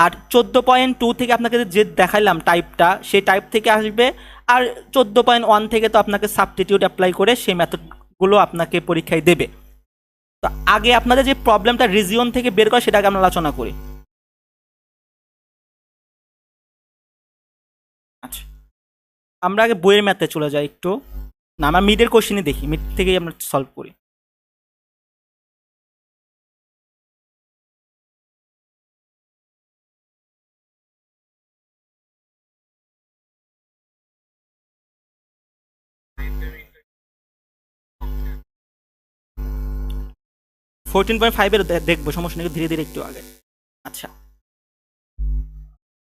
আর 14.2 থেকে আপনাকে যে দেখাইলাম টাইপটা, সেই টাইপ থেকে আসবে। আর 14.1 থেকে তো আপনাকে সাবস্টিটিউট অ্যাপ্লাই করে সেই মেথডগুলো আপনাকে পরীক্ষায় দেবে। তো আগে আপনাদের যে প্রবলেমটা রিজিয়ন থেকে বের করা, সেটা আগে আমরা আলোচনা করি। আচ্ছা, আমরা আগে বইয়ের ম্যাথে চলে যাই একটু। না, আমরা মিডের কোশ্চেনই দেখি, মিড থেকেই আমরা সলভ করি। ফোরটিন পয়েন্ট ফাইভের দেখবো, সমস্যা নেই, ধীরে ধীরে একটু আগে। আচ্ছা,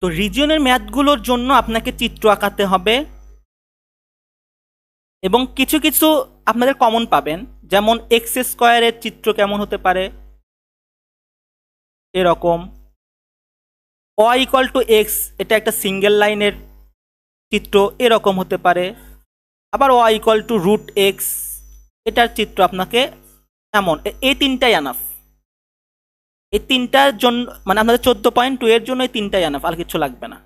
তো রিজিয়নের ম্যাথগুলোর জন্য আপনাকে চিত্র আঁকাতে হবে, এবং কিছু কিছু আপনাদের কমন পাবেন, যেমন এক্স স্কোয়ারের চিত্র কেমন হতে পারে, এরকম। ওয়াই ইকুয়াল টু এক্স, এটা একটা সিঙ্গেল লাইনের চিত্র, এরকম হতে পারে। আবার Y equal to root X, এটার চিত্র আপনাকে এমন। এই তিনটাই আনাফ, এই তিনটার জন্য, মানে আপনাদের 14.2 এর জন্য এই তিনটাই আনাফ, আর কিছু লাগবে না।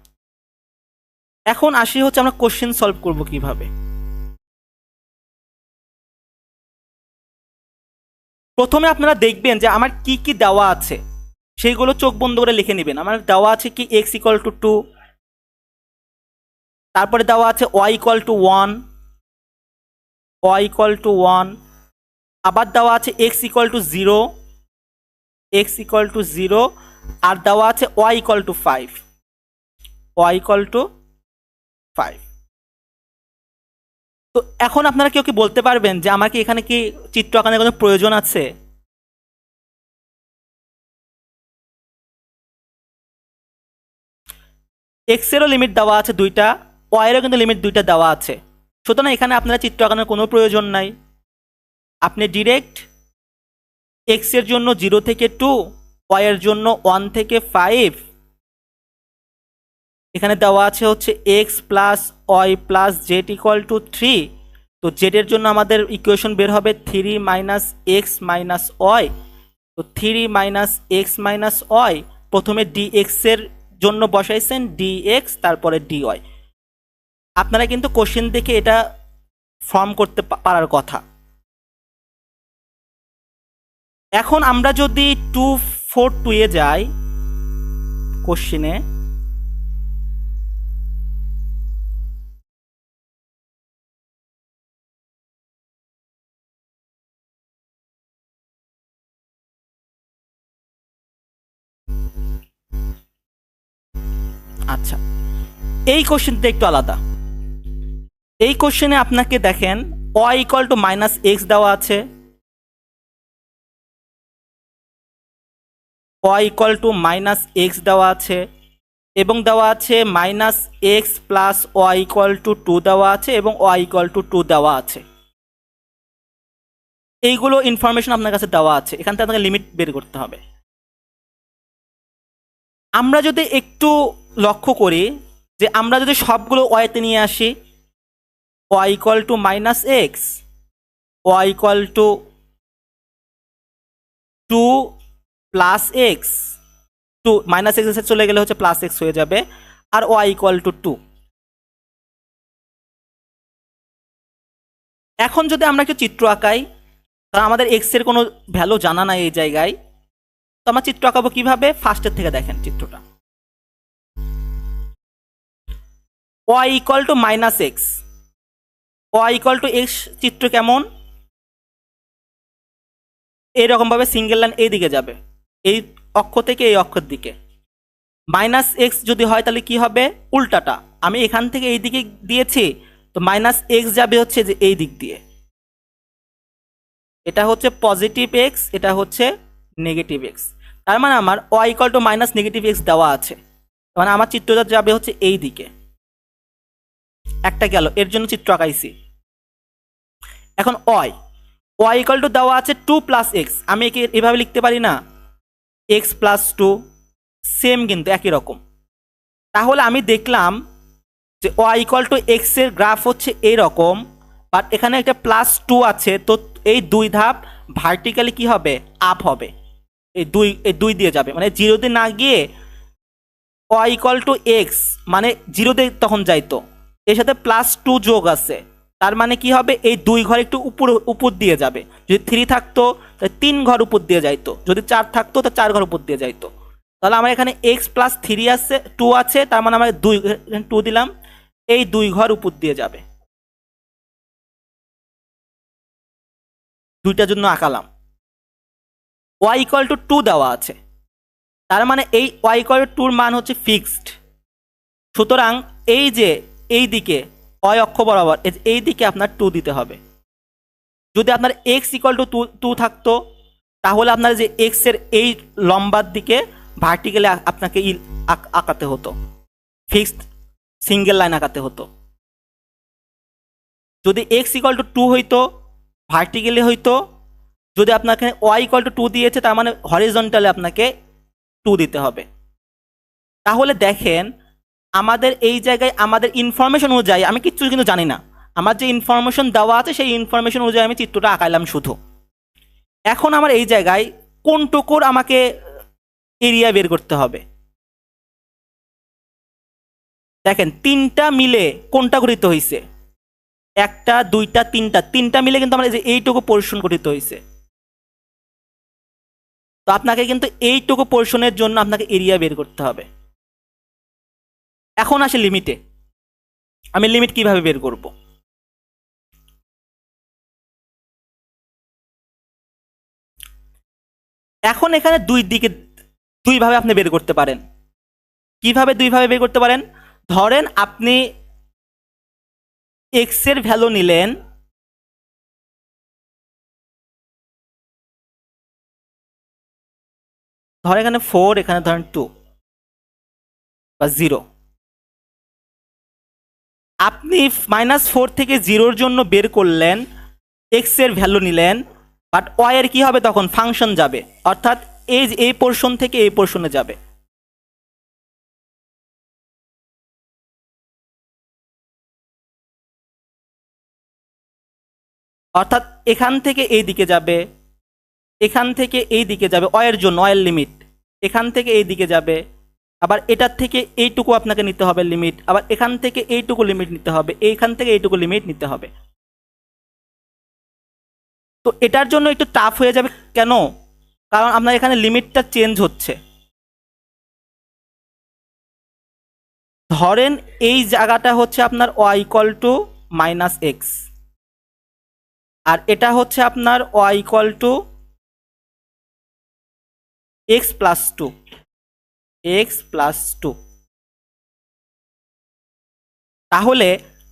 এখন আসি হচ্ছে আমরা কোশ্চেন সলভ করব কিভাবে। প্রথমে আপনারা দেখবেন যে আমার কি কি দেওয়া আছে, সেইগুলো চোখ বন্ধ করে লিখে নেবেন। আমার দেওয়া আছে কি এক্স ইকুয়াল টু 2, তারপরে দেওয়া আছে Y equal to 1, Y equal to 1, আবার দেওয়া আছে X equal to 0, X equal to 0, আর দেওয়া আছে Y equal to 5, Y equal to 5। তো এখন আপনারা কেউ কি বলতে পারবেন যে আমার কি এখানে কি চিত্র আঁকানোর কোনো প্রয়োজন আছে? এক্স এরও লিমিট দেওয়া আছে 2টা, ওয়াইয়েরও কিন্তু লিমিট 2টা দেওয়া আছে। সুতরাং এখানে আপনারা চিত্র আঁকানোর কোনো প্রয়োজন নাই। আপনি ডিরেক্ট এক্স এর জন্য 0 থেকে 2, ওয়াইয়ের জন্য 1 থেকে 5, এখানে দেওয়া আছে হচ্ছে X plus Y plus Z equal to 3। তো জেডের জন্য আমাদের ইকুয়েশন বের হবে 3 মাইনাস এক্স মাইনাস ওয়াই। তো 3 মাইনাস এক্স মাইনাস ওয়াই, প্রথমে ডিএক্স এর জন্য বসাইছেন ডিএক্স, তারপরে ডিওয়াই। আপনারা কিন্তু কোশ্চেন দেখে এটা ফর্ম করতে পারার কথা। এখন আমরা যদি 242 এ যাই কোশ্চেনে, আচ্ছা এই কোশ্চেনটা একটু আলাদা। এই কোশ্চেনে আপনাকে দেখেন Y equal to minus X দেওয়া আছে, Y equal to minus X দেওয়া আছে, এবং দেওয়া আছে minus X plus Y equal to 2 দেওয়া আছে, এবং ওয়াই ইকুয়াল টু 2 দেওয়া আছে। এইগুলো ইনফরমেশন আপনার কাছে দেওয়া আছে, এখান থেকে আপনাকে লিমিট বের করতে হবে। আমরা যদি একটু লক্ষ্য করি যে আমরা যদি সবগুলো ওয়াইতে নিয়ে আসি, Y equal to minus X, Y equal to 2 plus X, 2 minus X চলে গেলে হচ্ছে প্লাস এক্স হয়ে যাবে, আর ওয়াই ইকুয়াল টু 2। এখন যদি আমরা একটু চিত্র আঁকাই, কারণ আমাদের এক্স এর কোনো ভ্যালু জানা নাই এই জায়গায়, তো আমরা চিত্র আঁকাবো কিভাবে? ফার্স্টের থেকে দেখেন চিত্রটা। Y equal to minus X, Y equal to X চিত্র কেমন? এইরকম ভাবে সিঙ্গেল লাইন এই দিকে যাবে, এই অক্ষ থেকে এই অক্ষের দিকে। মাইনাস এক্স যদি হয় তাহলে কি হবে? উল্টাটা, আমি এখান থেকে এই দিকে দিয়েছি, তো মাইনাস এক্স যাবে হচ্ছে যে এই দিক দিয়ে। এটা হচ্ছে পজিটিভ এক্স, এটা হচ্ছে নেগেটিভ এক্স। তার মানে আমার Y equal to minus negative X দেওয়া আছে, মানে আমার চিত্রটা যাবে হচ্ছে এই দিকে। একটা গেল, এর জন্য চিত্র আঁকাইছি। এখন ওয়াই, ওয়াই ইকুয়াল টু দেওয়া আছে 2 প্লাস এক্স, আমি একে এভাবে লিখতে পারি না? এক্স প্লাস 2, সেম কিন্তু একই রকম। তাহলে আমি দেখলাম যে ওয়াই ইকুয়াল টু এক্স এর গ্রাফ হচ্ছে এইরকম, বাট এখানে একটা প্লাস 2 আছে, তো এই 2 ধাপ ভার্টিক্যালি কি হবে? আপ হবে। এই দুই দিয়ে যাবে, মানে 0 তে না গিয়ে ওয়াই ইকুয়াল টু এক্স মানে জিরোতে তখন যাইতো, এর সাথে +2 যোগ আছে, তার মানে কি হবে, এই 2 ঘর একটু উপর দিয়ে যাবে। যদি 3 থাকতো তাহলে 3 ঘর উপর দিয়ে যাইতো, যদি 4 থাকতো তো 4 ঘর উপর দিয়ে যাইতো। তাহলে আমার এখানে x+3 আছে, 2 আছে, তার মানে আমরা 2 দিলাম, এই 2 ঘর উপর দিয়ে যাবে, দুইটার জন্য আঁকালাম। ওয়াই ইকুয়াল টু 2 দেওয়া আছে, তার মানে এই ওয়াই ইকুয়াল টু 2 মান হচ্ছে ফিক্সড। সুতরাং এই যে এই দিকে ওয়াই অক্ষ বরাবর এই দিকে আপনার 2 দিতে হবে। যদি আপনার এক্স ইকুয়াল টু 2 থাকতো তাহলে আপনার যে এক্স এর এই লম্বার দিকে ভার্টিক্যালি আপনাকে আঁকাতে হতো, ফিক্সড সিঙ্গেল লাইন আঁকাতে হতো। যদি এক্স ইকুয়াল টু 2 হইতো ভার্টিক্যালি হইতো, যদি আপনাকে ওয়াই ইকুয়াল টু 2 দিয়েছে তার মানে হরিজন্টালি আপনাকে 2 দিতে হবে। তাহলে দেখেন আমাদের এই জায়গায় আমাদের ইনফরমেশন অনুযায়ী, আমি কিচ্ছু কিন্তু জানি না, আমার যে ইনফরমেশন দেওয়া আছে সেই ইনফরমেশন অনুযায়ী আমি চিত্রটা আঁকাইলাম শুধু। এখন আমার এই জায়গায় কোনটুকুর আমাকে এরিয়া বের করতে হবে। দেখেন 3টা মিলে কোনটা গঠিত হয়েছে, 1টা 2টা 3টা মিলে কিন্তু আমার এই যে এইটুকু পোর্শন গঠিত হয়েছে। তো আপনাকে কিন্তু এইটুকু পোর্শনের জন্য আপনাকে এরিয়া বের করতে হবে। এখন আসে লিমিটে, আমি লিমিট কিভাবে বের করব। এখন এখানে দুইভাবে আপনি বের করতে পারেন। কিভাবে দুইভাবে বের করতে পারেন, ধরেন আপনি এক্স এর ভ্যালু নিলেন, ধরেন এখানে 4, এখানে ধরেন 2 বা 0। আপনি -4 থেকে 0-র জন্য বের করলেন, এক্স এর ভ্যালু নিলেন, বাট ওয়াই এর কি হবে, তখন ফাংশন যাবে, অর্থাৎ এই পোর্শন থেকে এই পোর্শনে যাবে। অর্থাৎ এখান থেকে এই দিকে যাবে, এখান থেকে এই দিকে যাবে ওয়াই এর জন্য, ওয়াই এর লিমিট এখান থেকে এই দিকে যাবে, আবার এটার থেকে এইটুকু আপনাকে নিতে হবে লিমিট, আবার এখান থেকে এইটুকু লিমিট নিতে হবে, এইখান থেকে এইটুকু লিমিট নিতে হবে। তো এটার জন্য একটু টাফ হয়ে যাবে, কেন, কারণ আপনার এখানে লিমিটটা চেঞ্জ হচ্ছে। ধরেন এই জায়গাটা হচ্ছে আপনার ওয়াই ইকুয়াল টু -x, আর এটা হচ্ছে আপনার y equal two x+2, x+2। তাহলে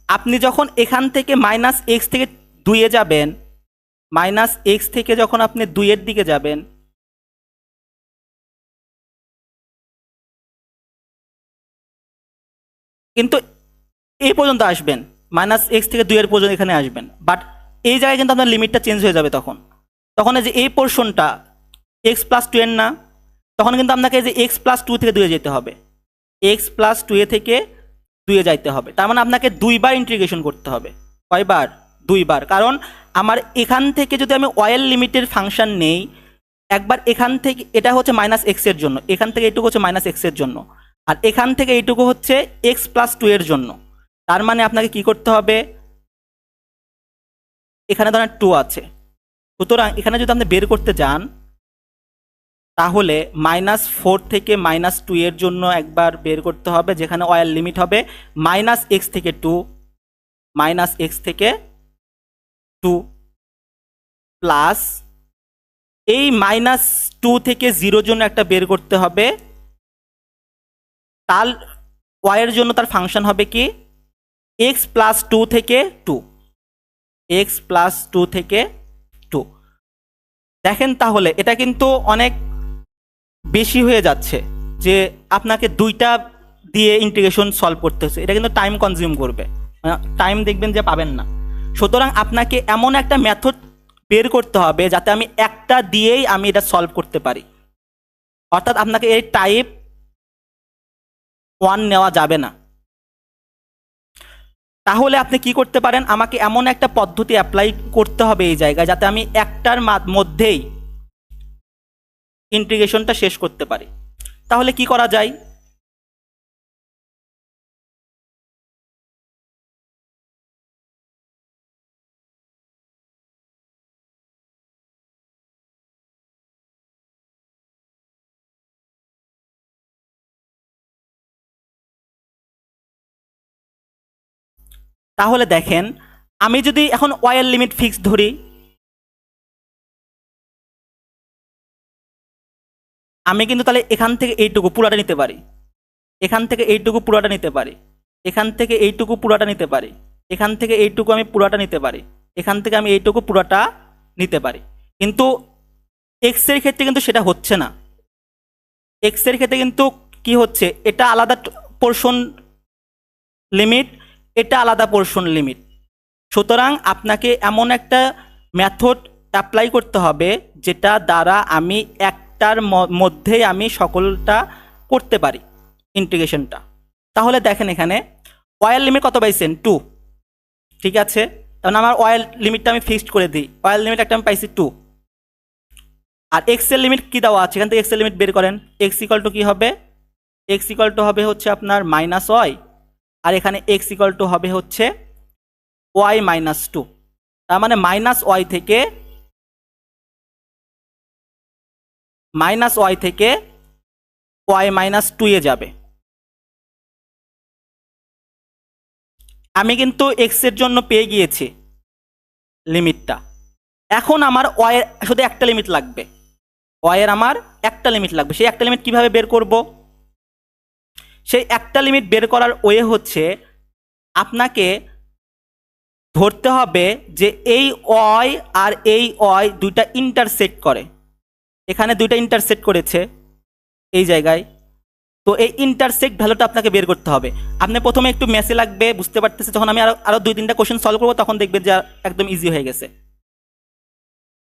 আপনি যখন এখান থেকে -x থেকে 2-এ যাবেন, -x থেকে যখন আপনি 2-এর দিকে যাবেন, কিন্তু এই পর্যন্ত আসবেন, -x থেকে 2-এর পর্যন্ত এখানে আসবেন, বাট এই জায়গায় কিন্তু আপনার লিমিটটা চেঞ্জ হয়ে যাবে। তখন তখন এই যে এই পোর্শনটা x+2 এর না, তখন কিন্তু আপনাকে এই যে x+2 থেকে 2-এ যেতে হবে, x+2 থেকে 2-এ যাইতে হবে। তার মানে আপনাকে 2বার ইন্টিগ্রেশন করতে হবে। কয়বার? 2বার। কারণ আমার এখান থেকে যদি আমি ওয়াই লিমিটের ফাংশন নেই, একবার এখান থেকে, এটা হচ্ছে -x এর জন্য, এখান থেকে এইটুকু হচ্ছে -x এর জন্য, আর এখান থেকে এইটুকু হচ্ছে x+2 এর জন্য। তার মানে আপনাকে কি করতে হবে, এখানে ধরেন 2 আছে, সুতরাং এখানে যদি আপনি বের করতে যান তাহলে -4 থেকে -2 এর জন্য একবার বের করতে হবে, যেখানে ওয়াই লিমিট হবে -x থেকে 2, -x থেকে 2 প্লাস এই -2 থেকে 0 জন্য একটা বের করতে হবে, তার ওয়াই এর জন্য তার ফাংশন হবে কি x+2 থেকে 2, x+2 থেকে 2। দেখেন তাহলে এটা কিন্তু অনেক বেশি হয়ে যাচ্ছে, যে আপনাকে 2টা দিয়ে ইন্টিগ্রেশন সলভ করতে হচ্ছে, এটা কিন্তু টাইম কনজিউম করবে, টাইম দেখবেন যে পাবেন না। সুতরাং আপনাকে এমন একটা মেথড বের করতে হবে যাতে আমি একটা দিয়েই আমি এটা সলভ করতে পারি, অর্থাৎ আপনাকে এই টাইপ 1 নেওয়া যাবে না। তাহলে আপনি কি করতে পারেন, আমাকে এমন একটা পদ্ধতি অ্যাপ্লাই করতে হবে এই জায়গায় যাতে আমি একটার মধ্যেই ইন্টিগ্রেশনটা শেষ করতে পারি। তাহলে কি করা যায়, তাহলে দেখেন আমি যদি এখন ওয়াই এর লিমিট ফিক্স ধরি, আমি কিন্তু তাহলে এখান থেকে এইটুকু পুরাটা নিতে পারি, এখান থেকে এইটুকু পুরাটা নিতে পারি, এখান থেকে এইটুকু পুরাটা নিতে পারি, এখান থেকে এইটুকু আমি পুরাটা নিতে পারি, এখান থেকে আমি এইটুকু পুরাটা নিতে পারি। কিন্তু এক্স এর ক্ষেত্রে কিন্তু সেটা হচ্ছে না। এক্স এর ক্ষেত্রে কিন্তু কি হচ্ছে, এটা আলাদা পোর্শন লিমিট, এটা আলাদা পোর্শন লিমিট। সুতরাং আপনাকে এমন একটা মেথড অ্যাপ্লাই করতে হবে যেটা দ্বারা আমি একটার মধ্যেই আমি সকলটা করতে পারি ইন্টিগ্রেশনটা। তাহলে দেখেন এখানে ওয়াই লিমিট কত পাইছেন 2, ঠিক আছে, তাহলে আমার ওয়াই লিমিটটা আমি ফিক্সড করে দিই। ওয়াই লিমিট একটা আমি পাইছি 2, আর এক্স এর লিমিট কি দেওয়া আছে, এখান থেকে এক্স এর লিমিট বের করেন। এক্স ইকুয়াল টু কি হবে, এক্স ইকুয়াল টু হবে হচ্ছে আপনার মাইনাস ওয়াই, আর এখানে এক্স ইকুয়াল টু হবে হচ্ছে ওয়াই মাইনাস 2। তার মানে মাইনাস ওয়াই থেকে ওয়াই মাইনাস 2 এ যাবে। আমি কিন্তু এক্স এর জন্য পেয়ে গিয়েছি লিমিটটা। এখন আমার ওয়াই এর শুধু একটা লিমিট লাগবে, ওয়াই এর আমার একটা লিমিট লাগবে। সেই একটা লিমিট কিভাবে বের করব, সেই একটা লিমিট বের করার ওয়ে হচ্ছে আপনাকে ধরতে হবে যে এই ওয়াই আর এই ওয়াই দুইটা ইন্টারসেক্ট করে, এখানে দুইটা ইন্টারসেক্ট করেছে এই জায়গায়। তো এই ইন্টারসেক্ট ভ্যালুটা আপনাকে বের করতে হবে। আপনি প্রথমে একটু মেসে লাগবে, বুঝতে পারতেছে, যখন আমি আরো 2-3টা কোশ্চেন সলভ করবো তখন দেখবেন যে একদম ইজি হয়ে গেছে।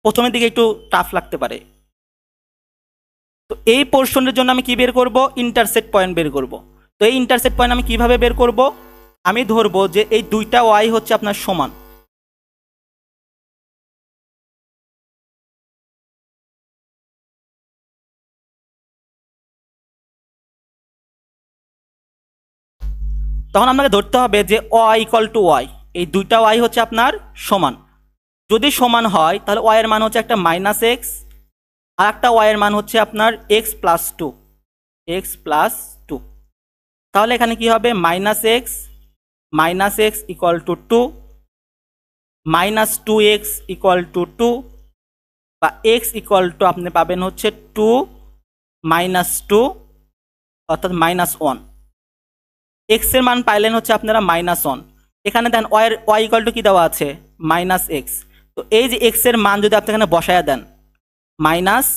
প্রথমের দিকে একটু টাফ লাগতে পারে। তো এই পোর্শনের জন্য আমি কি বের করব, ইন্টারসেক্ট পয়েন্ট বের করব। তো এই ইন্টারসেক্ট পয়েন্ট আমি কিভাবে বের করব, আমি ধরবো যে এই দুইটা ওয়াই হচ্ছে আপনার সমান। তখন আপনাকে ধরতে হবে যে ওয়াই ইকুয়াল টু ওয়াই, এই দুইটা ওয়াই হচ্ছে আপনার সমান। যদি সমান হয় তাহলে ওয়াই এর মান হচ্ছে একটা মাইনাস এক্স, আর একটা ওয়াই এর মান হচ্ছে আপনার এক্স প্লাস 2, এক্স প্লাস 2। তাহলে এখানে কি হবে, minus x equal to 2, minus 2x equal to 2, বা এক্স ইকুয়াল টু আপনি পাবেন হচ্ছে 2 মাইনাস 2 অর্থাৎ -1। এক্স এর মান পাইলেন হচ্ছে আপনারা -1। এখানে দেন ওয়াই ইকুয়াল টু কি দেওয়া আছে, মাইনাস এক্স। তো এই যে এক্স এর মান যদি আপনি এখানে বসায়া দেন, মাইনাস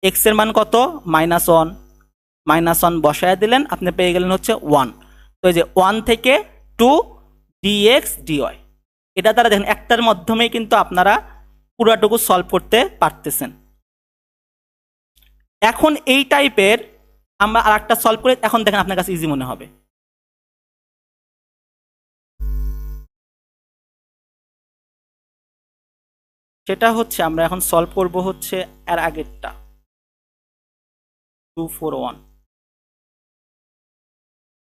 এক্স এর মান কত, -1 বসায়া দিলেন, আপনি পেয়ে গেলেন হচ্ছে 1। তো এই যে 1 থেকে 2 dx dy, এটা দ্বারা দেখেন একটার মাধ্যমেই কিন্তু আপনারা পুরোটুকু সলভ করতে পারতেছেন। এখন এই টাইপের আমরা আর একটা সলভ করে, এখন দেখেন আপনার কাছে ইজি মনে হবে। সেটা হচ্ছে আমরা এখন সলভ করব হচ্ছে এর আগেরটা 241,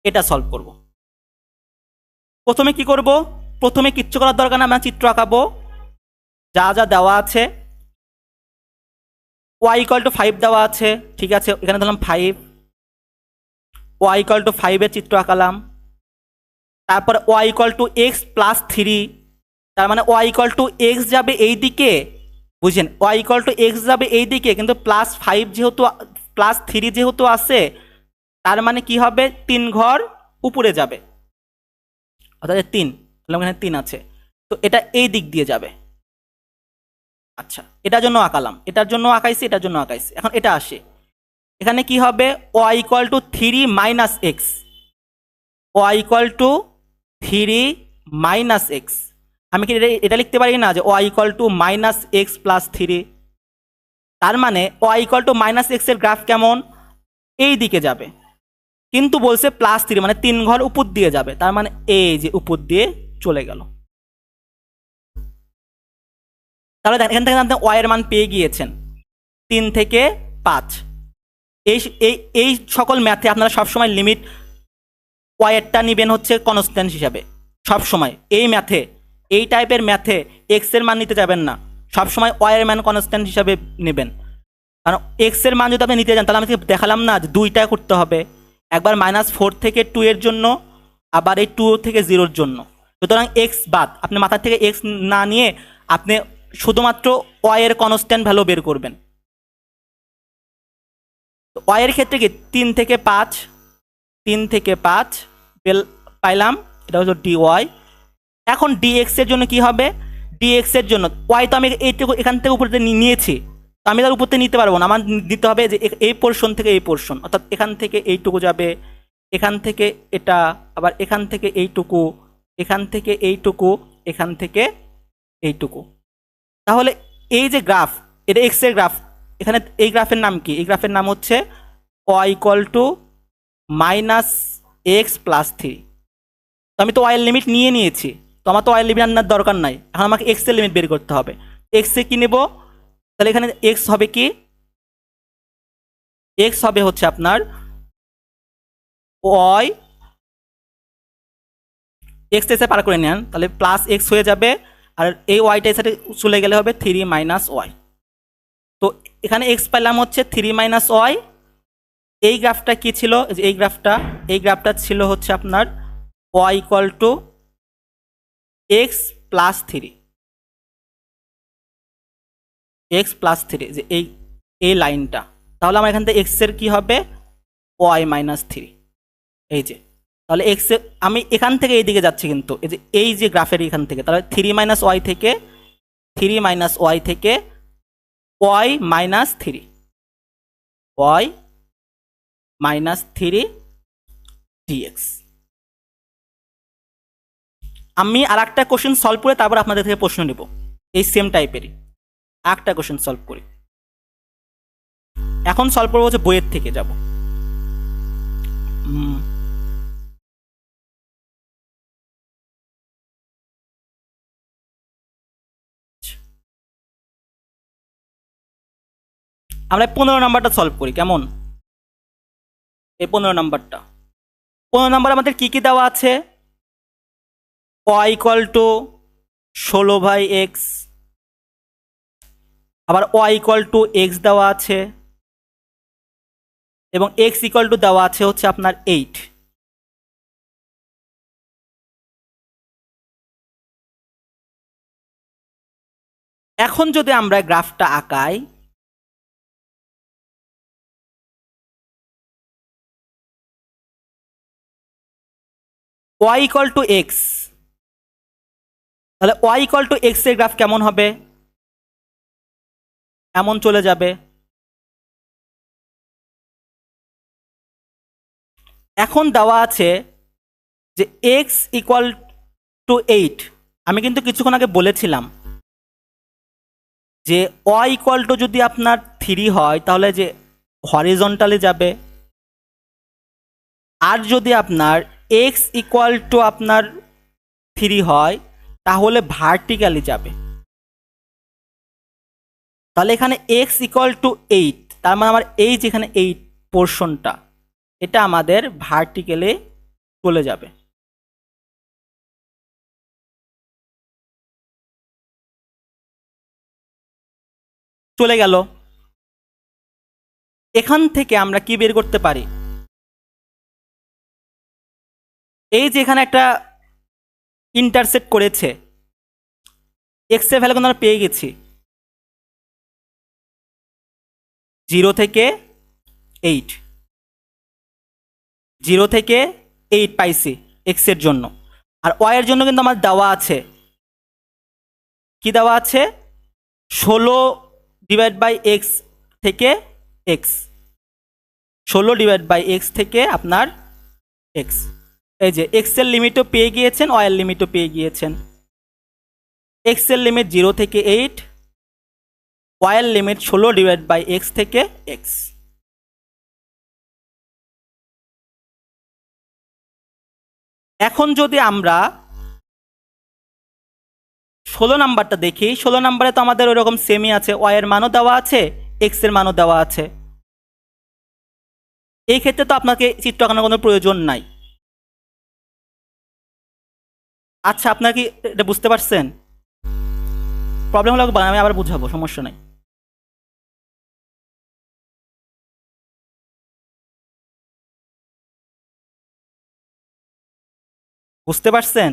এটা সলভ করব। প্রথমে কি করব, প্রথমে কিচ্ছু করার দরকার না, আমরা চিত্র আঁকাবো যা যা দেওয়া আছে। ওয়াই ইকুয়াল টু 5 দেওয়া আছে, ঠিক আছে, এখানে ধরলাম 5, ওয়াই ইকুয়াল টু 5 এর চিত্র আঁকালাম। তারপর Y equal to x plus 3, তার মানে ওয়াই ইকুয়াল টু এক্স যাবে এই দিকে, বুঝছেন, ওয়াই ইকুয়াল টু এক্স যাবে এই দিকে, কিন্তু +5 যেহেতু, +3 যেহেতু আছে, তার মানে কি হবে, 3 ঘর উপরে যাবে, অর্থাৎ 3, এখানে 3 আছে, তো এটা এই দিক দিয়ে যাবে। আচ্ছা, এটার জন্য আঁকালাম, এটার জন্য আঁকাইছি, এটার জন্য আঁকাইছি। এখন এটা আসে, এখানে কি হবে, Y equal to 3 minus X, Y equal to 3 minus X. আমি কি এটা লিখতে পারি না যে Y equal to minus X plus 3? তার মানে Y equal to minus X এর গ্রাফ কেমন, এই দিকে যাবে, কিন্তু বলছে +3 মানে 3 ঘর উপর দিয়ে যাবে, তার মানে এই যে উপর দিয়ে চলে গেল। তাহলে এখান থেকে আপনি ওয়াই এর মান পেয়ে গিয়েছেন 3 থেকে 5। এই এই এই সকল ম্যাথে আপনারা সবসময় লিমিট ওয়াইয়েরটা নেবেন হচ্ছে কনস্ট্যান্ট হিসাবে, সবসময় এই ম্যাথে, এই টাইপের ম্যাথে এক্স এর মান নিতে যাবেন না, সবসময় ওয়াইয়ের মান কনস্ট্যান্ট হিসাবে নেবেন। কারণ এক্স এর মান যদি আপনি নিতে যান, তাহলে আমি দেখালাম না যে দুইটা করতে হবে, একবার -4 থেকে 2 এর জন্য, আবার এই 2 থেকে 0 এর জন্য। সুতরাং এক্স বাদ, আপনি মাথা থেকে এক্স না নিয়ে আপনি শুধুমাত্র ওয়াই এর কনস্ট্যান্ট ভ্যালু বের করবেন। ওয়াই এর ক্ষেত্রে কি 3 থেকে 5, 3 থেকে 5 পাইলাম, এটা হচ্ছে ডি ওয়াই। এখন ডিএক্স এর জন্য কি হবে, ডিএক্স এর জন্য ওয়াই তো আমি এইটুকু এখান থেকে উপর দিয়ে নিয়েছি, তো আমি তার উপর থেকে নিতে পারবো না, আমার দিতে হবে যে এই পোর্শন থেকে এই পোর্শন, অর্থাৎ এখান থেকে এইটুকু যাবে, এখান থেকে এটা, আবার এখান থেকে এইটুকু, এখান থেকে এইটুকু, এখান থেকে এইটুকু। তাহলে এই যে গ্রাফ, এটা এক্স এর গ্রাফ, এখানে এই গ্রাফের নাম কি, এই গ্রাফের নাম হচ্ছে ওয়াই ইকুয়াল টু -x+3। তো আমি তো ওয়াইয়ের লিমিট নিয়ে নিয়েছি, তো আমার তো ওয়াইয়ের লিমিট আনার দরকার নাই, এখন আমাকে এক্স এর লিমিট বের করতে হবে। এক্স এ কি নেব, তাহলে এখানে এক্স হবে কি, এক্স হবে হচ্ছে আপনার ওয়াই, এক্স এসে পার করে নেন, তাহলে প্লাস এক্স হয়ে যাবে, আর এই ওয়াইটা এর সাথে চলে গেলে হবে 3 - ওয়াই। তো এখানে এক্স পেলাম হচ্ছে 3 - ওয়াই। এই গ্রাফটা কি ছিল, এই গ্রাফটা ছিল হচ্ছে আপনার y equal two x+3, x+3, যে এই লাইনটা। তাহলে আমার এখান থেকে এক্স এর কি হবে, y-3, এই যে। তাহলে এক্স এর আমি এখান থেকে এই দিকে যাচ্ছি, কিন্তু এই যে গ্রাফের এখান থেকে, তাহলে 3 - ওয়াই থেকে y-3, y-3 dx। আমি আর একটা কোশ্চেন সলভ করে তারপর আপনাদের থেকে প্রশ্ন নেব, এই সেম টাইপেরই একটা কোশ্চেন সলভ করি। এখন সলভ করবো হচ্ছে বইয়ের থেকে যাব। আমরা 15 নাম্বারটা সলভ করি, কেমন? এই 15 নাম্বারটা, 15 নাম্বার আমাদের কি কি দেওয়া আছে, y ইকুয়াল টু 16/x, আবার y ইকুয়াল টু x দেওয়া আছে, এবং x ইকুয়াল টু দেওয়া আছে হচ্ছে আপনার 8। এখন যদি আমরা গ্রাফটা আঁকাই, y ইকুয়াল টু x, তাহলে y ইকুয়াল টু x এর গ্রাফ কেমন হবে, এমন চলে যাবে। এখন দেওয়া আছে যে x ইকুয়াল টু 8। আমি কিন্তু কিছুক্ষণ আগে বলেছিলাম যে y ইকুয়াল টু যদি আপনার 3 হয় তাহলে যে হরিজন্টালে যাবে, আর যদি আপনার x ইকুয়াল টু আপনার 3 হয় তাহলে ভার্টিক্যালি যাবে। তাহলে এখানে x ইকুয়াল টু 8, তার মানে আমার এই যেখানে এই পোর্শনটা, এটা আমাদের ভার্টিক্যালে চলে যাবে। চলে গেল। এখান থেকে আমরা কি বের করতে পারি, এই যে এখানে একটা ইন্টারসেক্ট করেছে, এক্স এর ভ্যালু কিন্তু আমরা পেয়ে গেছি 0 থেকে 8, 0 থেকে 8 পাইছি এক্স এর জন্য। আর ওয়াই এর জন্য কিন্তু আমার দেওয়া আছে, কি দেওয়া আছে, 16/x থেকে এক্স, 16/x থেকে আপনার এক্স। এই যে এক্স এর লিমিটও পেয়ে গিয়েছেন, ওয়াই এর লিমিটও পেয়ে গিয়েছেন। এক্স এর লিমিট 0 থেকে 8, ওয়াই এর লিমিট 16/x থেকে এক্স। এখন যদি আমরা 16 নাম্বারটা দেখি, 16 নাম্বারে তো আমাদের ওই রকম সেমই আছে, ওয়াই এর মানও দেওয়া আছে, এক্স এর মানও দেওয়া আছে। এই ক্ষেত্রে তো আপনাকে চিত্র আঁকানোর কোনো প্রয়োজন নাই। আচ্ছা, আপনার কি এটা বুঝতে পারছেন? প্রবলেম হলে আমি আবার বুঝাবো, সমস্যা নাই। বুঝতে পারছেন?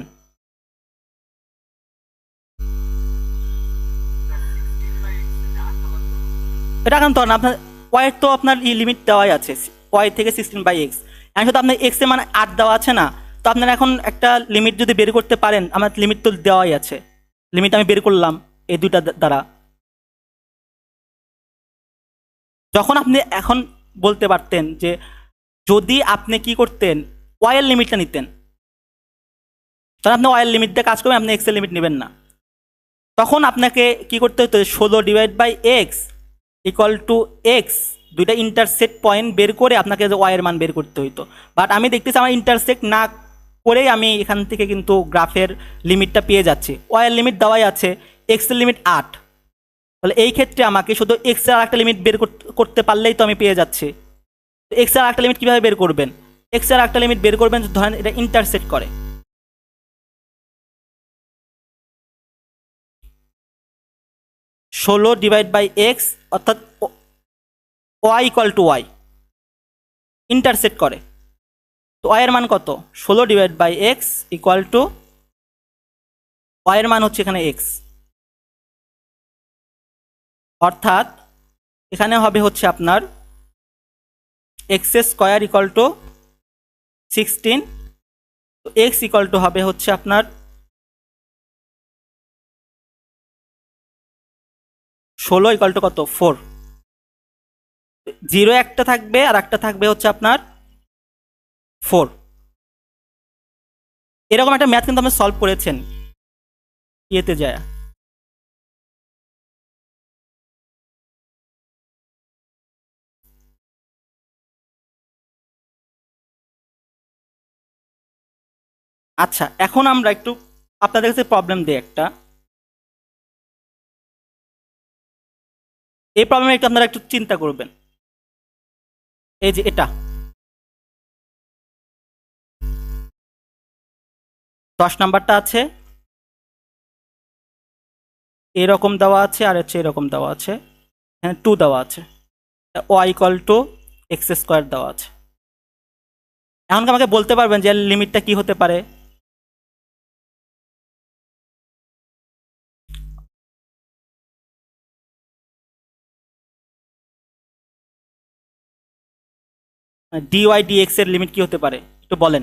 এটা কারণ তো না, আপনার ওয়াই তো আপনার লিমিট দেওয়াই আছে, ওয়াই থেকে 16/x। এখন শুধু আপনার এক্স এর মানে 8 দেওয়া আছে না, তো আপনারা এখন একটা লিমিট যদি বের করতে পারেন, আমার লিমিট তো দেওয়াই আছে, লিমিট আমি বের করলাম এই দুইটা দ্বারা। যখন আপনি এখন বলতে পারতেন যে যদি আপনি কি করতেন, ওয়াই এর লিমিটটা নিতেন, তখন আপনি ওয়াই এর লিমিট দিয়ে কাজ করবেন, আপনি এক্স এর লিমিট নেবেন না। তখন আপনাকে কি করতে হতো, 16/x ইকুয়াল টু এক্স, দুইটা ইন্টারসেক্ট পয়েন্ট বের করে আপনাকে ওয়াই এর মান বের করতে হইতো। বাট আমি দেখতেছি আমার ইন্টারসেক্ট না করেই আমি এখান থেকে কিন্তু গ্রাফের লিমিটটা পেয়ে যাচ্ছি। ওয়াই এর লিমিট দেওয়াই আছে, এক্স এর লিমিট 8, তাহলে এই ক্ষেত্রে আমাকে শুধু এক্স এর একটা লিমিট বের করতে পারলেই তো আমি পেয়ে যাচ্ছি। তো এক্স এর একটা লিমিট কীভাবে বের করবেন, এক্স এর একটা লিমিট বের করবেন ধরেন এটা ইন্টারসেক্ট করে 16/x, অর্থাৎ Y equal to Y intersect করে। তো ওয়াই এর মান কত, 16/x ইকুয়াল টু ওয়াই এর মান হচ্ছে এখানে এক্স, অর্থাৎ এখানে হবে হচ্ছে আপনার এক্স স্কোয়ার ইকুয়াল টু 16, তো এক্স ইকুয়াল টু হবে হচ্ছে আপনার 16 ইকুয়াল টু কত 4, 0 একটা থাকবে আর একটা থাকবে হচ্ছে আপনার 4। এরকম একটা ম্যাথ কিন্তু আপনি সলভ করেছেন ইয়েতে যায়। আচ্ছা, এখন আমরা একটু আপনাদের কাছে প্রবলেম দিই একটা। এই প্রবলেমে একটু আপনারা একটু চিন্তা করবেন। এই যে এটা 10 নাম্বারটা আছে, এরকম দেওয়া আছে আর হচ্ছে এরকম দেওয়া আছে, এখানে 2 দেওয়া আছে, Y equal to X square দেওয়া আছে। এখন কি আমাকে বলতে পারবেন যে লিমিটটা কি হতে পারে? ডিওয়াই ডিএক্স এর লিমিট কি হতে পারে একটু বলেন।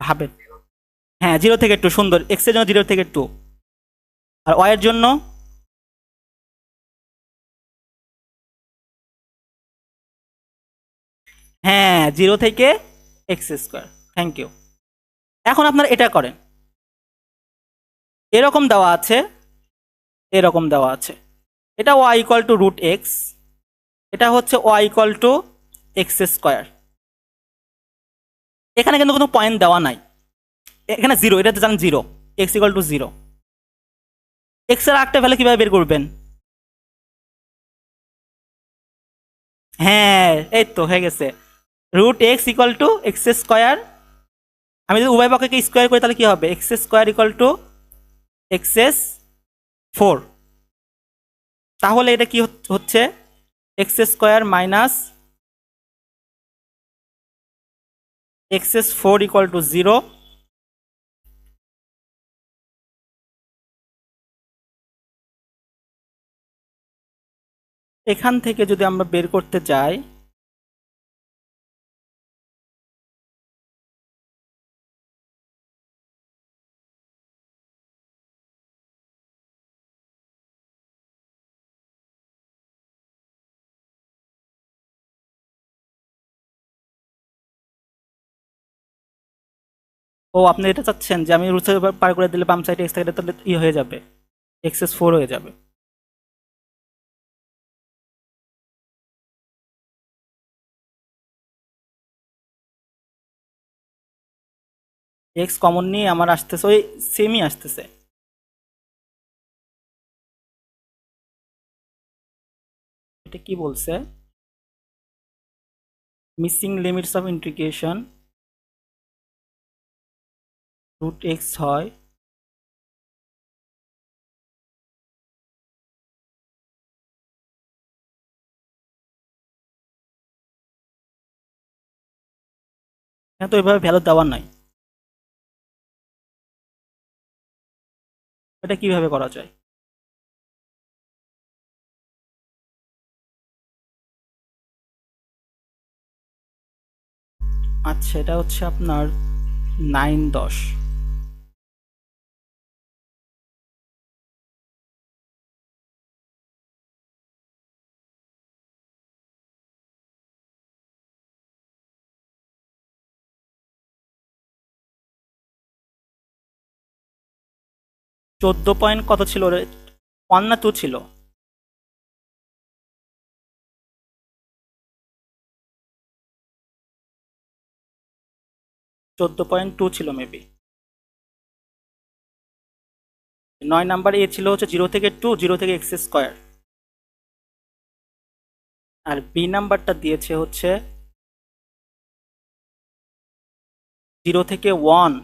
ভাবেন। হ্যাঁ, 0 থেকে 2, সুন্দর, এক্স এর জন্য 0 থেকে 2, আর ওয়াই এর জন্য হ্যাঁ 0 থেকে x²। Thank you. এখন আপনারা এটা করেন, এরকম দেওয়া আছে, এরকম দেওয়া আছে, এটা Y equal to root X, এটা হচ্ছে ওয়াই ইকুয়াল টু x²। এখানে কিন্তু কোনো পয়েন্ট দেওয়া নাই, এখানে 0, এটা জানেন 0, এক্স ইকুয়াল টু 0। এক্স এর একটা ভ্যালু কিভাবে বের করবেন? হ্যাঁ, এই তো হয়ে গেছে, root x equal two x²। আমি যদি উভয় পক্ষকে স্কোয়ার করি তাহলে কি হবে, x² ইকুয়াল টু x4। তাহলে এটা কি হচ্ছে, x² minus x4 equal to 0। এখান থেকে যদি আমরা বের করতে যাই, ও আপনি এটা চাচ্ছেন যে আমি রুটে পার করে দিলে বাম সাইডে এক্স থাকে, তাহলে ই হয়ে যাবে, x4 হয়ে যাবে। এক্স কমন নিয়ে আমার আসতেছে ওই সেমই আসতেছে। এটা কি বলছে, missing limits of integration root X হয় হ্যাঁ, তো এভাবে ভ্যালু দেওয়ার নাই। এটা কিভাবে করা যায়? আচ্ছা, এটা হচ্ছে আপনার 9 10। চোদ্দ পয়েন্ট কত ছিল রে? 1 না 2 ছিল? 14.2 ছিল মেবি। 9 নাম্বার এ ছিল হচ্ছে 0 থেকে 2, 0 থেকে x²। আর বি নাম্বারটা দিয়েছে হচ্ছে 0 থেকে 1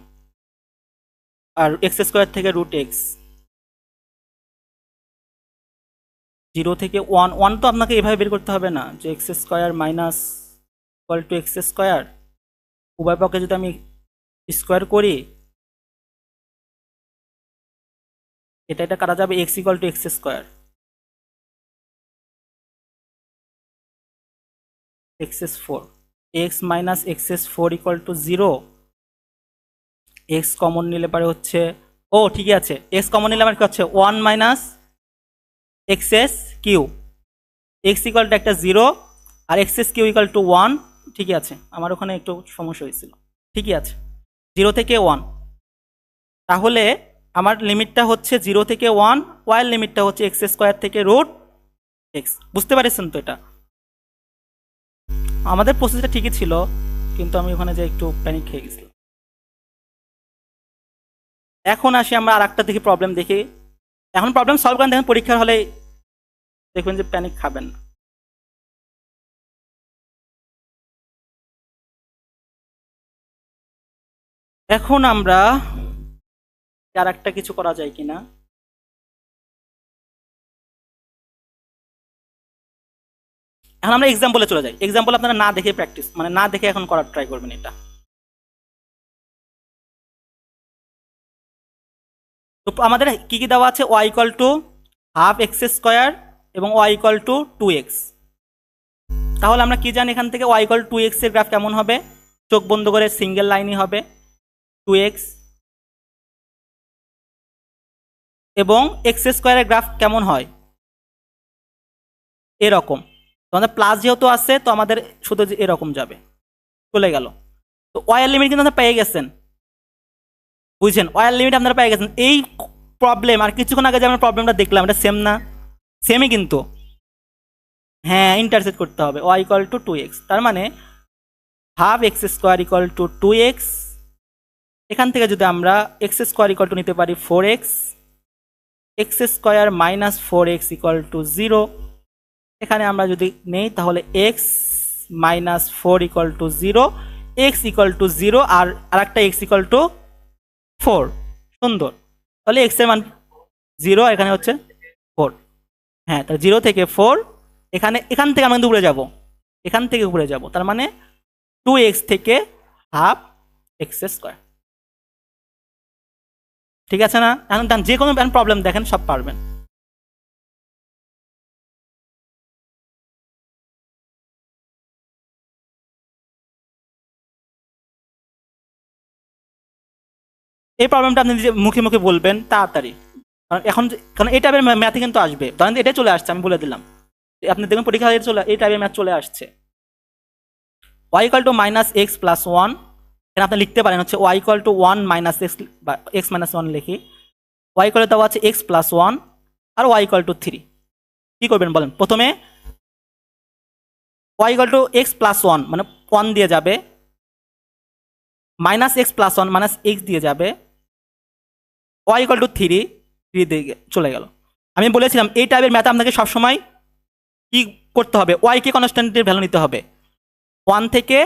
আর x² থেকে √x। 0 থেকে 1 তো আপনাকে এভাবে বের করতে হবে না যে x² minus equal to x²। উভয় পক্ষে যদি আমি স্কোয়ার করি, এটা কাটা যাবে x equal to x²। x4 x minus x4 equal to 0। x common নিলে পারে হচ্ছে, ও ঠিকই আছে, x কমন নিলে আমার কি হচ্ছে 1 minus XS Q. X equal to একটা 0 আর এক্সএস কিউ ইকুয়াল টু 1। ঠিকই আছে, আমার ওখানে একটু সমস্যা হয়েছিল। ঠিকই আছে, 0 থেকে 1। তাহলে আমার লিমিটটা হচ্ছে 0 থেকে 1, ওয়াইল লিমিটটা হচ্ছে x² থেকে √x। বুঝতে পারছেন তো? এটা আমাদের প্রসেসটা ঠিকই ছিল, কিন্তু আমি ওখানে যে একটু প্যানিক খেয়ে গেছিলাম। এখন আসি আমরা আর একটা দেখি, প্রবলেম দেখি। এখন প্রবলেম সলভ করেন, দেখেন পরীক্ষার হলে দেখবেন যে প্যানিক খাবেন না। এখন আমরা আর একটা কিছু করা যায় কিনা। এখন আমরা এক্সাম্পলে চলে যাই। এক্সাম্পল আপনারা না দেখে প্র্যাকটিস, মানে না দেখে এখন করার ট্রাই করবেন এটা। তো আমাদের কি কি দেওয়া আছে? y equal to half x² এবং y ইকুয়াল টু 2x। তাহলে আমরা কি জানি এখান থেকে y ইকুয়াল 2x এর গ্রাফ কেমন হবে? চোখ বন্ধ করে সিঙ্গেল লাইনই হবে 2x। এবং x² এর গ্রাফ কেমন হয়? এরকম। তো আমাদের প্লাস যেহেতু আছে, তো আমাদের শুধু এরকম যাবে, চলে গেল। তো y এর লিমিট কিন্তু আপনারা পেয়ে গেছেন, বুঝছেন? y এর লিমিট আপনারা পেয়ে গেছেন। এই প্রবলেম আর কিছুক্ষণ আগে যে আমরা প্রবলেমটা দেখলাম, এটা সেম না? সেমই কিন্তু। হ্যাঁ, ইন্টারসেক্ট করতে হবে y ইকুয়াল টু 2x। তার মানে half x² equal to 2x। এখান থেকে যদি আমরা x² ইকুয়াল টু নিতে পারি 4x, x² minus 4x equal to 0। এখানে আমরা যদি নেই তাহলে x minus 4 equal to 0, x equal to 0 আর আরেকটা x ইকুয়াল টু 4। সুন্দর। তাহলে x এর মান 0, এখানে হচ্ছে 4। হ্যাঁ, তাহলে 0 থেকে 4। এখান থেকে আমরা কিন্তু উপরে যাব, এখান থেকে উপরে যাব, তার মানে 2x থেকে হাফ x²। ঠিক আছে না? এখন যে কোনো প্রবলেম দেখেন সব পারবেন। এই প্রবলেমটা আপনি নিজে মুখে মুখে বলবেন তাড়াতাড়ি, কারণ এই টাইপের ম্যাথে কিন্তু আসবে। ধরেন এটাই চলে আসছে, আমি বলে দিলাম। আপনি দেখবেন পরীক্ষা এই টাইপের ম্যাথ চলে আসছে। y equal to minus X plus 1। এখানে আপনি লিখতে পারেন হচ্ছে y equal to 1 minus X বা x মাইনাস 1 লিখি। y ইকুয়াল দেওয়া আছে x প্লাস 1 আর y ইকুয়াল টু 3। কি করবেন বলেন? প্রথমে y equal to x plus 1 মানে 1 দিয়ে যাবে, minus X plus 1 minus X দিয়ে যাবে, y ইকুয়াল টু 3 দিয়ে চলে গেল। আমি বলেছিলাম এই টাইপের ম্যাথ আপনাকে সবসময় কি করতে হবে? y কে কনস্ট্যান্টের ভ্যালু নিতে হবে 1 থেকে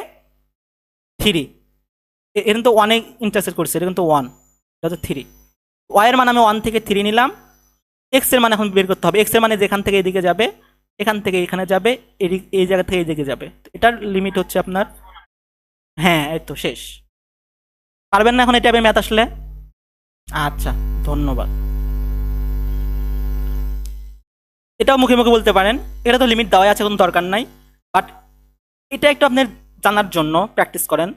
3। এটা কিন্তু 1 এ ইন্টারসেক্ট করছে, এটা কিন্তু 1, এটা হচ্ছে 3। y এর মান আমি 1 থেকে 3 নিলাম। x এর মান এখন বের করতে হবে। x এর মানে যেখান থেকে এদিকে যাবে, এখান থেকে এখানে যাবে, এই জায়গা থেকে এই দিকে যাবে। এটার লিমিট হচ্ছে আপনার, হ্যাঁ এই তো শেষ। পারবেন না এখন এই টাইপের ম্যাথ আসলে? আচ্ছা, ধন্যবাদ। এটাও মুখে মুখে বলতে পারেন, এটা তো লিমিট দেওয়াই আছে, কোনো দরকার নাই। বাট এটা একটু আপনার জানার জন্য প্র্যাকটিস করেন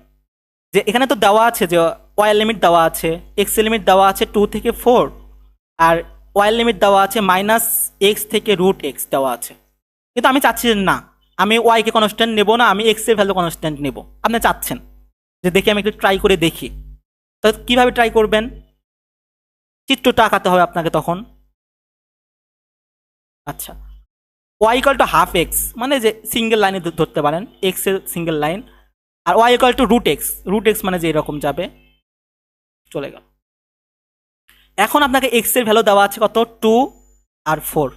যে এখানে তো দেওয়া আছে যে ওয়াই লিমিট দেওয়া আছে, এক্স লিমিট দেওয়া আছে 2 থেকে 4, আর ওয়াই লিমিট দেওয়া আছে -x থেকে √x দেওয়া আছে। কিন্তু আমি চাচ্ছি যে না, আমি ওয়াইকে কনস্ট্যান্ট নেব না, আমি এক্স এর ভ্যালু কনস্ট্যান্ট নেব। আপনি চাচ্ছেন যে দেখি আমি একটু ট্রাই করে দেখি, তো কীভাবে ট্রাই করবেন? চিত্রটা আঁকাতে হবে আপনাকে তখন। আচ্ছা, Y equal to half X, মানে যে সিঙ্গেল লাইনে ধরতে পারেন, এক্স এর সিঙ্গেল লাইন, আর ওয়াই ইকুয়াল টু √x মানে যে এরকম যাবে, চলে গেল। এখন আপনাকে এক্স এর ভ্যালু দেওয়া আছে কত? 2 আর 4।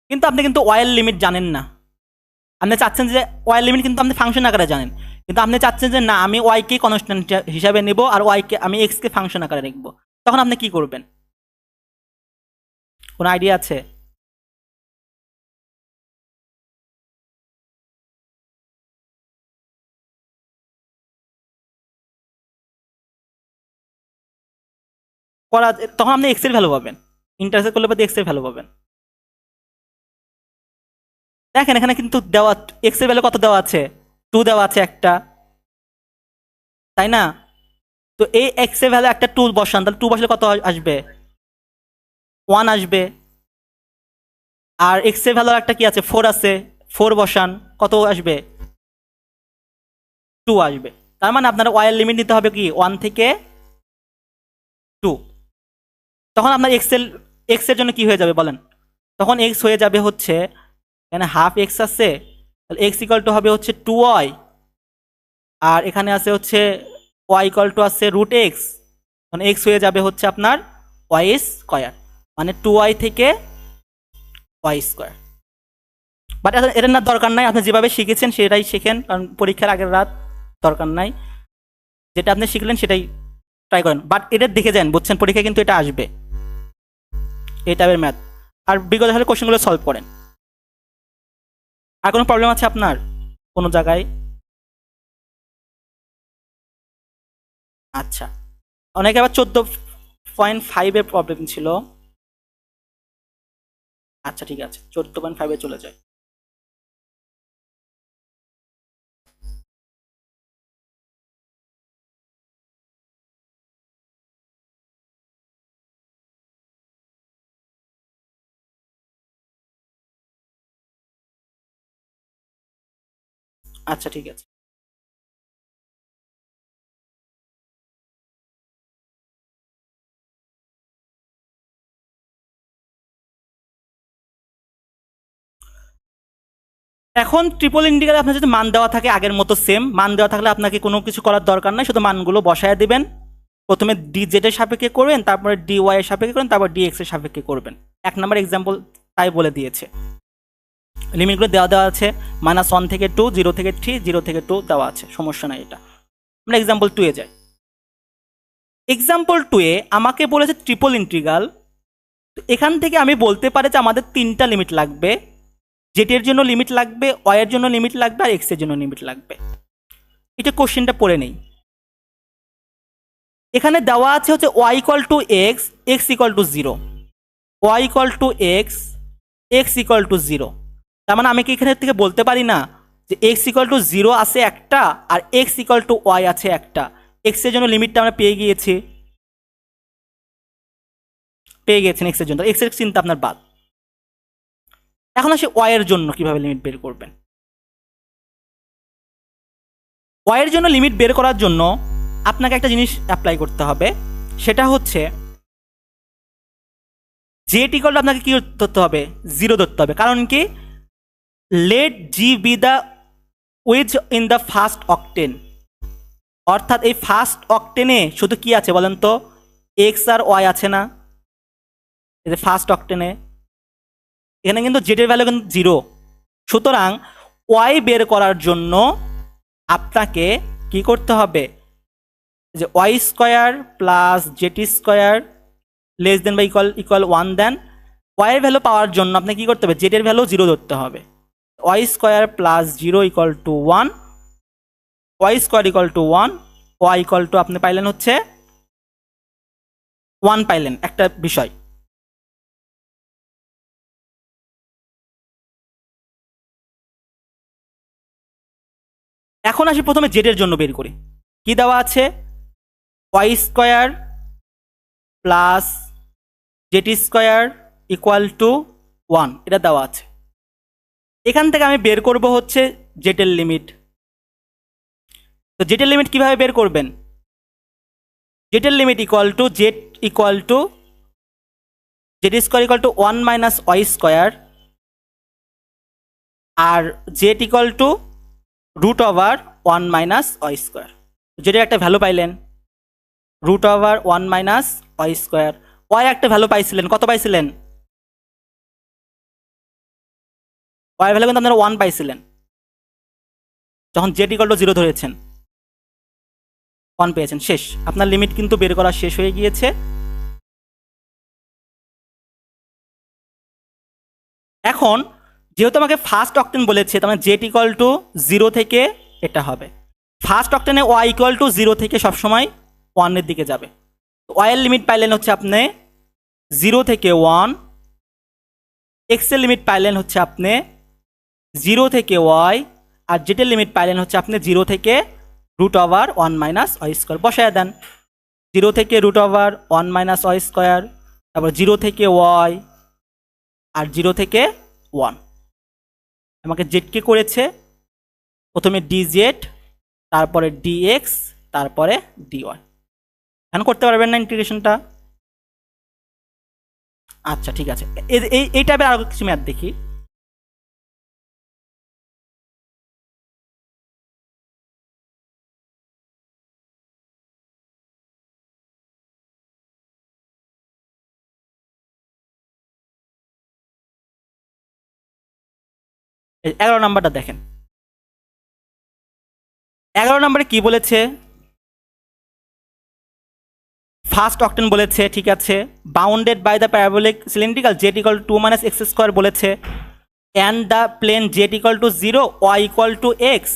কিন্তু আপনি কিন্তু ওয়াইয়ের লিমিট জানেন না। আপনি চাচ্ছেন যে ওয়াই লিমিট কিন্তু আপনি ফাংশন আকারে জানেন, কিন্তু আপনি চাচ্ছেন যে না, আমি ওয়াইকে কনস্ট্যান্ট হিসাবে নেব আর ওয়াইকে আমি এক্সকে ফাংশন আকারে লিখব। তখন আপনি কি করবেন? কোনো আইডিয়া আছে? করা, তখন আপনি এক্স এর ভ্যালু পাবেন, ইন্টারসেক্ট করলে বাদে এক্স এর ভ্যালু পাবেন। দেখেন এখানে কিন্তু দেওয়া এক্স এর ভ্যালু কত দেওয়া আছে? 2 দেওয়া আছে একটা, তাই না? তো এই এক্স এর ভ্যালু একটা 2 বসান, তাহলে 2 বসলে কত আসবে? 1 আসবে। আর এক্স এর ভ্যালু একটা কি আছে? 4 আছে, 4 বসান, কত আসবে? 2 আসবে। তার মানে আপনার ওয়াই এর লিমিট নিতে হবে কি 1 থেকে 2। তখন আপনার এক্স এর জন্য কি হয়ে যাবে বলেন? তখন এক্স হয়ে যাবে হচ্ছে, এখানে হাফ এক্স আছে, তাহলে এক্স ইকুয়াল টু হবে হচ্ছে 2y, আর এখানে আছে হচ্ছে ওয়াই ইকুয়াল টু আছে √x, মানে এক্স হয়ে যাবে হচ্ছে আপনার ওয়াই স্কোয়ার, মানে 2y থেকে ওয়াই স্কোয়ার। বাট এটা না দরকার নাই, আপনি যেভাবে শিখেছেন সেটাই শেখেন, কারণ পরীক্ষার আগের রাত দরকার নাই, যেটা আপনি শিখলেন সেটাই ট্রাই করেন। বাট এটা দেখে যান, বুঝছেন, পরীক্ষায় কিন্তু এটা আসবে, এই টাইপের ম্যাথ। আর বিগত হলে কোশ্চেনগুলো সলভ করেন। আর কোনো প্রবলেম আছে আপনার কোনো জায়গায়? আচ্ছা, অনেকে আবার 14.5 প্রবলেম ছিল। আচ্ছা ঠিক আছে, 14.5 চলে যায়। আচ্ছা ঠিক আছে। এখন ট্রিপল ইন্টিগ্রালে আপনার যদি মান দেওয়া থাকে আগের মতো সেম মান দেওয়া থাকলে আপনাকে কোনো কিছু করার দরকার নাই, শুধু মানগুলো বসায় দিবেন। প্রথমে ডি জেড এর সাপেক্ষে করবেন, তারপরে ডি ওয়াই এর সাপেক্ষে করবেন, তারপর ডি এক্স এর সাপেক্ষে করবেন। 1 নম্বর এক্সাম্পল তাই বলে দিয়েছে। লিমিটগুলো দেওয়া আছে, -1 থেকে 2, 0 থেকে 3, 0 থেকে 2 দেওয়া আছে, সমস্যা নাই। এটা আমরা এক্সাম্পল 2 এ যাই। এক্সাম্পল 2 এ আমাকে বলেছে ট্রিপল ইন্টিগ্রাল। তো এখান থেকে আমি বলতে পারি যে আমাদের 3টা লিমিট লাগবে, জেটের জন্য লিমিট লাগবে, ওয়াইয়ের জন্য লিমিট লাগবে, আর এক্সের জন্য লিমিট লাগবে। এটা কোশ্চেনটা পড়ে নেই। এখানে দেওয়া আছে হচ্ছে Y equal to X, X equal to 0, Y equal to X, X equal to 0। তার মানে আমি কি এখানে থেকে বলতে পারি না যে এক্স ইকুয়াল টু 0 আছে একটা, আর এক্স ইকুয়াল টু ওয়াই আছে একটা? এক্সের জন্য লিমিটটা আমরা পেয়ে গিয়েছেন এক্সের জন্য, এক্সের চিন্তা আপনার বাদ। এখন আসে ওয়াইয়ের জন্য কিভাবে লিমিট বের করবেন। ওয়াইয়ের জন্য লিমিট বের করার জন্য আপনাকে একটা জিনিস অ্যাপ্লাই করতে হবে, সেটা হচ্ছে জেড ইকুয়াল টু আপনাকে কি ধরতে হবে? 0 ধরতে হবে। কারণ কি? Let Z be the which in the first octant, অর্থাৎ এই ফার্স্ট অক্টেনে শুধু কি আছে বলেন তো? এক্স আর ওয়াই আছে না? এই যে ফার্স্ট অক্টেনে এখানে কিন্তু জেডের ভ্যালু কিন্তু 0। সুতরাং ওয়াই বের করার জন্য আপনাকে কি করতে হবে? যে Y square plus Z square less than বা ইকুয়াল 1 দেন। ওয়াইয়ের ভ্যালু পাওয়ার জন্য আপনি কি করতে হবে? জেডের ভ্যালু 0 ধরতে হবে। Y square plus 0 equal to 1, Y square equal to 1, Y equal to আপনি পাইলেন হচ্ছে 1 পাইলেন একটা বিষয়। এখন আসি প্রথমে জেডের জন্য বের করি। কি দেওয়া আছে? Y square plus Z square equal to 1, এটা দেওয়া আছে। এখান থেকে আমি বের করব হচ্ছে জেডের লিমিট। তো জেডের লিমিট কিভাবে বের করবেন? জেডের limit equal to Z equal to Z square equal to 1 minus Y square, আর Z equal to root over 1 minus Y square. জেডের একটা ভ্যালু পাইলেন root over 1 minus Y square. Y একটা ভ্যালু পাইছিলেন, কত পাইছিলেন? ওয়াই ভ্যালু কিন্তু আপনারা 1 পাইছিলেন যখন জেড ইকুয়াল টু 0 ধরেছেন, 1 পেয়েছেন। শেষ, আপনার লিমিট কিন্তু বের করা শেষ হয়ে গিয়েছে। এখন যেহেতু আমাকে ফার্স্ট অক্টেন বলেছে, তার মানে জেড ইকুয়াল টু 0 থেকে এটা হবে। ফার্স্ট অক্টেনে ওয়াই ইকুয়াল টু 0 থেকে সবসময় 1 এর দিকে যাবে। ওয়াই এর লিমিট পাইলেন হচ্ছে আপনি 0 থেকে 1, এক্স এর লিমিট পাইলেন হচ্ছে আপনি 0 থেকে ওয়াই, আর জেড এর লিমিট পাইলেন হচ্ছে আপনি 0 থেকে root over 1 minus Y square. বসায় দেন 0 থেকে root over 1 minus Y square, তারপর 0 থেকে ওয়াই, আর 0 থেকে 1। আমাকে জেডকে করেছে প্রথমে ডিজেড, তারপরে ডিএক্স, তারপরে ডিওয়াই। এখন করতে পারবেন না ইন্টিগ্রেশনটা? আচ্ছা ঠিক আছে, এই টাইপের আরো কিছু ম্যাথ দেখি। 11 নাম্বারটা দেখেন। 11 নম্বরে কি বলেছে? ফার্স্ট অক্টেন বলেছে, ঠিক আছে। Bounded by the parabolic cylindrical Z equal to 2 minus X square বলেছে, and the plane Z equal to 0, Y equal to X,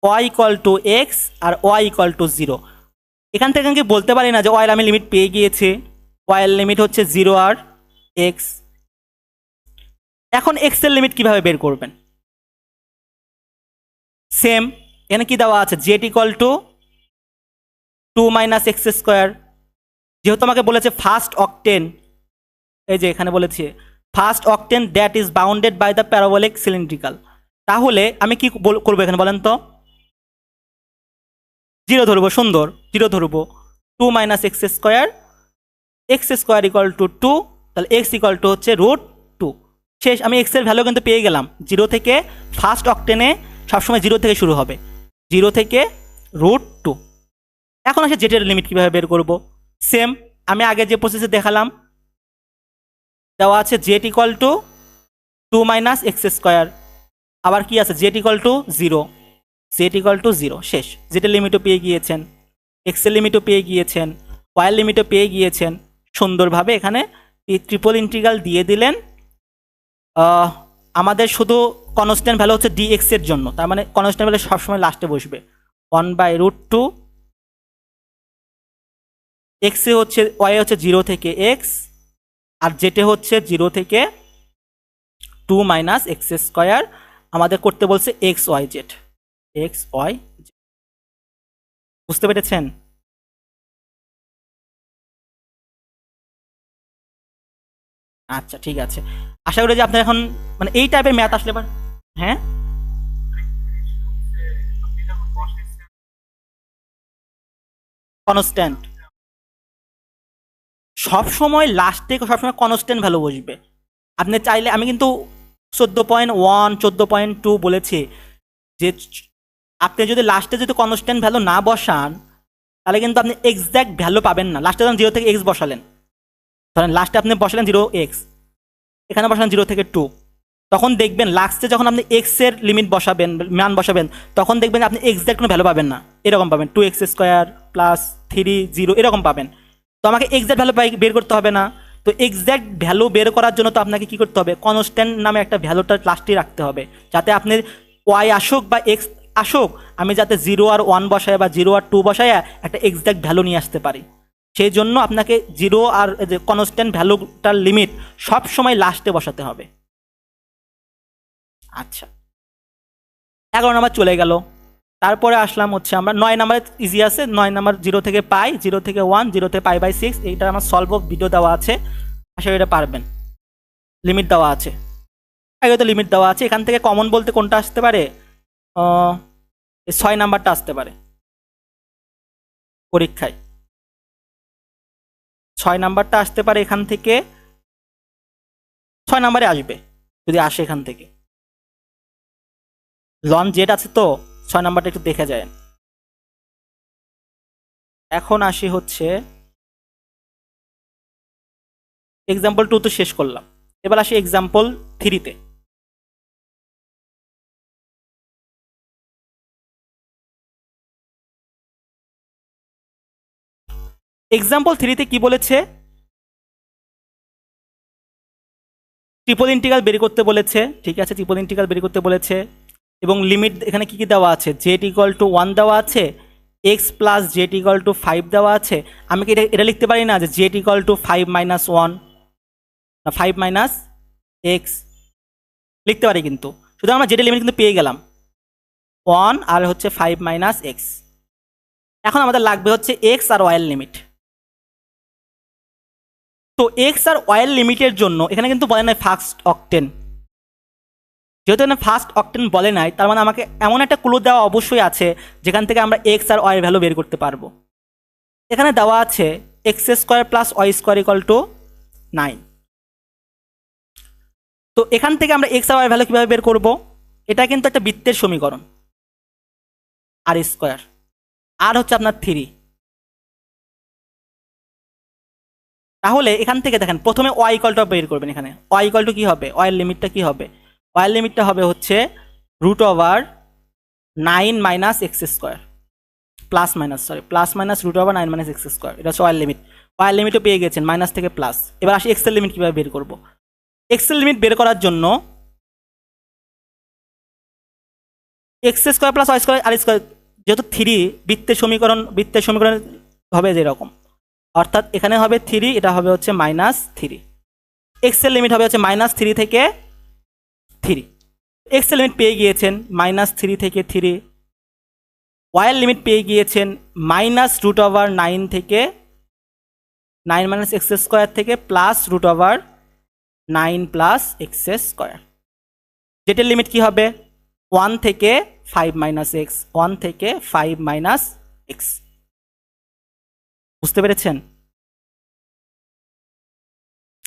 Y equal to X, আর ওয়াই ইকুয়াল টু 0। এখান থেকে কি বলতে পারি না যে ওয়াইয়ের আমি লিমিট পেয়ে গিয়েছি? ওয়াইয়ের লিমিট হচ্ছে 0 আর এক্স। এখন এক্স এর লিমিট কিভাবে বের করবেন? সেম, এখানে কি দেওয়া আছে? Z equal to 2 minus X square. যেহেতু আমাকে বলেছে ফার্স্ট অক্টেন, এই যে এখানে বলেছে first octant that is bounded by the parabolic cylindrical, তাহলে আমি কি করবো এখানে বলেন তো? 0 ধরবো, সুন্দর, 0 ধরবো। 2 minus X square, x square equal to 2, তাহলে এক্স ইকুয়াল টু হচ্ছে √2। শেষ, আমি এক্স এর ভ্যালু কিন্তু পেয়ে গেলাম 0 থেকে। ফার্স্ট অক্টেনে সবসময় 0 থেকে শুরু হবে, 0 থেকে √2। এখন আসে জেটের লিমিট কীভাবে বের করব? সেম, আমি আগে যে প্রসেসে দেখালাম, দেওয়া আছে Z equal to 2 minus X square, আবার কি আছে? Z equal to 0, Z equal to 0। শেষ, জেটের লিমিটও পেয়ে গিয়েছেন, এক্সের লিমিটও পেয়ে গিয়েছেন, ওয়াইয়ের লিমিটও পেয়ে গিয়েছেন। সুন্দরভাবে এখানে ট্রিপল ইন্টিগ্রাল দিয়ে দিলেন। আমাদের শুধু কনস্ট্যান্ট ভ্যালু হচ্ছে ডিএক্স এর জন্য, তার মানে কনস্ট্যান্ট ভ্যালু সবসময় লাস্টে বসবে। 1/√2, এক্সে হচ্ছে, ওয়াই হচ্ছে 0 থেকে এক্স, আর জেটে হচ্ছে 0 থেকে 2 মাইনাস এক্স স্কোয়ার। আমাদের করতে বলছে X Y Z, X Y. বুঝতে পেরেছেন? আচ্ছা ঠিক আছে, আশা করি যে আপনার এখন মানে এই টাইপের ম্যাথ আসলে এবার। হ্যাঁ, কনস্ট্যান্ট সবসময় লাস্টে সবসময় কনস্ট্যান্ট ভ্যালু বসবে। আপনি চাইলে, আমি কিন্তু 14.1 14.2 বলেছি যে আপনি যদি লাস্টে যদি কনস্ট্যান্ট ভ্যালু না বসান, তাহলে কিন্তু আপনি এক্স্যাক্ট ভ্যালু পাবেন না। লাস্টে যখন 0 থেকে এক্স বসালেন, ধরেন লাস্টে আপনি বসালেন 0x, এখানে বসালেন 0 থেকে 2, তখন দেখবেন লাস্টে যখন আপনি এক্স এর লিমিট বসাবেন, মান বসাবেন, তখন দেখবেন আপনি এক্স্যাক্ট কোনো ভ্যালু পাবেন না। এরকম পাবেন 2x স্কোয়ার প্লাস 3 0 এরকম পাবেন। তো আমাকে এক্স্যাক্ট ভ্যালু বের করতে হবে না। তো এক্স্যাক্ট ভ্যালু বের করার জন্য তো আপনাকে কী করতে হবে? কনস্ট্যান্ট নামে একটা ভ্যালুটা লাস্টে রাখতে হবে, যাতে আপনার ওয়াই আসুক বা এক্স আসুক, আমি যাতে 0 আর 1 বসায় বা 0 আর 2 বসায় একটা এক্স্যাক্ট ভ্যালু নিয়ে আসতে পারি। সেই জন্য আপনাকে জিরো আর যে কনস্ট্যান্ট ভ্যালুটার লিমিট সব সময় লাস্টে বসাতে হবে। আচ্ছা, 11 নাম্বার চলে গেল। তারপরে আসলাম হচ্ছে আমরা 9 নাম্বারে ইজি আছে। 9 নাম্বার 0 থেকে পাই, 0 থেকে 1, 0 থেকে পাই বাই 6। এইটা আমার সলভ ভিডিও দেওয়া আছে, আশা করি এটা পারবেন। লিমিট দেওয়া আছে, আগে তো লিমিট দেওয়া আছে। এখান থেকে কমন বলতে কোনটা আসতে পারে? 6 নাম্বারটা আসতে পারে পরীক্ষায়। 6 নাম্বারটা আসতে পারে এখান থেকে, 6 নাম্বারে আসবে যদি আসে এখান থেকে। লন জেড আছে তো, 6 নাম্বারটা একটু দেখে যায়। এখন আসি হচ্ছে এক্সাম্পল 2 তো শেষ করলাম, এবার আসি এক্সাম্পল 3-তে। এক্সাম্পল 3-তে কি বলেছে? ট্রিপল ইন্টিগ্রাল বের করতে বলেছে, ঠিক আছে, ট্রিপল ইন্টিগ্রাল বের করতে বলেছে। এবং লিমিট এখানে কি কি দেওয়া আছে? জেড ইকুয়াল টু 1 দেওয়া আছে, x plus Z equal to 5 দেওয়া আছে। আমি কি এটা লিখতে পারি না যে জেড ইকুয়াল টু 5 মাইনাস 1, না 5 মাইনাস এক্স? লিখতে পারি, কিন্তু শুধু আমরা জেডের লিমিট কিন্তু পেয়ে গেলাম 1 আর হচ্ছে 5 মাইনাস এক্স। এখন আমাদের লাগবে হচ্ছে এক্স আর ওয়াইয়ের লিমিট। তো এক্স আর ওয়াইয়ের লিমিটের জন্য এখানে কিন্তু বলে নাই ফার্স্ট অক্টেন। যেহেতু এখানে ফার্স্ট অক্টেন বলে নাই, তার মানে আমাকে এমন একটা ক্লু দেওয়া অবশ্যই আছে যেখান থেকে আমরা এক্স আর ওয়াইয়ের ভ্যালু বের করতে পারবো। এখানে দেওয়া আছে X square plus Y square equal to 9। তো এখান থেকে আমরা এক্স আর ওয়াইয়ের ভ্যালু কীভাবে বের করব? এটা কিন্তু একটা বৃত্তের সমীকরণ, আর স্কোয়ার আর হচ্ছে আপনার 3। তাহলে এখান থেকে দেখেন প্রথমে ওয়াই ইকুয়ালটা বের করবেন। এখানে ওয়াই ইকুয়াল টু কী হবে? ওয়াইয়ের লিমিটটা কী হবে? ওয়াইয়ের লিমিটটা হবে হচ্ছে root over 9 minus X square, plus minus root over 9 minus X square. এটা হচ্ছে ওয়াইয়ের লিমিট। ওয়াইয়ের লিমিটও পেয়ে গেছেন, মাইনাস থেকে প্লাস। এবার আসি এক্সের লিমিট কীভাবে বের করব? এক্সের লিমিট বের করার জন্য X square plus Y square R square, যেহেতু 3 বৃত্তের সমীকরণ হবে যেরকম, অর্থাৎ এখানে হবে 3, এটা হবে হচ্ছে মাইনাস 3। এক্সের লিমিট হবে হচ্ছে মাইনাস 3 থেকে 3। এক্সের লিমিট পেয়ে গিয়েছেন মাইনাস 3 থেকে 3। ওয়াইয়ের লিমিট পেয়ে গিয়েছেন মাইনাস রুট ওভার 9 থেকে 9 মাইনাস এক্স স্কোয়ার থেকে plus root over 9 plus X square. যেটার লিমিট কি হবে? 1 থেকে 5 মাইনাস এক্স, 1 থেকে 5 মাইনাস এক্স। বুঝতে পেরেছেন?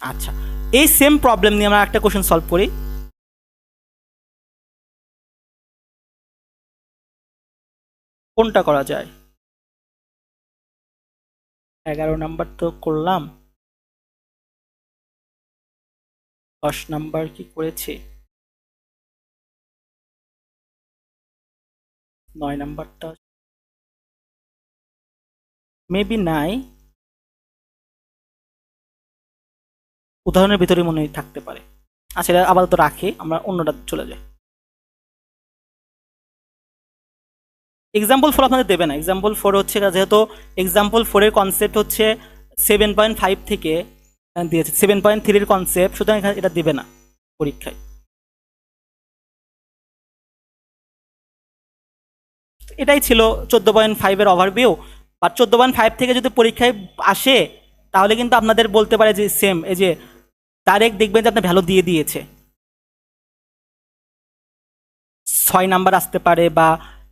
আচ্ছা, এই সেম প্রবলেম নিয়ে আমরা একটা কোশ্চেন সলভ করি। কোনটা করা যায়? 11 নাম্বার তো করলাম, 10 নাম্বার কি করেছি, 9 নাম্বারটা মেবি নাই, উদাহরণের ভিতরে মনে হয় থাকতে পারে। আচ্ছা, এটা আপাতত রাখি, আমরা অন্যটা চলে যাই। এক্সাম্পল 4 আপনাদের দেবে না। এক্সাম্পল 4 হচ্ছে, যেহেতু এক্সাম্পল 4-এর কনসেপ্ট হচ্ছে 7.5 থেকে দিয়েছে, 7.3-এর কনসেপ্ট, সুতরাং এখানে এটা দেবে না পরীক্ষায়। এটাই ছিল 14.5-এর ওভারভিউ। বা 14.5 থেকে যদি পরীক্ষায় আসে তাহলে কিন্তু আপনাদের বলতে পারে যে সেম, এই যে ডাইরেক্ট দেখবেন যে আপনার ভ্যালু দিয়ে দিয়েছে। 6 নাম্বার আসতে পারে বা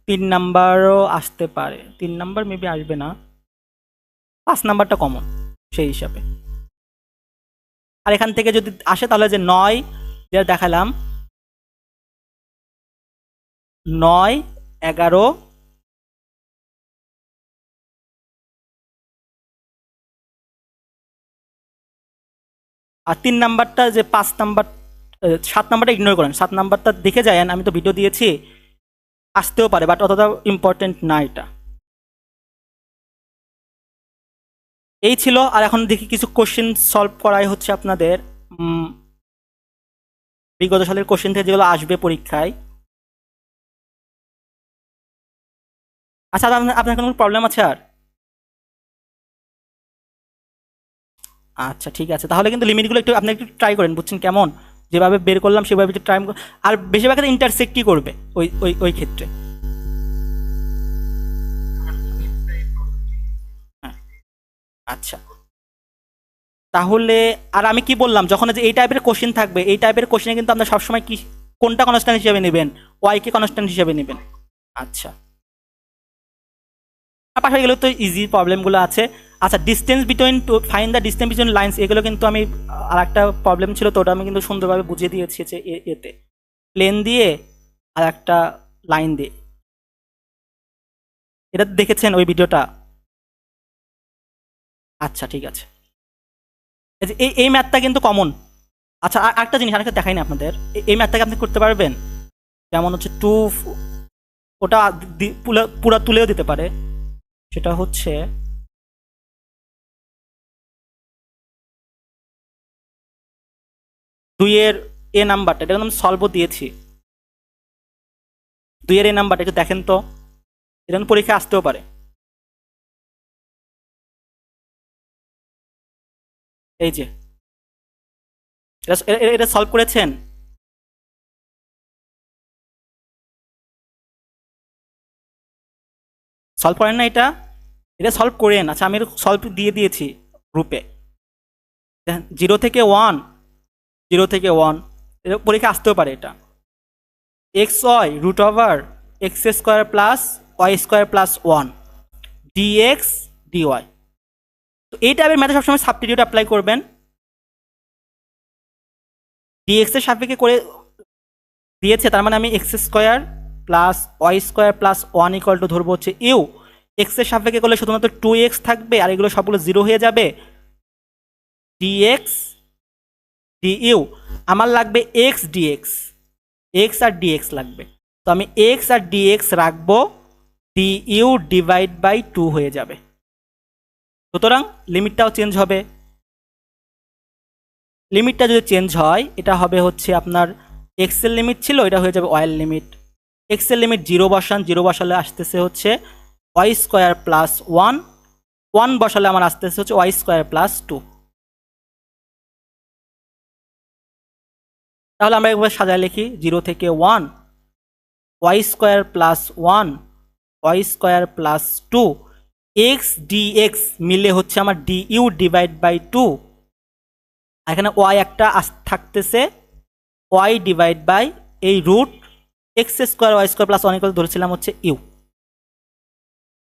3 নাম্বারও আসতে পারে। 3 নাম্বার মেবি আসবে না, 5 নাম্বারটা কমন সেই হিসাবে। আর এখান থেকে যদি আসে তাহলে যে 9 যেটা দেখালাম, 9, 11, আর 3 নাম্বারটা যে 5 নাম্বার, 7 নাম্বারটা ইগনোর করেন, 7 নাম্বারটা দেখে যায়েন, আমি তো ভিডিও দিয়েছি, আসতেও পারে বাট অতটা ইম্পর্টেন্ট না এটা। এই ছিল। আর এখন দেখি কিছু কোশ্চেন সলভ করাই হচ্ছে আপনাদের বিগত সালের কোশ্চেন থেকে যেগুলো আসবে পরীক্ষায়। আচ্ছা, আপনার কোনো প্রবলেম আছে আর? আচ্ছা ঠিক আছে, তাহলে কিন্তু লিমিটগুলো একটু আপনি একটু ট্রাই করেন, বুঝছেন কেমন, যেভাবে বের করলাম সেভাবে একটু ট্রাই। আর বেশিরভাগ ইন্টারসেক্টই করবে ওই ক্ষেত্রে। হ্যাঁ, আচ্ছা তাহলে আর আমি কি বললাম, যখন যে এই টাইপের কোশ্চেন থাকবে, এই টাইপের কোশ্চেনে কিন্তু আপনার সবসময় কি কোনটা কনস্ট্যান্ট হিসেবে নেবেন, ওয়াই কে কনস্ট্যান্ট হিসেবে নেবেন। আচ্ছা, আর পাশে এগুলো তো ইজি প্রবলেমগুলো আছে। আচ্ছা, distance between two, find the distance between lines, এগুলো কিন্তু আমি আর একটা প্রবলেম ছিল তো ওটা আমি কিন্তু সুন্দরভাবে বুঝিয়ে দিয়েছি যে এতে প্লেন দিয়ে আর একটা লাইন দিয়ে। এটা দেখেছেন ওই ভিডিওটা? আচ্ছা ঠিক আছে, এই ম্যাথটা কিন্তু কমন। আচ্ছা, আর একটা জিনিস আরেকটা দেখাই না আপনাদের, এই ম্যাথটাকে আপনি করতে পারবেন, যেমন হচ্ছে টু, ওটা পুরা তুলেও দিতে পারে। সেটা হচ্ছে দুইয়ের এ নাম্বারটা, এটা কিন্তু আমি সলভও দিয়েছি। দুইয়ের এ নাম্বারটা একটু দেখেন তো, এটা কিন্তু পরীক্ষা আসতেও পারে। এই যে এটা সলভ করেছেন? সলভ করেন না এটা? এটা সলভ করেন। আচ্ছা, আমি সলভ দিয়ে দিয়েছি গ্রুপে। জিরো থেকে ওয়ান, জিরো থেকে ওয়ান, এটা পরীক্ষা আসতেও পারে। এটা X Y root over X square plus Y square plus one DX DY. তো এই টাইপের ম্যাথে সবসময় সাবস্টিটিউট অ্যাপ্লাই করবেন। ডিএক্স এর সাপেক্ষে করে দিয়েছে, তার মানে আমি X square plus Y square plus one equal to ধরবো হচ্ছে ইউ। এক্স এর সাপেক্ষে করলে শুধুমাত্র টু এক্স থাকবে, আর এগুলো সবগুলো জিরো হয়ে যাবে। ডিএক্স ডিইউ, আমার লাগবে এক্স ডিএক্স, এক্স আর ডিএক্স লাগবে। তো আমি এক্স আর ডিএক্স রাখবো, ডিইউ ডিভাইড বাই টু হয়ে যাবে। সুতরাং লিমিটটাও চেঞ্জ হবে। লিমিটটা যদি চেঞ্জ হয়, এটা হবে হচ্ছে আপনার এক্সের লিমিট ছিল, এটা হয়ে যাবে ওয়াইয়ের লিমিট। এক্সের লিমিট জিরো বসান, জিরো বসালে আসতেছে হচ্ছে Y square plus one, one বসালে আমার আসতেছে হচ্ছে ওয়াই স্কোয়ার প্লাস টু। তাহলে আমরা একবার সাজায় লিখি, জিরো থেকে one, Y square plus one, Y square plus two, X DX মিলে হচ্ছে আমার ডিইউ ডিভাইড বাই টু। এখানে ওয়াই একটা থাকতেছে, ওয়াই ডিভাইড বাই এই root X square Y square plus one equal ধরেছিলাম হচ্ছে ইউ।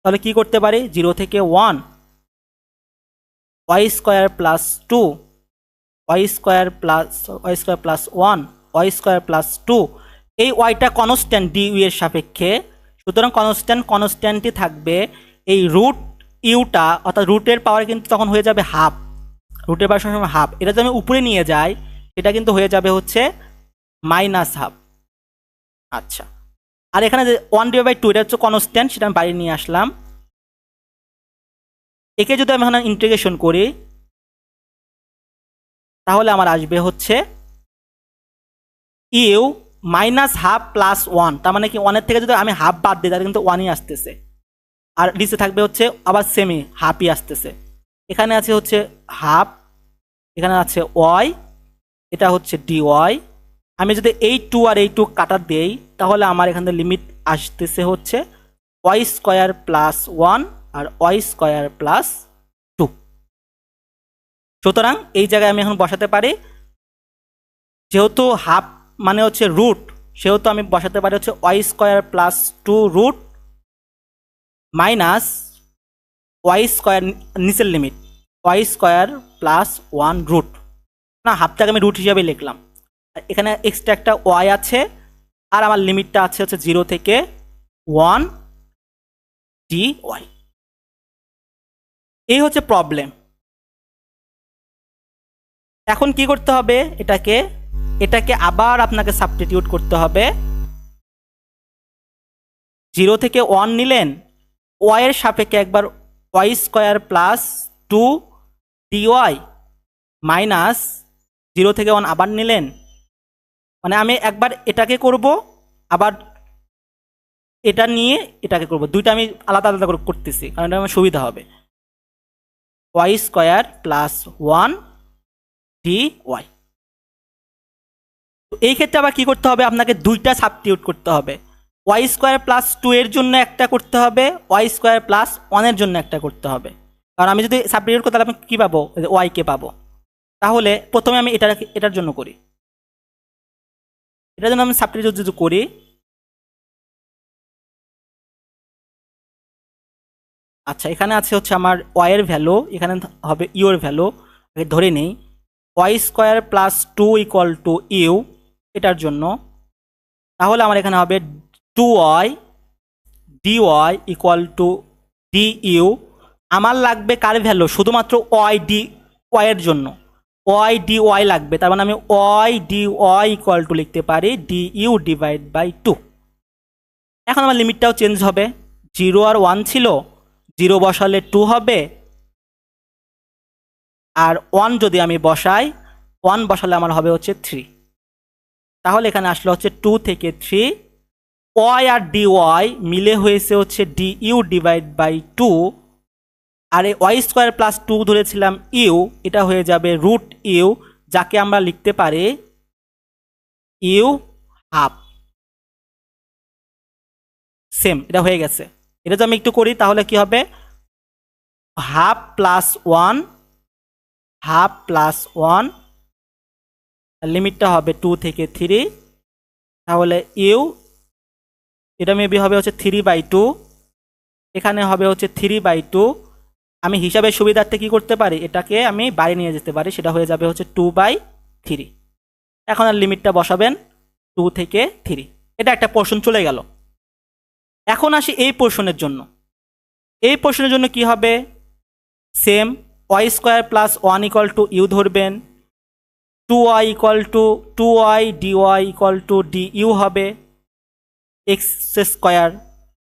তাহলে কি করতে পারি, জিরো থেকে one, Y square plus two, Y square plus one, Y square plus two. এই ওয়াইটা কনস্ট্যান্ট ডি ইউ এর সাপেক্ষে, সুতরাং কনস্ট্যান্টই থাকবে। এই রুট ইউটা অর্থাৎ রুটের পাওয়ার কিন্তু তখন হয়ে যাবে হাফ, রুটের পাওয়ার সময় হাফ। এটা যদি আমি উপরে নিয়ে যাই, এটা কিন্তু হয়ে যাবে হচ্ছে মাইনাস হাফ। আচ্ছা, আর এখানে যে ওয়ান ডিভাইড বাই টু, এটা হচ্ছে কনস্ট্যান্ট, সেটা আমি বাইরে নিয়ে আসলাম। একে যদি আমি এখন ইন্টিগ্রেশন করি, তাহলে আমার আসবে হচ্ছে U minus half plus one. তার মানে কি, ওয়ানের থেকে যদি আমি হাফ বাদ দিই তাহলে কিন্তু ওয়ানই আসতেছে, আর নিচে থাকবে হচ্ছে আবার সেমি হাফই আসতেছে। এখানে আছে হচ্ছে হাফ, এখানে আছে ওয়াই, এটা হচ্ছে ডি ওয়াই। আমি যদি এই টু আর এই টু কাটা দেই, তাহলে আমার এখানে লিমিট আসতেছে হচ্ছে ওয়াই স্কোয়ার প্লাস ওয়ান আর ওয়াই স্কোয়ার প্লাস টু। সুতরাং এই জায়গায় আমি এখন বসাতে পারি, যেহেতু হাফ মানে হচ্ছে রুট, সেহেতু আমি বসাতে পারি হচ্ছে Y square plus two root minus Y square, নিচের limit Y square plus one root, না হাফটাকে আমি রুট হিসাবে লিখলাম। এখানে এক্সট্রা একটা ওয়াই আছে, আর আমার লিমিটটা আছে হচ্ছে জিরো থেকে ওয়ান ডি ওয়াই। এই হচ্ছে প্রবলেম। এখন কি করতে হবে, এটাকে আবার আপনাকে সাবস্টিটিউট করতে হবে। জিরো থেকে ওয়ান নিলেন, ওয়াইয়ের সাপেক্ষে একবার Y square plus two DY minus zero থেকে ওয়ান আবার নিলেন, মানে আমি একবার এটাকে করব, আবার এটা নিয়ে এটাকে করব, দুইটা আমি আলাদা আলাদা করে করতেছি কারণ এটা আমার সুবিধা হবে। Y square plus 1 D Y. তো এই ক্ষেত্রে আবার কি করতে হবে, আপনাকে দুইটা সাবস্টিটিউট করতে হবে। ওয়াই স্কোয়ার প্লাস 2 এর জন্য একটা করতে হবে, ওয়াই স্কোয়ার প্লাস 1 এর জন্য একটা করতে হবে। কারণ আমি যদি সাবস্টিটিউট করি তাহলে আমি কী পাবো, ওয়াইকে পাবো। তাহলে প্রথমে আমি এটার জন্য করি, এটার জন্য আমি সাবস্টিটিউট যদি করি, আচ্ছা এখানে আছে হচ্ছে আমার ওয়াই এর ভ্যালু, এখানে হবে ইউ এর ভ্যালু। ধরে নেই Y square plus 2 equal to U এটার জন্য, তাহলে আমার এখানে হবে 2y dy equal to D U. আমার লাগবে কার ভ্যালু, শুধুমাত্র ওয়াই ডি ওয়াই এর জন্য ওয়াই ডি ওয়াই লাগবে। তার মানে আমি Y D Y equal to লিখতে পারি ডি ইউ ডিভাইড বাই 2। এখন আমার লিমিটটাও চেঞ্জ হবে, 0 আর 1 ছিল, 0 বসালে 2 হবে, আর 1 যদি আমি বসাই, 1 বসালে আমার হবে হচ্ছে 3। তাহলে এখানে আসলে হচ্ছে 2 থেকে 3, ওয়াই আর ডি ওয়াই মিলে হয়েছে হচ্ছে ডি ইউ ডিভাইড বাই 2। আর এই ওয়াই স্কোয়ার প্লাস 2 ধরেছিলাম ইউ, এটা হয়ে যাবে রুট ইউ, যাকে আমরা লিখতে পারি ইউ হাফ। সেম, এটা হয়ে গেছে। এটা যদি আমি একটু করি তাহলে কি হবে, হাফ প্লাস 1, হাফ প্লাস 1, লিমিটটা হবে 2 থেকে 3। তাহলে ইউ, এটা মেবি হবে হচ্ছে 3/2, এখানে হবে হচ্ছে 3/2। আমি হিসাবের সুবিধার্থে কি করতে পারি, এটাকে আমি বাইরে নিয়ে যেতে পারি, সেটা হয়ে যাবে হচ্ছে 2/3। এখন আর লিমিটটা বসাবেন 2 থেকে 3। এটা একটা পোর্শন চলে গেল। এখন আসি এই পোর্শনের জন্য। এই পোর্শনের জন্য কি হবে, same Y square plus 1 equal to U ধরবেন, 2y equal to 2y dy equal to D U হবে, এক্স স্কোয়ার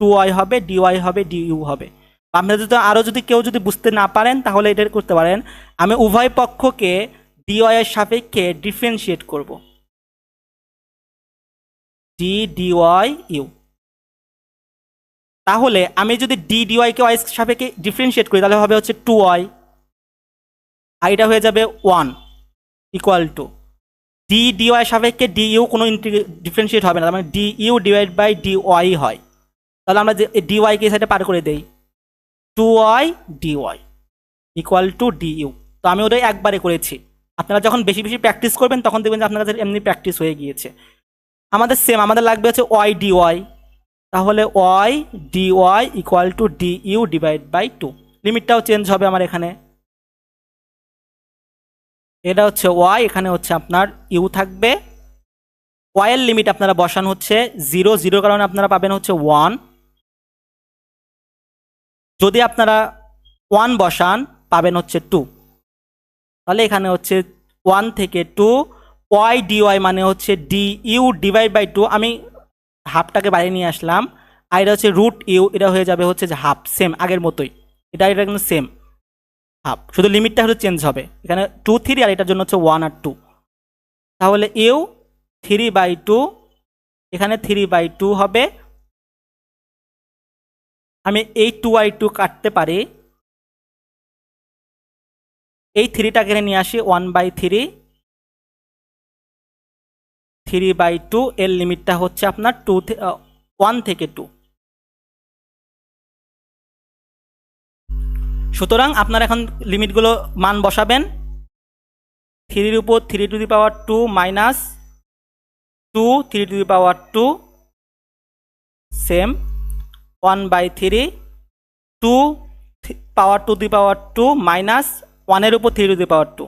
2y হবে, dy হবে, ডিইউ হবে। আপনারা যদি আরও যদি কেউ যদি বুঝতে না পারেন তাহলে এটা করতে পারেন, আমি উভয় পক্ষকে dy এর সাপেক্ষে ডিফারেন্সিয়েট করব, ডি ডিওয়াই ইউ। তাহলে আমি যদি ডি ডিওয়াই কে ওয়াই সাপেক্ষে ডিফারেন্সিয়েট করি তাহলে হবে হচ্ছে 2y, আর এটা হয়ে যাবে 1 ইকুয়াল টু ডি ডিওয়াই সাপেক্ষে ডিইউ কোনো ডিফারেন্সিয়েট হবে না, তার মানে ডিইউ ডিভাইড বাই ডিওয়াই হয়। তাহলে আমরা যে ডিওয়াইকে এই সাইডে পার করে দেই, 2y dy equal to DU. তো আমি ওটাই একবারে করেছি। আপনারা যখন বেশি বেশি প্র্যাকটিস করবেন তখন দেখবেন যে আপনার কাছে এমনি প্র্যাকটিস হয়ে গিয়েছে। আমাদের সেম, আমাদের লাগবে হচ্ছে ওয়াই ডিওয়াই, তাহলে Y dy equal to du divide by 2। লিমিটটাও চেঞ্জ হবে আমার এখানে, এটা হচ্ছে ওয়াই, এখানে হচ্ছে আপনার ইউ থাকবে। ওয়াইয়ের লিমিট আপনারা বসান হচ্ছে 0, 0 কারণে আপনারা পাবেন হচ্ছে 1। যদি আপনারা 1 বসান পাবেন হচ্ছে 2। তাহলে এখানে হচ্ছে 1 থেকে 2, ওয়াই ডিওয়াই মানে হচ্ছে ডি ইউ ডিভাইড বাই 2। আমি হাফটাকে বাইরে নিয়ে আসলাম, আর এটা হচ্ছে রুট ইউ, এটা হয়ে যাবে হচ্ছে যে হাফ, সেম আগের মতোই, এটা কিন্তু সেম হাফ, শুধু লিমিটটা হচ্ছে চেঞ্জ হবে, এখানে 2 3 আর এটার জন্য হচ্ছে 1 আর 2। তাহলে ইউ 3/2, এখানে 3/2 হবে। আমি এই 2/2 কাটতে পারি, এই 3টাকে এখানে নিয়ে আসি 1/3, 3/2 এর লিমিটটা হচ্ছে আপনার 1 থেকে 2। সুতরাং আপনারা এখন লিমিটগুলো মান বসাবেন, 3 উপর 3^2 মাইনাস 2 3^2 সেম 1/3, 2 পাওয়ার 2^2 মাইনাস 1 উপর 3^2।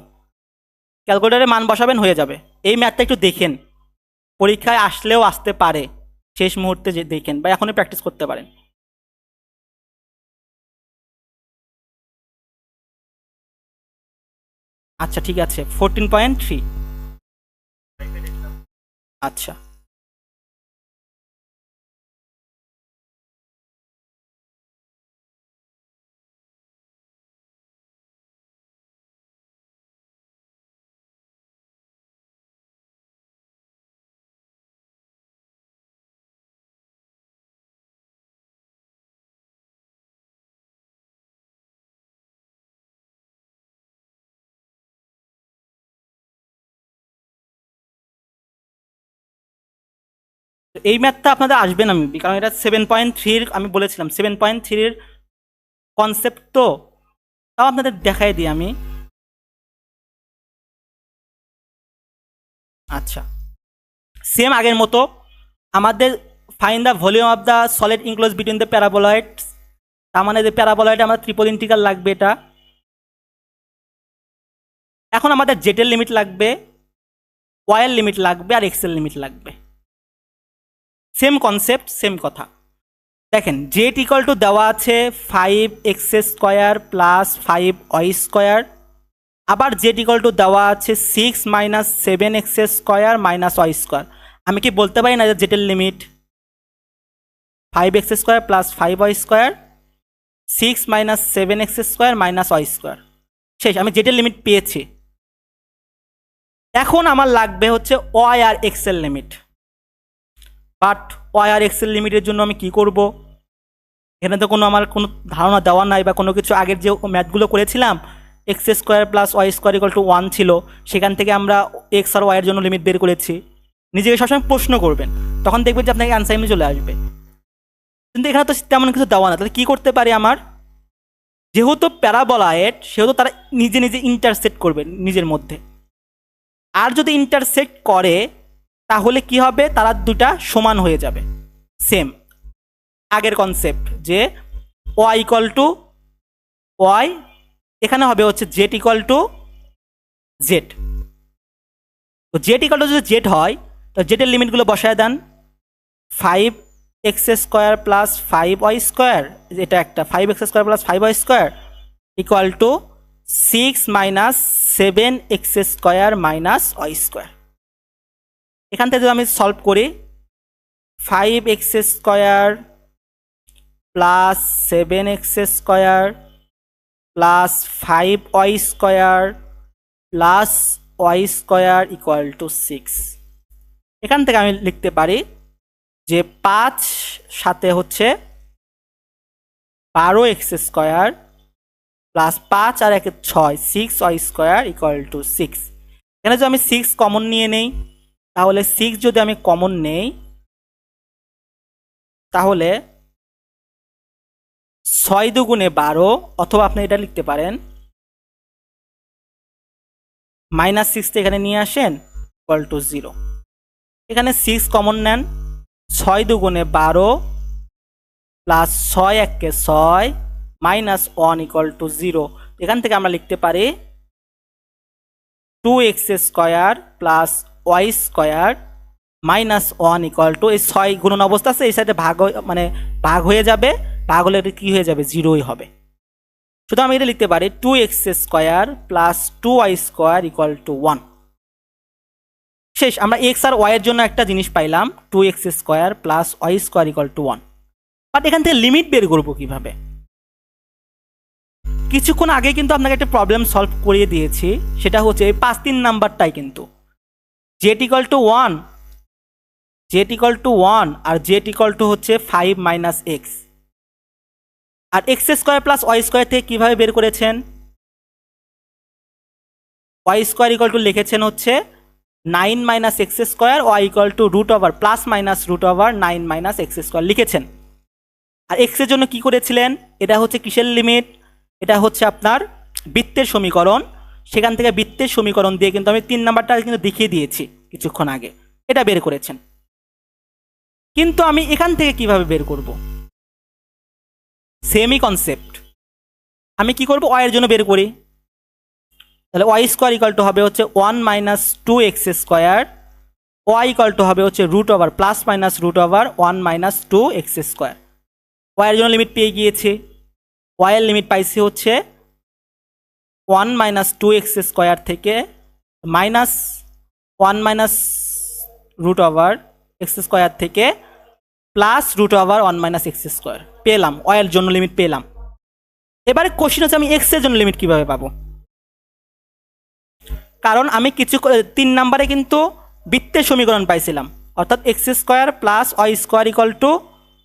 ক্যালকুলেটারে মান বসাবেন, হয়ে যাবে। এই ম্যাথটা একটু দেখেন, পরীক্ষায় আসলেও আসতে পারে, শেষ মুহূর্তে যে দেখেন বা এখনই প্র্যাকটিস করতে পারেন। আচ্ছা ঠিক আছে, 14.3। আচ্ছা। এই ম্যাথটা আপনাদের আসবে না মেবি, কারণ এটা 7.3 আমি বলেছিলাম 7.3 কনসেপ্ট, তো তাও আপনাদের দেখাই দিই আমি। আচ্ছা, সেম আগের মতো আমাদের find the volume of the solid enclose between the paraboloids, তার মানে যে প্যারাবোলয়েডে আমার ট্রিপল ইন্টিগ্রাল লাগবে এটা। এখন আমাদের জেটের লিমিট লাগবে, ওয়াইয়ের লিমিট লাগবে, আর এক্সের লিমিট লাগবে। সেম কনসেপ্ট, সেম কথা। দেখেন জেট ইকুয়াল টু দেওয়া আছে 5x² প্লাস 5y², আবার জেট ইকুয়াল টু দেওয়া আছে 6 মাইনাস 7x² মাইনাস y²। আমি কি বলতে পারি না যে জেটের limit 5x² plus 5y², 6 minus 7x² minus y²। শেষ, আমি জেটের লিমিট পেয়েছি। এখন আমার লাগবে হচ্ছে ওয়াই আর এক্সের লিমিট। বাট ওয়াই আর এক্সের লিমিটের জন্য আমি কি করব? এখানে তো আমার কোনো ধারণা দেওয়া নাই, বা কোনো কিছু আগের যে ম্যাথগুলো করেছিলাম x² plus y² equal to 1 ছিল, সেখান থেকে আমরা এক্স আর ওয়াইয়ের জন্য লিমিট বের করেছি। নিজেকে সবসময় প্রশ্ন করবেন, তখন দেখবেন যে আপনাকে অ্যান্সার এমনি চলে আসবে। কিন্তু এখানে তো তেমন কিছু দেওয়া না, তাহলে কী করতে পারি? আমার যেহেতু প্যারাবোলয়েড, সেহেতু তারা নিজে নিজে ইন্টারসেক্ট করবে নিজের মধ্যে। আর যদি ইন্টারসেক্ট করে তাহলে কি হবে? তারা দুটা সমান হয়ে যাবে। সেম আগের কনসেপ্ট, যে ওয়াই ইকুয়াল টু ওয়াই, এখানে হবে হচ্ছে জেড ইকুয়াল টু জেড। তো জেড ইকুয়াল টু যদি জেড হয়, তো জেডের লিমিটগুলো বসায় দেন। 5x² প্লাস 5y², এটা একটা 5x² plus 5y² equal to 6 minus 7x² minus y²। এখান থেকে যদি আমি সলভ করি, 5x² plus 7x² plus 5y² plus y² equal to 6। এখান থেকে আমি লিখতে পারি যে 5 সাথে হচ্ছে 12x² plus 5 R 1 6, 6y² equal to 6। এখানে যদি আমি 6 কমন নিয়ে নেই, তাহলে 6 যদি আমি কমন নেই, তাহলে 6 দুগুণে 12, অথবা আপনি এটা লিখতে পারেন মাইনাস 6 এখানে নিয়ে আসেন ইকুয়াল টু 0। এখানে 6 কমন নেন, 6 দুগুণে 12 প্লাস 6 1 6 মাইনাস 1 ইকুয়াল টু 0। এখান থেকে আমরা লিখতে পারি 2x² plus y² minus 1 equal two, এই 6 গুণন অবস্থা আছে, এই সাইডে ভাগ মানে ভাগ হয়ে যাবে, ভাগ হলে এটা কী হয়ে যাবে? 0ই হবে। শুধু আমি এটা লিখতে পারি 2x² plus 2y² equal to 1। শেষ, আমরা এক্স আর ওয়াইয়ের জন্য একটা জিনিস পাইলাম, 2x² plus y² equal to 1। But এখান থেকে লিমিট বের করবো কিভাবে? কিছুক্ষণ আগে কিন্তু আপনাকে একটা প্রবলেম সলভ করিয়ে দিয়েছি, সেটা হচ্ছে এই 5-3 নাম্বারটাই কিন্তু Z equal to 1, Z equal to 1 আর জেড ইকুয়াল টু হচ্ছে 5 মাইনাস এক্স। আর x² প্লাস y² থেকে কীভাবে বের করেছেন? y² ইকুয়াল টু লিখেছেন হচ্ছে 9 minus x², y equal to root over plus minus root over 9 minus x² লিখেছেন। আর x এর জন্য কি করেছিলেন? এটা হচ্ছে কিসের লিমিট? এটা হচ্ছে আপনার বৃত্তের সমীকরণ। সেখান থেকে বৃত্তের সমীকরণ দিয়ে কিন্তু আমি 3 নাম্বারটা কিন্তু দেখিয়ে দিয়েছি কিছুক্ষণ আগে, এটা বের করেছেন। কিন্তু আমি এখান থেকে কিভাবে বের করব? সেমই কনসেপ্ট। আমি কি করব? y এর জন্য বের করি, তাহলে y² ইকুয়াল টু হবে হচ্ছে 1 minus 2x², y equal to হবে হচ্ছে root over plus minus root over 1 minus 2x²। y এর জন্য লিমিট পেয়ে গিয়েছি, y এর লিমিট পাইছি হচ্ছে 1 মাইনাস 2x² থেকে minus 1 minus root over x² থেকে plus root over 1 minus x² পেলাম, y এর জন্য লিমিট পেলাম। এবারে কোশ্চেন হচ্ছে আমি x এর জন্য লিমিট কিভাবে পাবো? কারণ আমি কিছু 3 নাম্বারে কিন্তু বৃত্তের সমীকরণ পাইছিলাম, অর্থাৎ x² plus y² equal to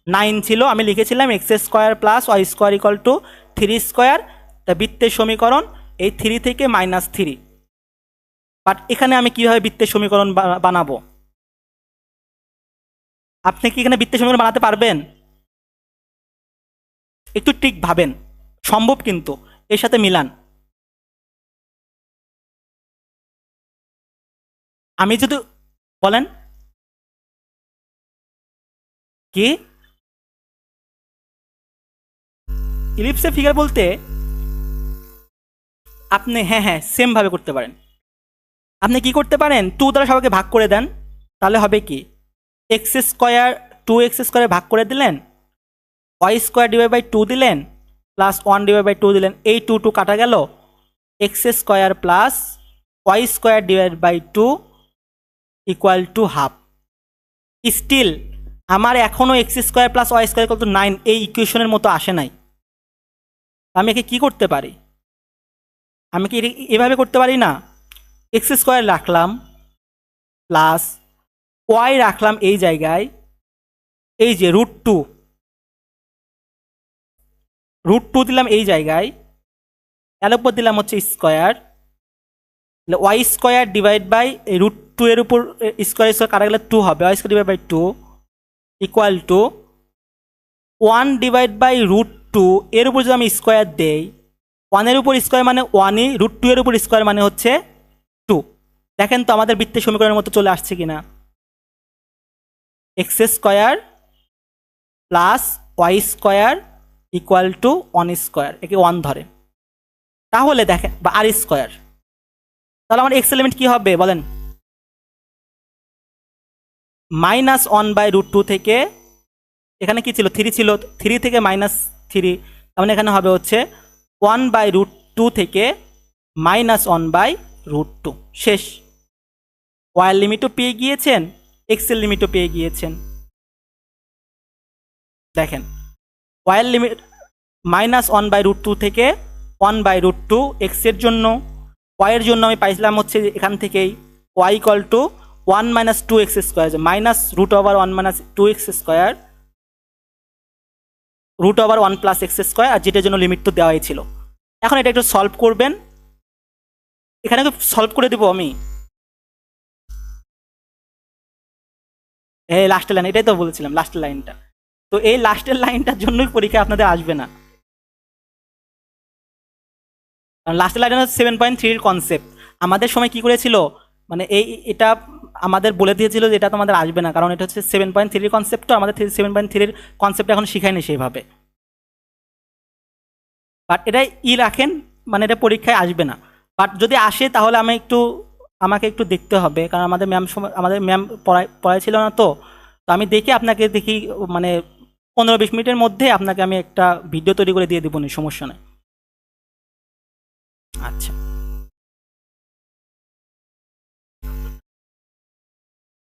9 ছিল, আমি লিখেছিলাম x² plus y² equal to 3²। তা বৃত্তের সমীকরণ এই 3 থেকে মাইনাস 3। বাট এখানে আমি কিভাবে বৃত্তের সমীকরণ বানাবো? আপনি কি এখানে বৃত্তের সমীকরণ বানাতে পারবেন? একটু ঠিক ভাবেন, সম্ভব কিন্তু, এর সাথে মিলান। আমি যদি বলেন কি ইলিপসের ফিগার বলতে আপনি হ্যাঁ সেম ভাবে করতে পারেন। আপনি কি করতে পারেন, 2 দ্বারা সবাইকে ভাগ করে দেন, তাহলে হবে কি এক্স স্কোয়ার 2x² ভাগ করে দিলেন, y² / 2 দিলেন, +1/2 দিলেন, এই 2 কাটা গেল, x² + y² / 2 = ½ স্টিল আমার এখনও x² + y² = 9 এই ইকুয়েশনের মতো আসে নাই। আমি একে কি করতে পারি, আমি কি এভাবে করতে পারি না, x² রাখলাম প্লাস y রাখলাম এই জায়গায়, এই যে √2 দিলাম এই জায়গায়, এর উপর দিলাম হচ্ছে স্কোয়ার, y² / √2 এর উপর স্কোয়ার কাটা গেলে 2 হবে, y² / 2 = 1/√2 এর উপর যদি আমি স্কোয়ার দেই, 1 এর উপর স্কোয়ার মানে 1ই, √2 এর উপর স্কোয়ার মানে হচ্ছে 2। দেখেন তো আমাদের বৃত্তের সমীকরণের মতো চলে আসছে কিনা, x² + y² = 1², একে 1 ধরে, তাহলে দেখেন, বা r², তাহলে আমার এক্স এলিমেন্ট কি হবে বলেন, -1/√2 থেকে, এখানে কি ছিল 3 ছিল, 3 থেকে -3, তার মানে এখানে হবে হচ্ছে 1/√2 থেকে -1/√2। শেষ, ওয়াই লিমিটও পেয়ে গিয়েছেন, এক্স এর লিমিটও পেয়ে গিয়েছেন। দেখেন ওয়াই লিমিট -1/√2 থেকে 1/√2 এক্স এর জন্য, ওয়াই এর জন্য আমি পাইছিলাম হচ্ছে এখান থেকেই y = 1 - 2x², -√1 - 2x², √1 + x², আর যেটার জন্য লিমিট তো দেওয়াই ছিল। এখন এটা একটু সলভ করবেন, এখানে সলভ করে দেবো আমি, এই লাস্টের লাইন, এটাই তো বলেছিলাম লাস্টের লাইনটা, তো এই লাস্টের লাইনটার জন্যই পরীক্ষা আপনাদের আসবে না, কারণ লাস্টের লাইনটা হচ্ছে 7.3 কনসেপ্ট। আমাদের সময় কি করেছিল, মানে এটা আমাদের বলে দিয়েছিল যে এটা তোমাদের আসবে না, কারণ এটা হচ্ছে 7.3 কনসেপ্ট, তো আমাদের 7.3 কনসেপ্ট এখন শিখায়নি সেইভাবে, বাট এটা রাখেন, মানে এটা পরীক্ষায় আসবে না, বাট যদি আসে তাহলে আমাকে একটু দেখতে হবে, কারণ আমাদের ম্যাম পড়াইছিল না, তো আমি দেখে আপনাকে দেখি, মানে 15-20 মিনিটের মধ্যে আপনাকে আমি একটা ভিডিও তৈরি করে দিয়ে দেবো, সমস্যা নেই। আচ্ছা,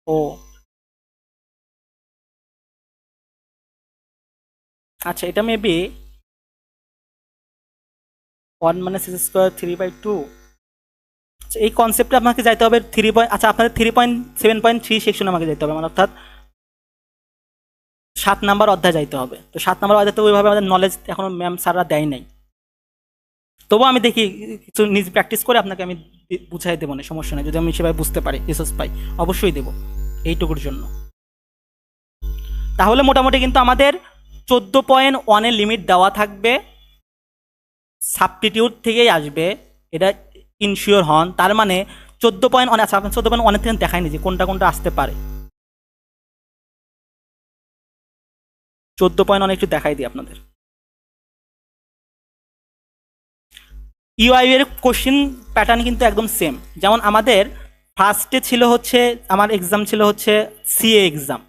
ও আচ্ছা, এটা মেবি 1 - x² 3/2। আচ্ছা, এই কনসেপ্টে আপনাকে যাইতে হবে 3 আচ্ছা আপনাদের 3.7.3 সেকশনে আমাকে যেতে হবে, মানে অর্থাৎ 7 নাম্বার অধ্যায় যাইতে হবে, তো 7 নাম্বার অধ্যায় তো ওইভাবে আমাদের নলেজ এখনো ম্যাম স্যাররা দেয় নাই, তবুও আমি দেখি কিছু নিজে প্র্যাকটিস করে আপনাকে আমি বুঝাই দেবো না, সমস্যা নেই, যদি আমি সেভাবে বুঝতে পারি, রিসোর্স পাই, অবশ্যই দেবো এইটুকুর জন্য। তাহলে মোটামুটি কিন্তু আমাদের 14.1 লিমিট দেওয়া থাকবে, সাবস্টিটিউট থেকেই আসবে, এটা ইনশিওর হন, তার মানে 14.1, আচ্ছা আপনার 14.1 থেকে দেখায়নি যে কোনটা কোনটা আসতে পারে, 14.1 একটু দেখাই দিই আপনাদের। ইউআই এর কোশ্চেন প্যাটার্ন কিন্তু একদম সেম, যেমন আমাদের ফার্স্টে ছিল হচ্ছে, আমার এক্সাম ছিল হচ্ছে সিএ এক্সাম,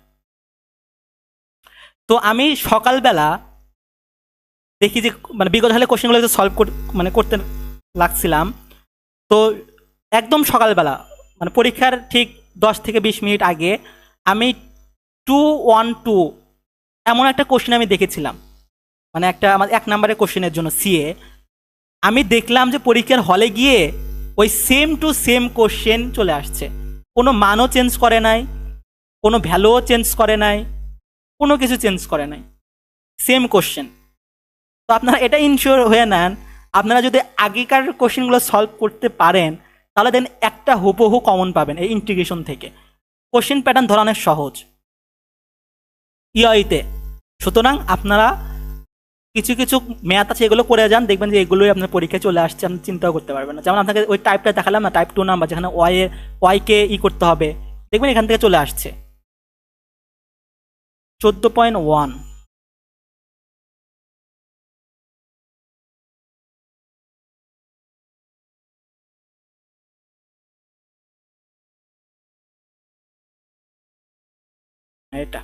তো আমি সকালবেলা দেখি যে মানে বিগত সালে কোশ্চেনগুলো সলভ করতে লাগছিলাম, তো একদম সকালবেলা মানে পরীক্ষার ঠিক 10 থেকে 20 মিনিট আগে আমি 212 এমন একটা কোশ্চেন আমি দেখেছিলাম, মানে একটা আমার 1 নম্বরের কোশ্চেনের জন্য সিএ, আমি দেখলাম যে পরীক্ষার হলে গিয়ে ওই সেম টু সেম কোশ্চেন চলে আসছে, কোনো মানও চেঞ্জ করে নাই, কোনো ভ্যালুও চেঞ্জ করে নাই, কোনো কিছু চেঞ্জ করে নাই, সেম কোশ্চেন। তো আপনারা এটা ইনশিওর হয়ে নেন, আপনারা যদি আগেকার কোশ্চেনগুলো সলভ করতে পারেন, তাহলে দেন একটা হুবহু কমন পাবেন এই ইন্টিগ্রেশন থেকে, কোশ্চেন প্যাটার্ন ধরা অনেক সহজ। ইআইতে। সুতরাং আপনারা কিছু কিছু ম্যাথ আছে এগুলো করে যান, দেখবেন যে এগুলোই আপনার পরীক্ষায় চলে আসছে, আপনি চিন্তাও করতে পারবেন না। যেমন আপনাকে ওই টাইপটা দেখালাম না, টাইপ 2 নাম্বার, যেখানে ওয়াইকে করতে হবে, দেখবেন এখান থেকে চলে আসছে 14.1। এটা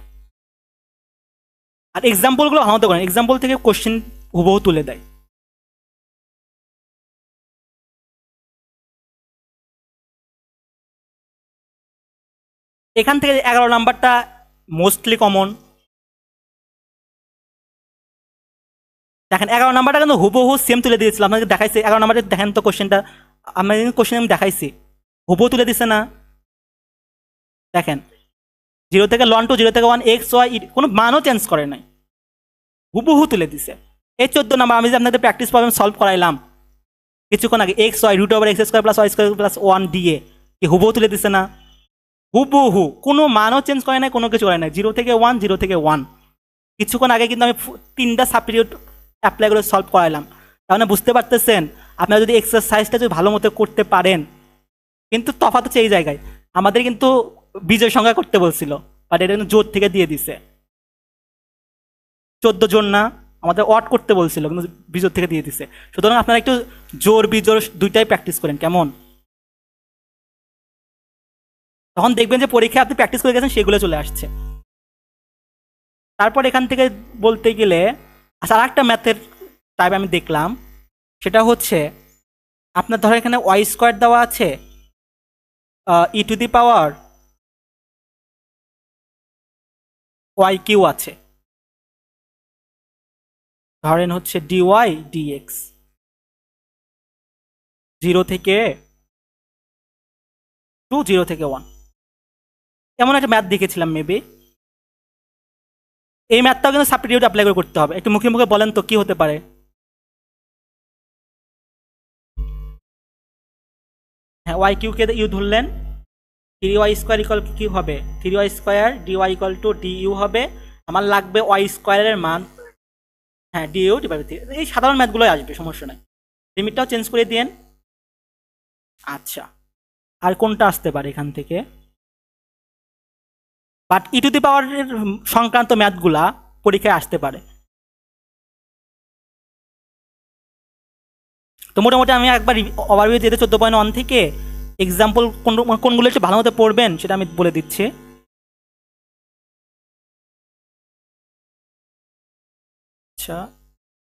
আর এক্সাম্পলগুলো হাতে করেন, এক্সাম্পল থেকে কোশ্চেন হুবহু তুলে দেয়। এখান থেকে 11 নাম্বারটা মোস্টলি কমন। দেখেন 11 নাম্বারটা কিন্তু হুবহু সেম তুলে দিয়েছিল, আপনাকে দেখাইছে 11 নাম্বারে, দেখেন তো কোশ্চেনটা, আপনাকে কোশ্চেন আমি দেখাইছি, হুবহু তুলে দিছে না? দেখেন 0 থেকে লন টু 0 থেকে 1 এক্স ওয়াই কোনো মানও চেঞ্জ করে নাই, হুবহু তুলে দিছে। এই 14 নাম্বার আমি যে আপনাদের প্র্যাকটিস প্রবলেম সলভ করাইলাম কিছুক্ষণ আগে, X Y root over X square plus Y square plus 1 দিয়ে, কি হুবহু তুলে দিছে না? হুবহু, কোনো মানও চেঞ্জ করে নাই, কোনো কিছু করে নাই, 0 থেকে 1 0 থেকে 1। কিছুক্ষণ আগে কিন্তু আমি 3টা সাবস্টিটিউট অ্যাপ্লাই করে সলভ করাইলাম। তার মানে বুঝতে পারতেছেন আপনারা যদি এক্সারসাইজটা যদি ভালো মতো করতে পারেন, কিন্তু তফাৎ হচ্ছে এই জায়গায়, আমাদের কিন্তু বিজয় সংখ্যা করতে বলছিল, বাট এটা কিন্তু জোর থেকে দিয়ে দিছে। 14 জন না, আমাদের অট করতে বলছিল, কিন্তু বিজোর থেকে দিয়ে দিছে। সুতরাং আপনারা একটু জোর বিজোর দুইটাই প্র্যাকটিস করেন, কেমন? তখন দেখবেন যে পরীক্ষায় আপনি প্র্যাকটিস করে গেছেন সেগুলো চলে আসছে। তারপর এখান থেকে বলতে গেলে আচ্ছা, আর একটা ম্যাথের টাইপ আমি দেখলাম, সেটা হচ্ছে আপনার ধরো এখানে ওয়াই স্কোয়ার দেওয়া আছে, E to the power Y Q আছে, ধরেন হচ্ছে ডিওয়াই ডিএক্স, 0 থেকে 2 0 থেকে 1, এমন একটা ম্যাথ দেখেছিলাম মেবি। এই ম্যাথটাও কিন্তু সাবস্টিটিউট অ্যাপ্লাই করে করতে হবে। একটু মুখে মুখে বলেন তো কি হতে পারে? হ্যাঁ, ওয়াই কিউকে ইউ ধরলেন, 3y স্কোয়ার ইকুয়াল কি হবে, 3y square DY equal to D U হবে। আমার লাগবে ওয়াই স্কোয়ারের মান, হ্যাঁ ডি ইউ ডিভাইড 3, এই সাধারণ ম্যাথগুলোই আসবে, সমস্যা নাই। লিমিটটাও চেঞ্জ করে দিন। আচ্ছা, আর কোনটা আসতে পারে এখান থেকে? বাট ই টু দি পাওয়ারের সংক্রান্ত ম্যাথগুলা পরীক্ষায় আসতে পারে। তো মোটামুটি আমি একবার ওভারভিউ দিয়ে 14.1 থেকে এক্সাম্পল কোনগুলো একটু ভালো মতো পড়বেন সেটা আমি বলে দিচ্ছি। আচ্ছা,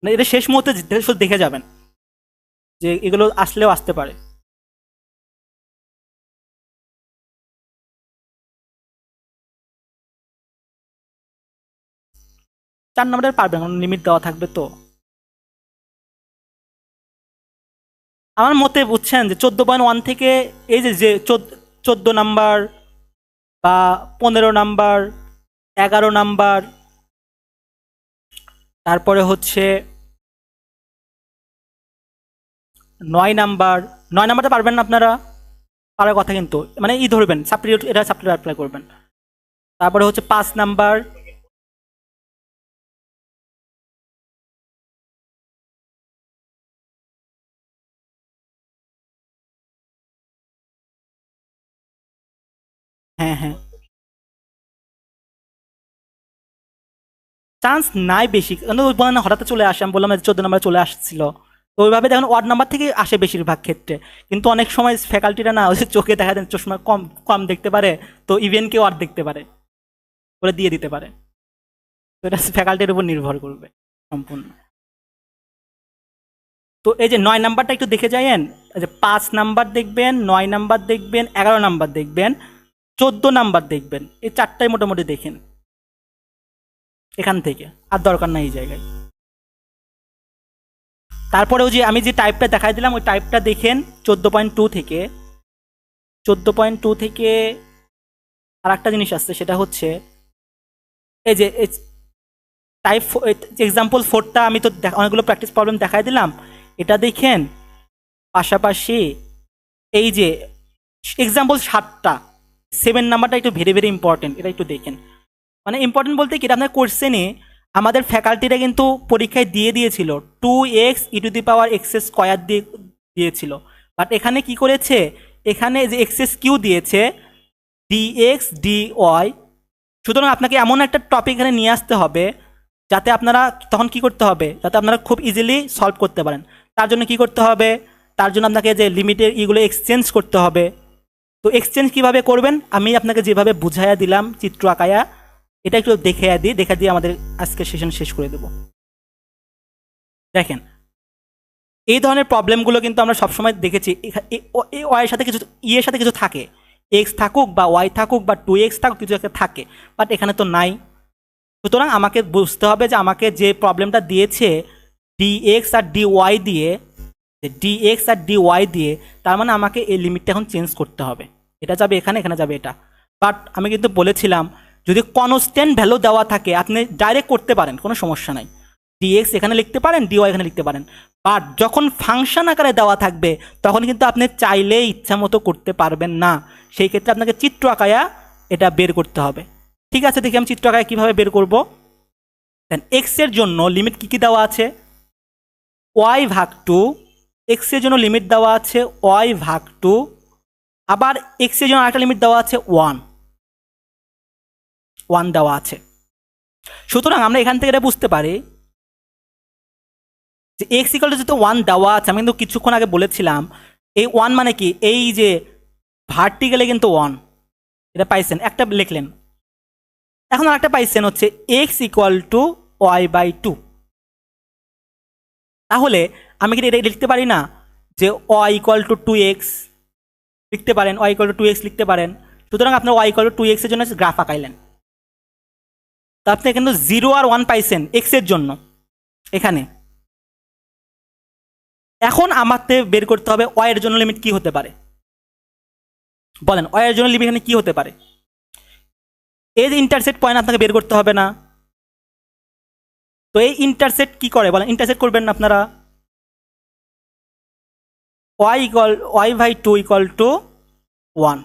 না এটা শেষ মুহূর্তে দেখে যাবেন যে এগুলো আসলেও আসতে পারে। 4 নম্বরের পারবেন, লিমিট দেওয়া থাকবে তো। আমার মতে বুঝছেন যে 14.1 থেকে এই যে যে 14 নাম্বার বা 15 নাম্বার, 11 নাম্বার, তারপরে হচ্ছে 9 নাম্বার, 9 নাম্বারটা পারবেন না আপনারা? পারার কথা কিন্তু, মানে ই ধরবেন সাবস্টিটিউট, এটা সাবস্টিটিউট অ্যাপ্লাই করবেন। তারপরে হচ্ছে 5 নাম্বার, হ্যাঁ হ্যাঁ, চান্স নাই বেশি, কিন্তু ওই বলেন না হঠাৎ চলে আসে, আমি বললাম 14 নাম্বার চলে আসছিল, তো ওইভাবে দেখুন ওয়ার্ড নাম্বার থেকে আসে বেশিরভাগ ক্ষেত্রে। কিন্তু অনেক সময় ফ্যাকাল্টিরা না ওই যে চোখে দেখা যায় চশমা কম কম দেখতে পারে, তো ইভেন কেউ ওয়ার্ড দেখতে পারে, বলে দিয়ে দিতে পারে। তো এটা ফ্যাকাল্টির উপর নির্ভর করবে সম্পূর্ণ। তো এই যে 9 নাম্বারটা একটু দেখে যাইয়েন, এই যে 5 নাম্বার দেখবেন, 9 নাম্বার দেখবেন, 11 নাম্বার দেখবেন, 14 নাম্বার দেখবেন, এই চারটাই মোটামুটি দেখেন এখান থেকে, আর দরকার নাই এই জায়গায়। তারপরেও যে আমি যে টাইপটা দেখাই দিলাম ওই টাইপটা দেখেন 14.2 থেকে। 14.2 থেকে আর একটা জিনিস আসছে, সেটা হচ্ছে এই যে টাইপ এক্সাম্পল 4টা আমি তো অনেকগুলো প্র্যাকটিস প্রবলেম দেখাই দিলাম, এটা দেখেন। পাশাপাশি এই যে এক্সাম্পল 7টা, 7 নাম্বারটা একটু ভেরি ভেরি ইম্পর্টেন্ট, এটা একটু দেখেন। মানে ইম্পর্টেন্ট বলতে কি, এটা আপনার কোশ্চেনে আমাদের ফ্যাকাল্টিরা কিন্তু পরীক্ষায় দিয়ে দিয়েছিল 2x e⁻x² দিয়েছিল, বাট এখানে কি করেছে, এখানে যে x³ দিয়েছে dx dy। সুতরাং আপনাকে এমন একটা টপিক এখানে নিয়ে আসতে হবে যাতে আপনারা তখন কি করতে হবে, যাতে আপনারা খুব ইজিলি সলভ করতে পারেন। তার জন্য কি করতে হবে, তার জন্য আপনাকে যে লিমিটের ইগুলো এক্সচেঞ্জ করতে হবে। তো এক্সচেঞ্জ কিভাবে করবেন, আমি আপনাকে যেভাবে বুঝাইয়া দিলাম চিত্র আঁকায়া, এটা একটু দেখে দিয়ে আমাদের আজকের সেশন শেষ করে দেব। দেখেন, এই ধরনের প্রবলেমগুলো কিন্তু আমরা সবসময় দেখেছি, ওয়াইয়ের সাথে কিছু ইয়ের সাথে কিছু থাকে, এক্স থাকুক বা ওয়াই থাকুক বা 2x থাকুক, কিছু একটা থাকে, বাট এখানে তো নাই। সুতরাং আমাকে বুঝতে হবে যে আমাকে যে প্রবলেমটা দিয়েছে dx আর dy দিয়ে, dx আর dy দিয়ে, তার মানে আমাকে এই লিমিটটা এখন চেঞ্জ করতে হবে। এটা যাবে এখানে, এখানে যাবে এটা। বাট আমি কিন্তু বলেছিলাম যদি কনস্ট্যান্ট ভ্যালু দেওয়া থাকে আপনি ডাইরেক্ট করতে পারেন, কোনো সমস্যা নাই, dx এখানে লিখতে পারেন, dy এখানে লিখতে পারেন। বাট যখন ফাংশন আকারে দেওয়া থাকবে তখন কিন্তু আপনি চাইলেই ইচ্ছা মতো করতে পারবেন না, সেই ক্ষেত্রে আপনাকে চিত্র আঁকায়া এটা বের করতে হবে। ঠিক আছে, দেখি আমি চিত্র আঁকায় কীভাবে বের করব। দেন এক্স এর জন্য লিমিট কী কী দেওয়া আছে, y/2, এক্স এর জন্য লিমিট দেওয়া আছে y/2, আবার এক্স এর জন্য আরেকটা লিমিট দেওয়া আছে 1 দেওয়া আছে। সুতরাং আমরা এখান থেকে এটা বুঝতে পারি যে x = যেহেতু 1 দেওয়া আছে, আমি কিন্তু কিছুক্ষণ আগে বলেছিলাম এই 1 মানে কি, এই যে ভার্টিক্যালে কিন্তু 1, এটা পাইছেন, একটা লিখলেন। এখন আরেকটা পাইছেন হচ্ছে x = y/2। তাহলে আমি কি এটা লিখতে পারি না যে y = 2x লিখতে পারেন, y = 2x লিখতে পারেন। সুতরাং আপনার y = 2x এর জন্য গ্রাফ আঁকাইলেন, তো আপনি কিন্তু 0 আর 1 পাইছেন x এর জন্য এখানে। এখন আমাকে বের করতে হবে y এর জন্য লিমিট কি হতে পারে, বলেন y এর জন্য লিমিট এখানে কি হতে পারে। এই যে ইন্টারসেক্ট পয়েন্ট আপনাকে বের করতে হবে না, তো এই ইন্টারসেক্ট কি করে বলেন, ইন্টারসেক্ট করবেন না আপনারা, y/2 = 1,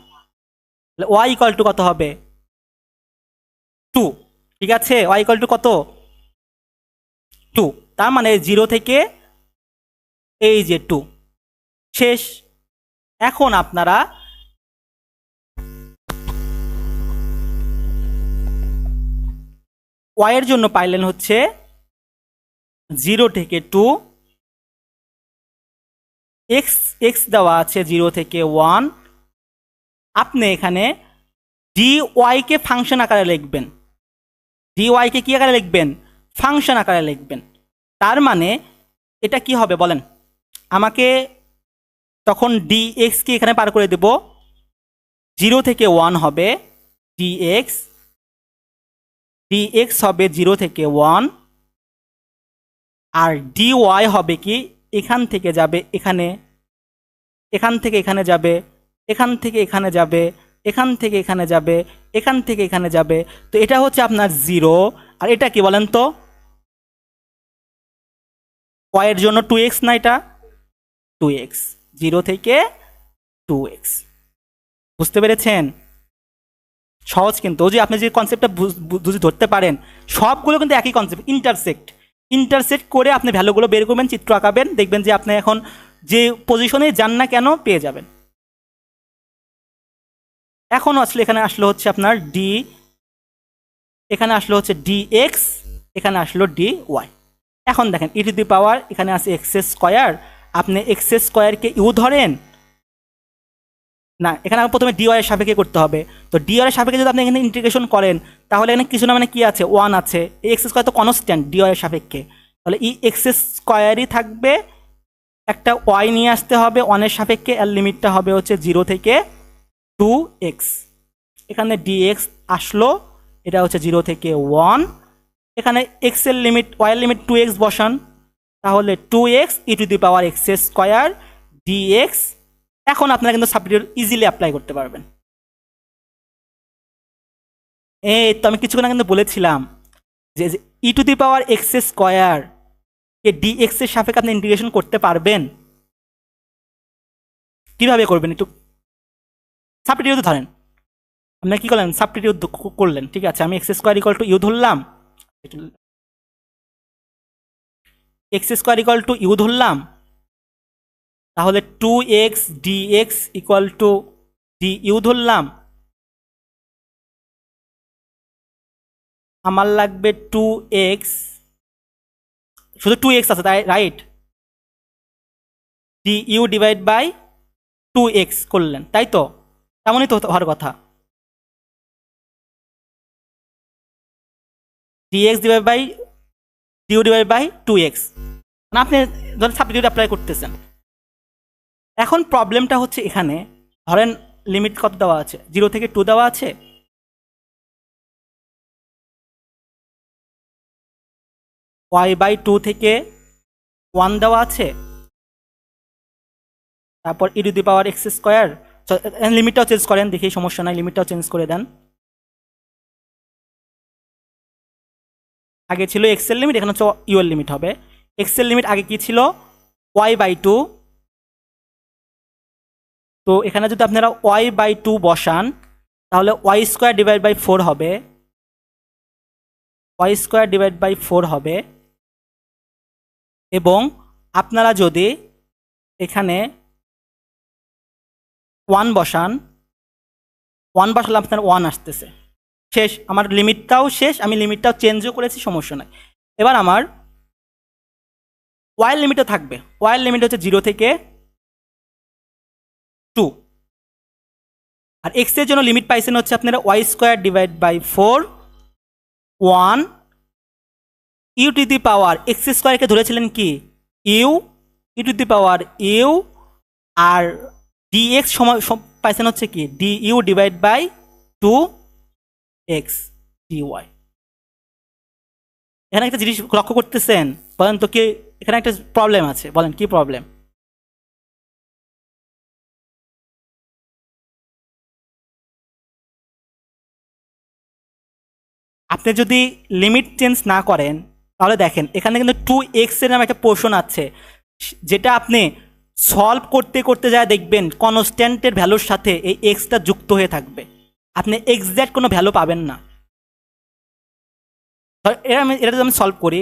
y = কত হবে 2। ঠিক আছে, y = কত 2, তার মানে 0 থেকে এই যে 2 শেষ। এখন আপনারা y এর জন্য পাইলেন হচ্ছে 0 থেকে 2, x দেওয়া আছে 0 থেকে 1। আপনি এখানে dy কে ফাংশন আকারে লিখবেন, dy কে কি আকারে লিখবেন, ফাংশন আকারে লিখবেন। তার মানে এটা কি হবে বলেন, আমাকে তখন dx কে এখানে পার করে দেব, 0 থেকে 1 হবে dx হবে 0 থেকে 1, আর dy হবে কি, এখান থেকে যাবে এখানে, এখান থেকে এখানে যাবে, এখান থেকে এখানে যাবে, এখান থেকে এখানে যাবে, এখান থেকে এখানে যাবে। তো এটা হচ্ছে আপনার 0, আর এটা কি বলেন তো, y এর জন্য 2x না, এটা 2x, 0 থেকে 2x। বুঝতে পেরেছেন, সহজ কিন্তু, যে আপনি যে কনসেপ্টটা বুঝে ধরতে পারেন, সবগুলো কিন্তু একই কনসেপ্ট, ইন্টারসেক্ট করে আপনি ভ্যালুগুলো বের করবেন, চিত্র আঁকাবেন, দেখবেন যে আপনি এখন যে পজিশনে যান না কেন পেয়ে যাবেন। এখন আসলে এখানে আসলে হচ্ছে আপনার এখানে আসলে হচ্ছে dx, এখানে আসলো dy। এখন দেখেন e⁻, এখানে আছে x², আপনি x² ইউ ধরেন না, এখানে প্রথমে dy এর সাপেক্ষে করতে হবে। তো dy এর সাপেক্ষে যদি আপনি এখানে ইন্টিগ্রেশন করেন তাহলে এখানে কিছু না মানে কি আছে, 1 আছে, x² তো কনস্ট্যান্ট dy এর সাপেক্ষে, তাহলে x² থাকবে, একটা y নিয়ে আসতে হবে 1 এর সাপেক্ষে, আর লিমিটটা হবে হচ্ছে 0 থেকে 2x। এখানে dx আসলো, এটা হচ্ছে 0 থেকে 1, এখানে x এর লিমিট, y এর লিমিট 2x বসান, তাহলে 2x e⁻x² dx। এখন আপনারা কিন্তু সাবস্টিটিউট ইজিলি অ্যাপ্লাই করতে পারবেন। এই তো আমি কিছুক্ষণ আগে কিন্তু বলেছিলাম যে e⁻x² কে dx এর সাপেক্ষে আপনি ইন্টিগ্রেশন করতে পারবেন। কিভাবে করবেন একটু সাবস্টিটিউট ধরেন, আপনারা কি করলেন, সাবস্টিটিউট করলেন। ঠিক আছে, আমি X square equal to U ধরলাম, X square equal to U ধরলাম, তাহলে 2x dx equal to D U ধরলাম, আমার লাগবে 2x, শুধু 2x আছে তাই right, D U divide by 2x করলেন, তাই তো? তেমনই তো হওয়ার কথা, dx divide by du divide by 2x, মানে আপনি ধরেন সাবস্টিটিউট অ্যাপ্লাই করতেছেন। এখন প্রবলেমটা হচ্ছে এখানে, ধরেন লিমিট কত দেওয়া আছে, 0 থেকে 2 দেওয়া আছে, y/2 থেকে 1 দেওয়া আছে, তারপর E to the power X square, লিমিটটাও চেঞ্জ করেন, দেখি সমস্যা নাই, লিমিটটাও চেঞ্জ করে দেন। আগে ছিল এক্স এর লিমিট, এখন হচ্ছে ইউ এর লিমিট হবে। এক্স এর লিমিট আগে কি ছিল, y/2, তো এখানে যদি আপনারা y/2 বসান তাহলে y স্কোয়ার ডিভাইড বাই 4 হবে, y স্কোয়ার ডিভাইড বাই 4 হবে। এবং আপনারা যদি এখানে 1 বসান, 1 বসালে আপনার 1 আসতেছে, শেষ, আমার লিমিটটাও শেষ, আমি লিমিটটাও চেঞ্জও করেছি, সমস্যা নাই। এবার আমার ওয়াইয়ের লিমিটও থাকবে, ওয়াইয়ের লিমিট হচ্ছে 0 থেকে 2, আর এক্স এর জন্য লিমিট পাইছেন হচ্ছে আপনারা Y square divide by 4, 1 U to the power X স্কোয়ারকে ধরেছিলেন কি U, U to the power U, আর ডিএক্স সময় পাইছেন হচ্ছে কি D U divide by 2x dy। এখানে একটা জিনিস লক্ষ্য করতেছেন, বলেন তো কি, এখানে একটা প্রবলেম আছে, বলেন কি প্রবলেম? আপনি যদি লিমিট চেঞ্জ না করেন তাহলে দেখেন এখানে কিন্তু 2x এর নামে একটা পোর্শন আছে, যেটা আপনি সলভ করতে করতে যায় দেখবেন কনস্ট্যান্টের ভ্যালুর সাথে এই এক্সটা যুক্ত হয়ে থাকবে, আপনি এক্সাক্ট কোনো ভ্যালু পাবেন না। এটা যদি আমি সলভ করি,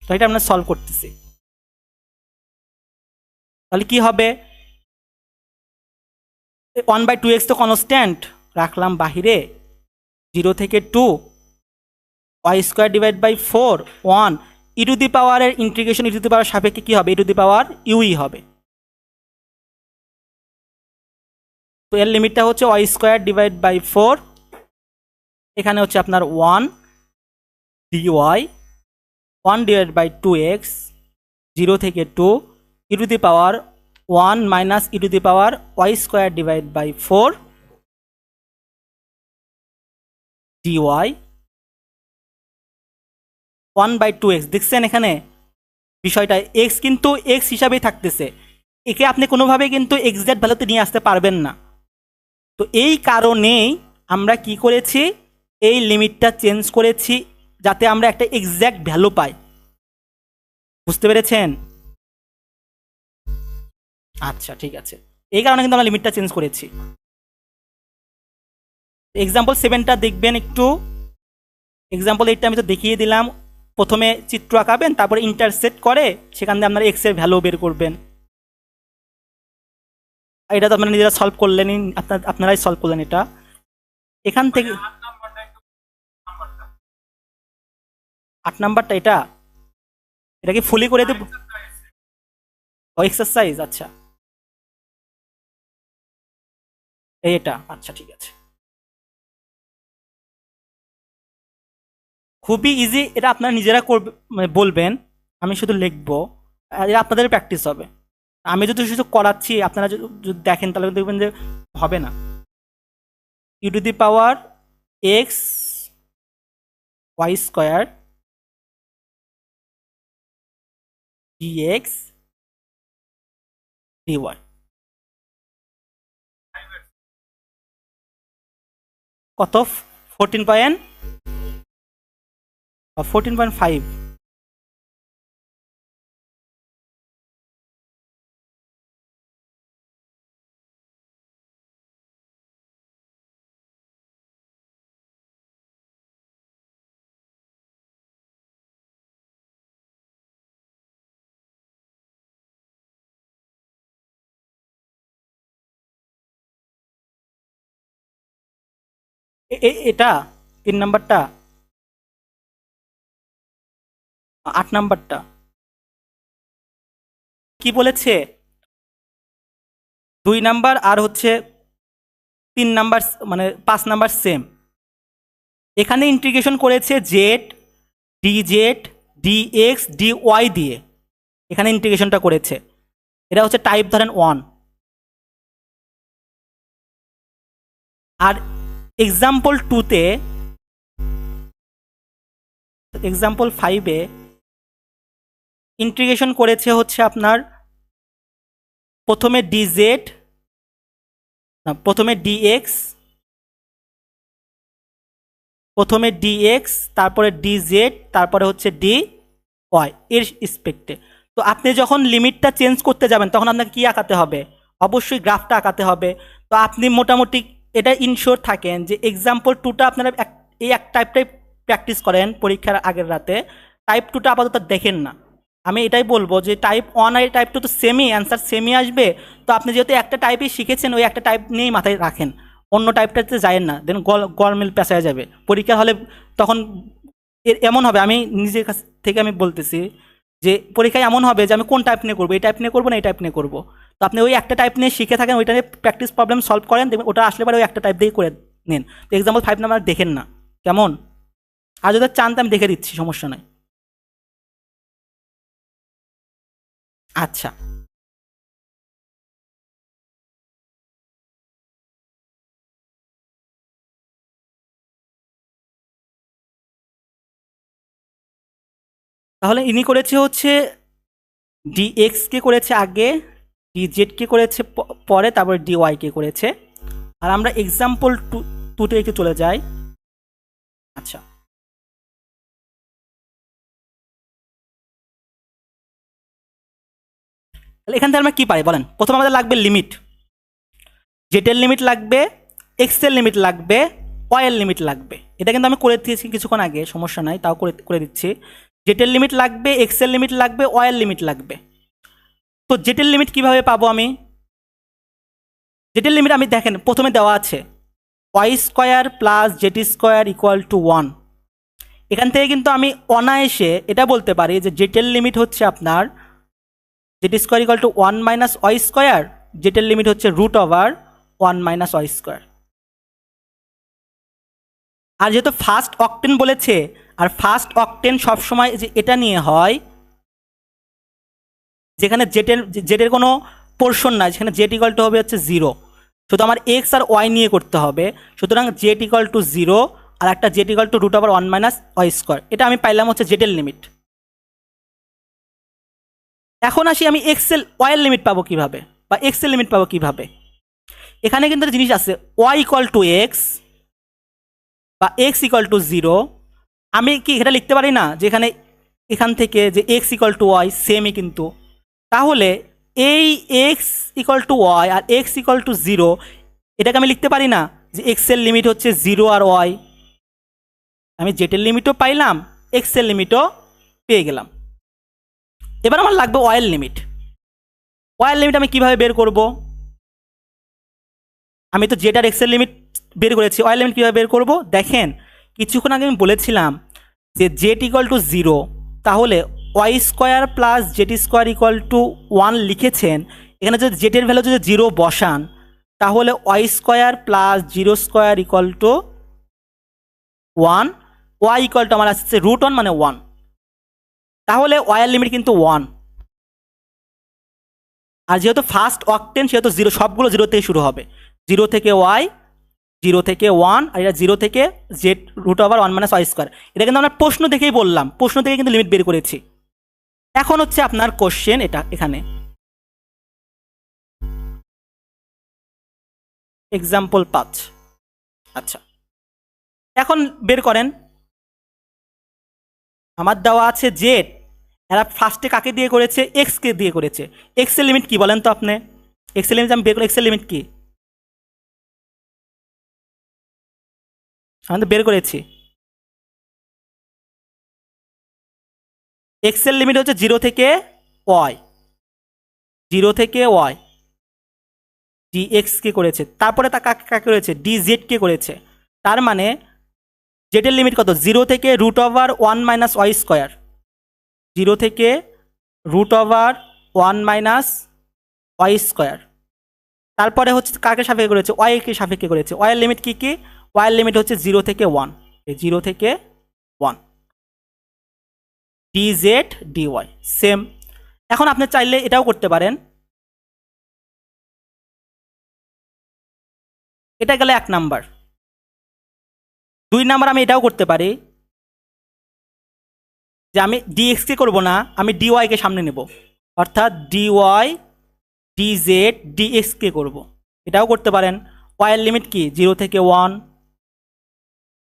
তো এটা আমরা সলভ করতেছি, তাহলে কি হবে, 1/2x তো কনস্ট্যান্ট, রাখলাম বাহিরে, 0 থেকে 2, Y square divide by 4, 1 E to the পাওয়ারের ইন্টিগ্রেশন ই টু দি পাওয়ার সাপেক্ষে কী হবে, ই টু দি পাওয়ার ইউই হবে। তো এর লিমিটটা হচ্ছে ওয়াই স্কোয়ার ডিভাইড বাই 4, এখানে হচ্ছে আপনার 1 dy, 1 ডিভাইড বাই 2x, 0 থেকে 2 E to the power 1 minus E to the power Y square divide by 4 dy, 1/2x। দেখছেন এখানে বিষয়টা, এক্স কিন্তু এক্স হিসাবেই থাকতেছে, একে আপনি কোনোভাবে কিন্তু এক্সাক্ট ভ্যালুতে নিয়ে আসতে পারবেন না। তো এই কারণেই আমরা কি করেছি, এই লিমিটটা চেঞ্জ করেছি যাতে আমরা একটা এক্সাক্ট ভ্যালু পাই, বুঝতে পেরেছেন? আচ্ছা ঠিক আছে, এই কারণে কিন্তু আমরা লিমিটটা চেঞ্জ করেছি। এক্সাম্পল 7টা দেখবেন একটু, এক্সাম্পল 8টা আমি তো দেখিয়ে দিলাম, প্রথমে চিত্র আঁকাবেন, তারপরে ইন্টারসেক্ট করে সেখান থেকে আপনারা এক্স এর ভ্যালু বের করবেন। এটা তো আপনারা নিজেরা সলভ করলেনই, আপনারাই সলভ করলেন এটা। এখান থেকে 8 নাম্বারটা, এটা এটা কি ফুলি করে দেব, ও এক্সারসাইজ, আচ্ছা এটা, আচ্ছা ঠিক আছে, খুবই ইজি, এটা আপনারা নিজেরা করবে, মানে বলবেন, আমি শুধু লিখবো, আর এটা আপনাদের প্র্যাকটিস হবে। আমি যদি শুধু করাচ্ছি, আপনারা যদি দেখেন তাহলে দেখবেন যে হবে না। E to the power X Y square dx dy, কত, 14.5, এটা 3 নাম্বারটা, 8 নাম্বারটা কি বলেছে? 2 নাম্বার আর হচ্ছে 3 নাম্বার, মানে 5 নাম্বার সেম। এখানে ইন্টিগ্রেশন করেছে জেড, ডিজেড, ডিএক্স, ডিওয়াই দিয়ে, এখানে ইন্টিগ্রেশনটা করেছে। এটা হচ্ছে টাইপ ধরেন 1। আর এক্সাম্পল 2তে, এক্সাম্পল 5-এ ইন্টিগ্রেশন করেছে হচ্ছে আপনার প্রথমে ডিজেড, না প্রথমে ডিএক্স, তারপরে ডিজেড, তারপরে হচ্ছে ডি ওয়াই এর স্পেক্টে। তো আপনি যখন লিমিটটা চেঞ্জ করতে যাবেন তখন আপনাকে কী আঁকাতে হবে? অবশ্যই গ্রাফটা আঁকাতে হবে। তো আপনি মোটামুটি এটা ইনশোর থাকেন যে এক্সাম্পল 2টা আপনারা এই এক টাইপটাই প্র্যাকটিস করেন পরীক্ষার আগের রাতে, টাইপ 2টা আপাতত দেখেন না। আমি এটাই বলবো যে টাইপ 1 আর টাইপ 2 তো সেমই, অ্যান্সার সেমই আসবে। তো আপনি যেহেতু একটা টাইপই শিখেছেন, ওই একটা টাইপ নিয়েই মাথায় রাখেন, অন্য টাইপটাতে যায়েন না, দেন গরমিল পেঁচায় যাবে পরীক্ষা হলে। তখন এমন হবে, আমি নিজের কাছ থেকে আমি বলতেছি যে পরীক্ষায় এমন হবে যে আমি কোন টাইপ নিয়ে করবো, এই টাইপ নিয়ে করবো না এই টাইপ নিয়ে করবো। তো আপনি ওই একটা টাইপ নিয়ে শিখে থাকেন, ওইটা নিয়ে প্র্যাকটিস প্রবলেম সলভ করেন, দেখবেন ওটা আসলে পরে ওই একটা টাইপ দিয়েই করে নিন। তো এক্সাম্পল 5 নাম্বার দেখেন না, কেমন? আর যদি চান তো আমি দেখে দিচ্ছি, সমস্যা নাই। আচ্ছা, তাহলে ইনি করেছে হচ্ছে ডিএক্স কে করেছে আগে, ডিজেড কে করেছে পরে, তারপরে ডিওয়াই কে করেছে। আর আমরা এক্সাম্পল 2-তে একটু চলে যাই। আচ্ছা, তাহলে এখান থেকে আমরা কি পাই বলেন? প্রথম আমাদের লাগবে লিমিট, জেটের লিমিট লাগবে, এক্সের লিমিট লাগবে, ওয়াইয়ের লিমিট লাগবে। এটা কিন্তু আমি করে দিয়েছি কিছুক্ষণ আগে, সমস্যা নাই, তাও করে দিচ্ছি। জেটের লিমিট লাগবে, এক্সের লিমিট লাগবে, ওয়াইয়ের লিমিট লাগবে। তো জেটের লিমিট কিভাবে পাবো আমি? জেটের লিমিট আমি দেখেন প্রথমে দেওয়া আছে Y square plus Z square equal to 1। এখান থেকে কিন্তু আমি অনায়াসে এটা বলতে পারি যে জেটের লিমিট হচ্ছে আপনার Z square equal to 1 minus Y square, জেটের লিমিট হচ্ছে root over 1 minus Y square. আর যেহেতু ফার্স্ট অক্টেন বলেছে, আর ফার্স্ট অক্টেন সবসময় যে এটা নিয়ে হয় যেখানে জেটের কোনো পোর্শন নাই, সেখানে জেড ইকুয়াল টু হবে হচ্ছে 0। শুধু আমার এক্স আর ওয়াই নিয়ে করতে হবে। সুতরাং জেড ইকুয়াল টু 0 আর একটা Z equal to root over 1 minus Y square, এটা আমি পাইলাম হচ্ছে জেটের লিমিট। এখন আসি আমি এক্সেল ওয়াইয়ের লিমিট পাবো কিভাবে, বা এক্সেল লিমিট পাবো কিভাবে? এখানে কিন্তু একটা জিনিস আছে, ওয়াই ইকুয়াল টু এক্স বা এক্স ইকুয়াল টু 0। আমি কি এটা লিখতে পারি না যে এখান থেকে যে এক্স ইকুয়াল টু ওয়াই সেমই কিন্তু? তাহলে এই এক্স ইকুয়াল টু ওয়াই আর এক্স ইকুয়াল টু 0, এটাকে আমি লিখতে পারি না যে এক্সের লিমিট হচ্ছে 0 আর ওয়াই? আমি জেটের লিমিটও পাইলাম, এক্সের লিমিটও পেয়ে গেলাম। এবার আমার লাগবে ওয়াইয়ের লিমিট। ওয়াইয়ের লিমিট আমি কীভাবে বের করব? আমি তো জেড আর এক্সের লিমিট বের করেছি, ওয়াইয়ের লিমিট কীভাবে বের করব? দেখেন কিছুক্ষণ আগে আমি বলেছিলাম যে জেড ইকুয়াল টু 0, তাহলে Y square plus Z square equal to 1 লিখেছেন। এখানে যদি জেডের ভ্যালু যদি 0 বসান, তাহলে Y square plus 0 square equal to 1, Y equal to আমার আসছে রুট 1 মানে 1। তাহলে ওয়াইয়ের লিমিট কিন্তু 1। আর যেহেতু ফার্স্ট অক্টেন সেহেতু 0, সবগুলো 0 থেকে শুরু হবে। 0 থেকে ওয়াই, 0 থেকে 1, আর এটা 0 থেকে Z root over 1 minus Y square. এটা কিন্তু আমরা প্রশ্ন থেকেই বললাম, প্রশ্ন থেকে কিন্তু লিমিট বের করেছি। এখন হচ্ছে আপনার কোশ্চেন এটা, এখানে এক্সাম্পল 5। আচ্ছা, এখন বের করেন। আমার দেওয়া আছে জেড, এরা ফার্স্টে কাকে দিয়ে করেছে? এক্সকে দিয়ে করেছে। এক্সের লিমিট কি বলেন তো আপনি? এক্সের লিমিট আমি বের করি, এক্সের লিমিট কি আমাদের বের করেছি? এক্সের লিমিট হচ্ছে 0 থেকে ওয়াই, 0 থেকে ওয়াই। ডি এক্স কে করেছে, তারপরে তা কাকে কাকে করেছে? ডি জেড কে করেছে। তার মানে জেটের লিমিট কত, 0 থেকে √1 - y², 0 থেকে √1 - y²। তারপরে হচ্ছে কাকে সাপেক্ষে করেছে, ওয়াই কে সাপেক্ষে করেছে। ওয়াই এর লিমিট কি কি, ওয়াই এর লিমিট হচ্ছে 0 থেকে 1, 0 থেকে 1 dz dy সেম। এখন আপনি চাইলে এটাও করতে পারেন, এটা গেলে 1 নাম্বার। 2 নাম্বার আমি এটাও করতে পারি যে আমি dx কে করব না, আমি dy কে সামনে নেব, অর্থাৎ dy dz dx কে করব। এটাও করতে পারেন। y এর লিমিট কি, 0 থেকে 1।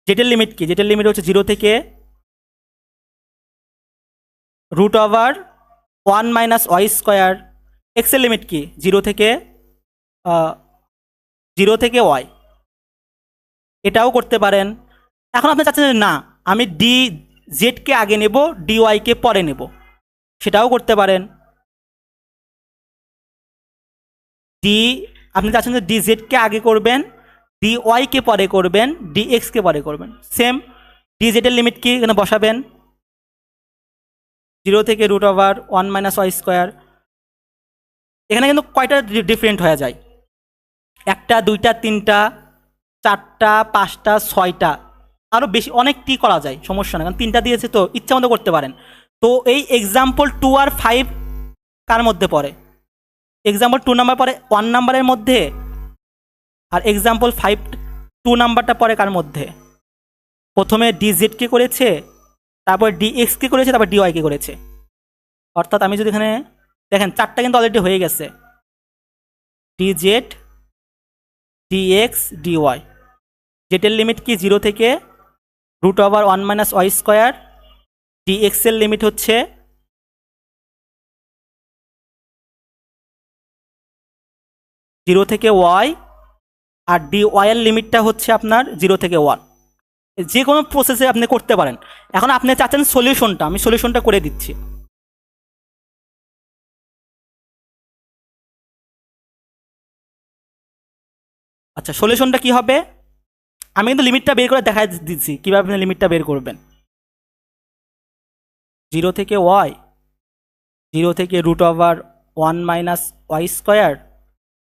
জেটের লিমিট কি, জেটের লিমিট হচ্ছে 0 থেকে √1 - y²। x এর লিমিট কি, 0 থেকে 0 থেকে y। এটাও করতে পারেন। এখন আপনি চাচ্ছেন যে না আমি dz কে আগে নেব, dy কে পরে নেব, সেটাও করতে পারেন। আপনি চাচ্ছেন যে dz কে আগে করবেন, dy কে পরে করবেন, dx কে পরে করবেন। সেম, dz এর লিমিট কি এখানে বসাবেন, 0 থেকে √1 - y²। এখানে কিন্তু কয়টা ডিফারেন্ট হয়ে যায়, 1টা 2টা 3টা 4টা 5টা 6টা, আরও বেশি অনেকটি করা যায়, সমস্যা নেই, কারণ 3টা দিয়েছে তো ইচ্ছা মতো করতে পারেন। তো এই এক্সাম্পল 2 আর 5 কার মধ্যে পড়ে, এক্সাম্পল 2 নাম্বার পরে 1 নাম্বারের মধ্যে, আর এক্সাম্পল 5 2 নাম্বারটা পরে কার মধ্যে, প্রথমে dz কে করেছে, তারপর dx কে করেছে, তারপর dy কে করেছে। অর্থাৎ আমি যদি এখানে দেখেন 4টা কিন্তু অলরেডি হয়ে গেছে, dz dx dy। জেটের লিমিট কি, 0 থেকে √1 - y²। dx এর লিমিট হচ্ছে 0 থেকে y, আর dy এর লিমিটটা হচ্ছে আপনার 0 থেকে 1। যে কোনো প্রসেসে আপনি করতে পারেন। এখন আপনি চাচ্ছেন সলিউশনটা, আমি সলিউশনটা করে দিচ্ছি। আচ্ছা, সলিউশনটা কি হবে, আমি কিন্তু লিমিটটা বের করে দেখা দিচ্ছি কীভাবে আপনি লিমিটটা বের করবেন। 0 থেকে y, 0 থেকে √1 - y²,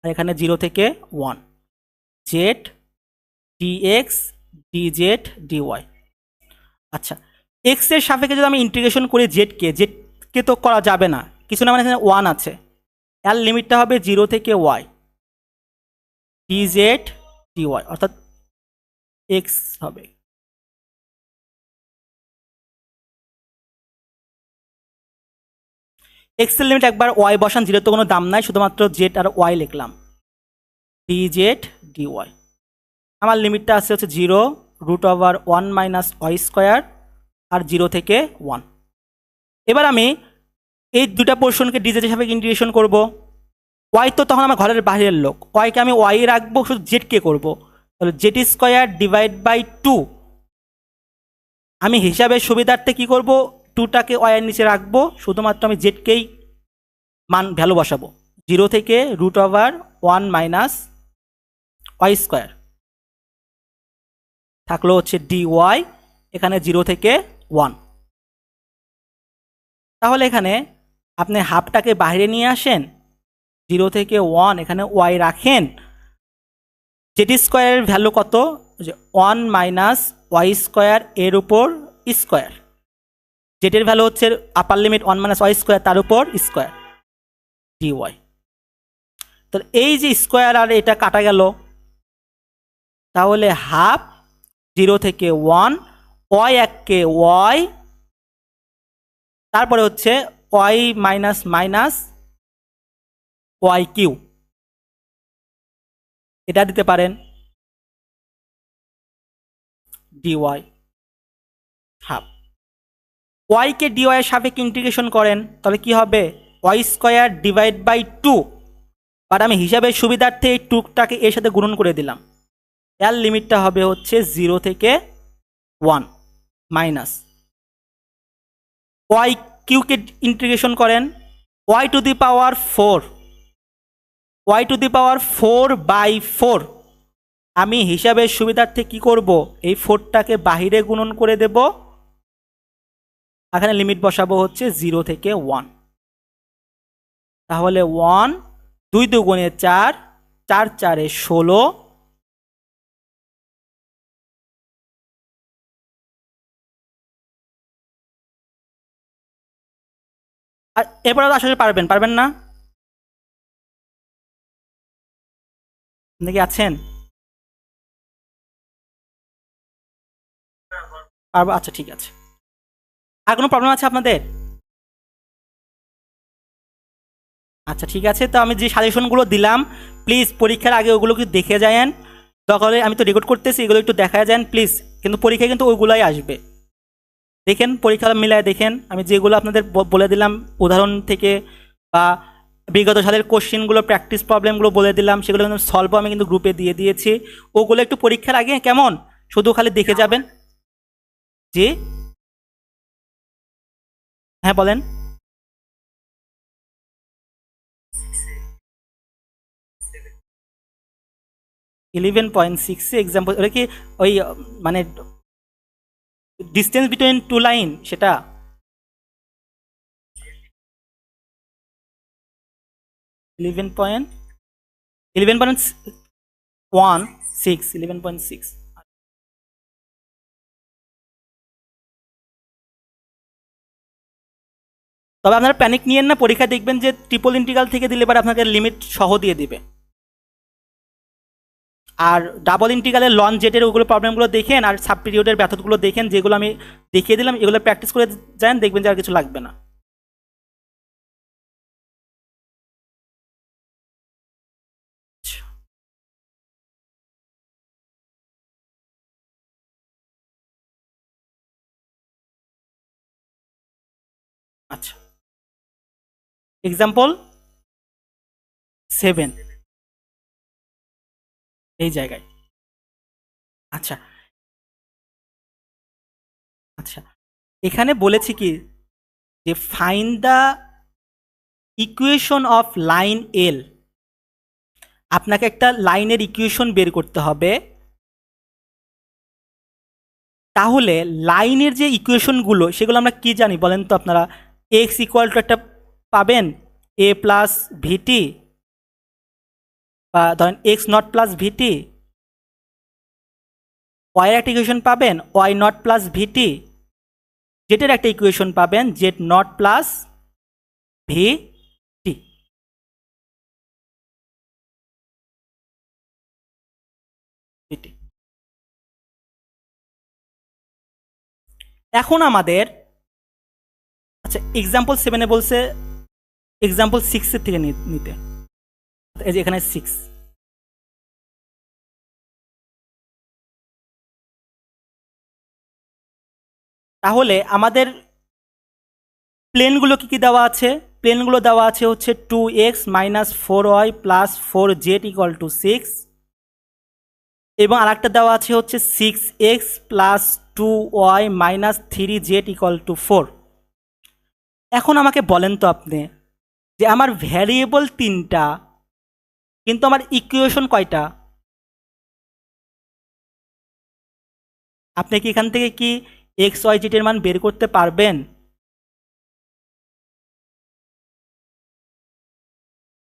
আর এখানে 0 থেকে 1, z dx dz dy। আচ্ছা, এক্স এর সাপেক্ষে যদি আমি ইন্টিগ্রেশন করি জেডকে তো করা যাবে না, কিছু না, মানে এখানে 1 আছে, এর লিমিটটা হবে 0 থেকে y dz dy, অর্থাৎ এক্স হবে। এক্স এর লিমিট একবার y বসান, 0 তো কোনো দাম নাই, শুধুমাত্র জেড আর y লিখলাম, dz dy। আমার লিমিটটা আছে হচ্ছে 0 √1 - y², আর 0 থেকে 1। এবার আমি এই দুটা পোর্শনকে ডিজেড হিসাবে ইন্টিগ্রেশন করব। ওয়াই তো তখন আমার ঘরের বাইরের লোক, ওয়াইকে আমি ওয়াই রাখবো, শুধু জেডকে করব, তাহলে z²/2। আমি হিসাবের সুবিধার্থে কি করব, 2টাকে ওয়াইয়ের নিচে রাখবো, শুধুমাত্র আমি জেডকেই মান ভ্যালু বসাবো, 0 থেকে √1 - y²। থাকলো হচ্ছে dy, এখানে 0 থেকে 1। তাহলে এখানে আপনি হাফটাকে বাইরে নিয়ে আসেন, 0 থেকে 1 এখানে ওয়াই রাখেন, z² ভ্যালু কত, যে 1 - y² এর উপর স্কোয়ার, জেটের ভ্যালু হচ্ছে আপার লিমিট 1 - y², তার উপর স্কোয়ার dy। তাহলে এই যে স্কোয়ার আর এটা কাটা গেল, তাহলে হাফ 0 থেকে 1, ওয়াই এককে ওয়াই, তারপরে হচ্ছে Y minus minus Y Q, এটা দিতে পারেন, ডিওয়াই হাফ। ওয়াইকে ডিওয়াই এর সাপেক্ষে ইন্টিগ্রেশন করেন, তাহলে কি হবে, y²/2। বাট আমি হিসাবের সুবিধার্থে এই 2টাকে এর সাথে গুণন করে দিলাম, এর লিমিটটা হবে হচ্ছে 0 থেকে 1 মাইনাস ওয়াই কিউকে ইন্টিগ্রেশন করেন, y⁴, y⁴/4 আমি হিসাবের সুবিধার্থে কি করব, এই 4টাকে বাহিরে গুণন করে দেব, এখানে লিমিট বসাবো হচ্ছে 0 থেকে 1। তাহলে 1, 2 দুগুণে 4, 4 4 16, আর এরপরে আসলে পারবেন না? আপনি কি আছেন? পারবো, আচ্ছা ঠিক আছে। আর কোনো প্রবলেম আছে আপনাদের? আচ্ছা ঠিক আছে, তো আমি যে সাজেশনগুলো দিলাম প্লিজ পরীক্ষার আগে ওগুলো কি দেখে যায়েন। দরকার হলে আমি তো রেকর্ড করতেছি, এগুলো একটু দেখা যান প্লিজ, কিন্তু পরীক্ষায় কিন্তু ওইগুলাই আসবে। দেখেন পরীক্ষা মিলায় দেখেন, আমি যেগুলো আপনাদের বলে দিলাম উদাহরণ থেকে বা বিগত সালের কোশ্চেনগুলো প্র্যাকটিস প্রবলেমগুলো বলে দিলাম, সেগুলো কিন্তু সলভও আমি কিন্তু গ্রুপে দিয়ে দিয়েছি। ওগুলো একটু পরীক্ষার আগে কেমন শুধু খালি দেখে যাবেন। জি হ্যাঁ বলেন। 11.6 এক্সাম্পল, ওটা কি ওই মানে ডিস্টেন্স বিটুইন টু লাইন সেটা? 11.6 তবে আপনারা প্যানিক নিয়েন না, পরীক্ষা দেখবেন যে ট্রিপল ইন্টিগ্রাল থেকে দিলে পরে আপনাকে লিমিট সহ দিয়ে দিবে। আর ডাবল ইন্টিগ্রালের লন জেটের ওগুলো প্রবলেমগুলো দেখেন, আর সাব পিরিয়ডের ব্যাথতগুলো দেখেন, যেগুলো আমি দেখিয়ে দিলাম এগুলো প্র্যাকটিস করে যান, দেখবেন যে আর কিছু লাগবে না। আচ্ছা এক্সাম্পল 7 এই জায়গায়। আচ্ছা আচ্ছা, এখানে বলেছি কি যে find the equation of line এল। আপনাকে একটা লাইনের ইকুয়েশন বের করতে হবে। তাহলে লাইনের যে ইকুয়েশনগুলো সেগুলো আমরা কি জানি বলেন তো আপনারা? এক্স ইকুয়াল টু একটা পাবেন এ প্লাস ভিটি, বা ধরেন এক্স নট প্লাস ভিটি। ওয়াইয়ের একটা ইকুয়েশন পাবেন ওয়াই নট প্লাস ভিটি। জেটের একটা ইকুয়েশন পাবেন জেড নট প্লাস ভিটি। এখন আমাদের আচ্ছা এক্সাম্পল 7-এ বলছে এক্সাম্পল 6-এর থেকে নিতে, এই যে এখানে 6। তাহলে আমাদের প্লেনগুলো কি দেওয়া আছে? প্লেনগুলো দেওয়া আছে হচ্ছে 2x minus 4y plus 4z equal to 6, এবং আরেকটা দেওয়া আছে হচ্ছে 6x plus 2y minus 3z equal to 4। এখন আমাকে বলেন তো আপনি যে আমার ভ্যারিয়েবল 3টা, কিন্তু আমার ইকুয়েশন কয়টা? আপনি কি এখান থেকে কি এক্স ওয়াই জেড মান বের করতে পারবেন?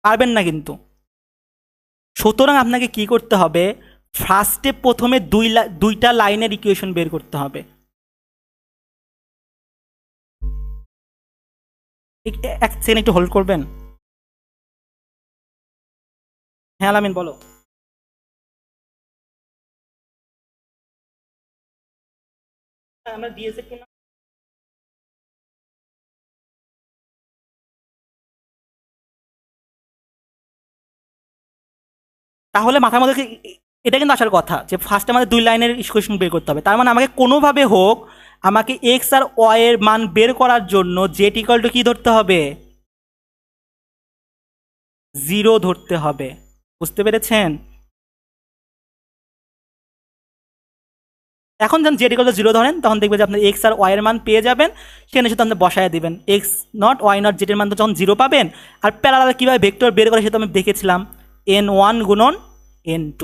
পারবেন না কিন্তু। সুতরাং আপনাকে কি করতে হবে, ফার্স্টে প্রথমে দুইটা লাইনের ইকুয়েশন বের করতে হবে। এক সেকেন্ড একটু হোল্ড করবেন। হ্যাঁ আলামিন বলো। আমরা দিয়েছি কিনা? তাহলে মাথার মধ্যে এটা কিন্তু আসার কথা যে ফার্স্টে আমাদের দুই লাইনের ইকুয়েশন বের করতে হবে। তার মানে আমাকে কোনোভাবে হোক আমাকে এক্স আর ওয়াই এর মান বের করার জন্য জেড ইকুয়াল টু কি ধরতে হবে? 0 ধরতে হবে। বুঝতে পেরেছেন? এখন যখন জেড ইকুয়াল টু 0 ধরেন তখন দেখবেন যে আপনি এক্স আর ওয়াই এর মান পেয়ে যাবেন, সেখানে শুধু আপনি বসায় দিবেন X naught Y naught Z এর মান তো যখন 0 পাবেন। আর প্যারালাল কীভাবে ভেক্টর বের করে সেটা আমি দেখেছিলাম, n1 গুণন n2।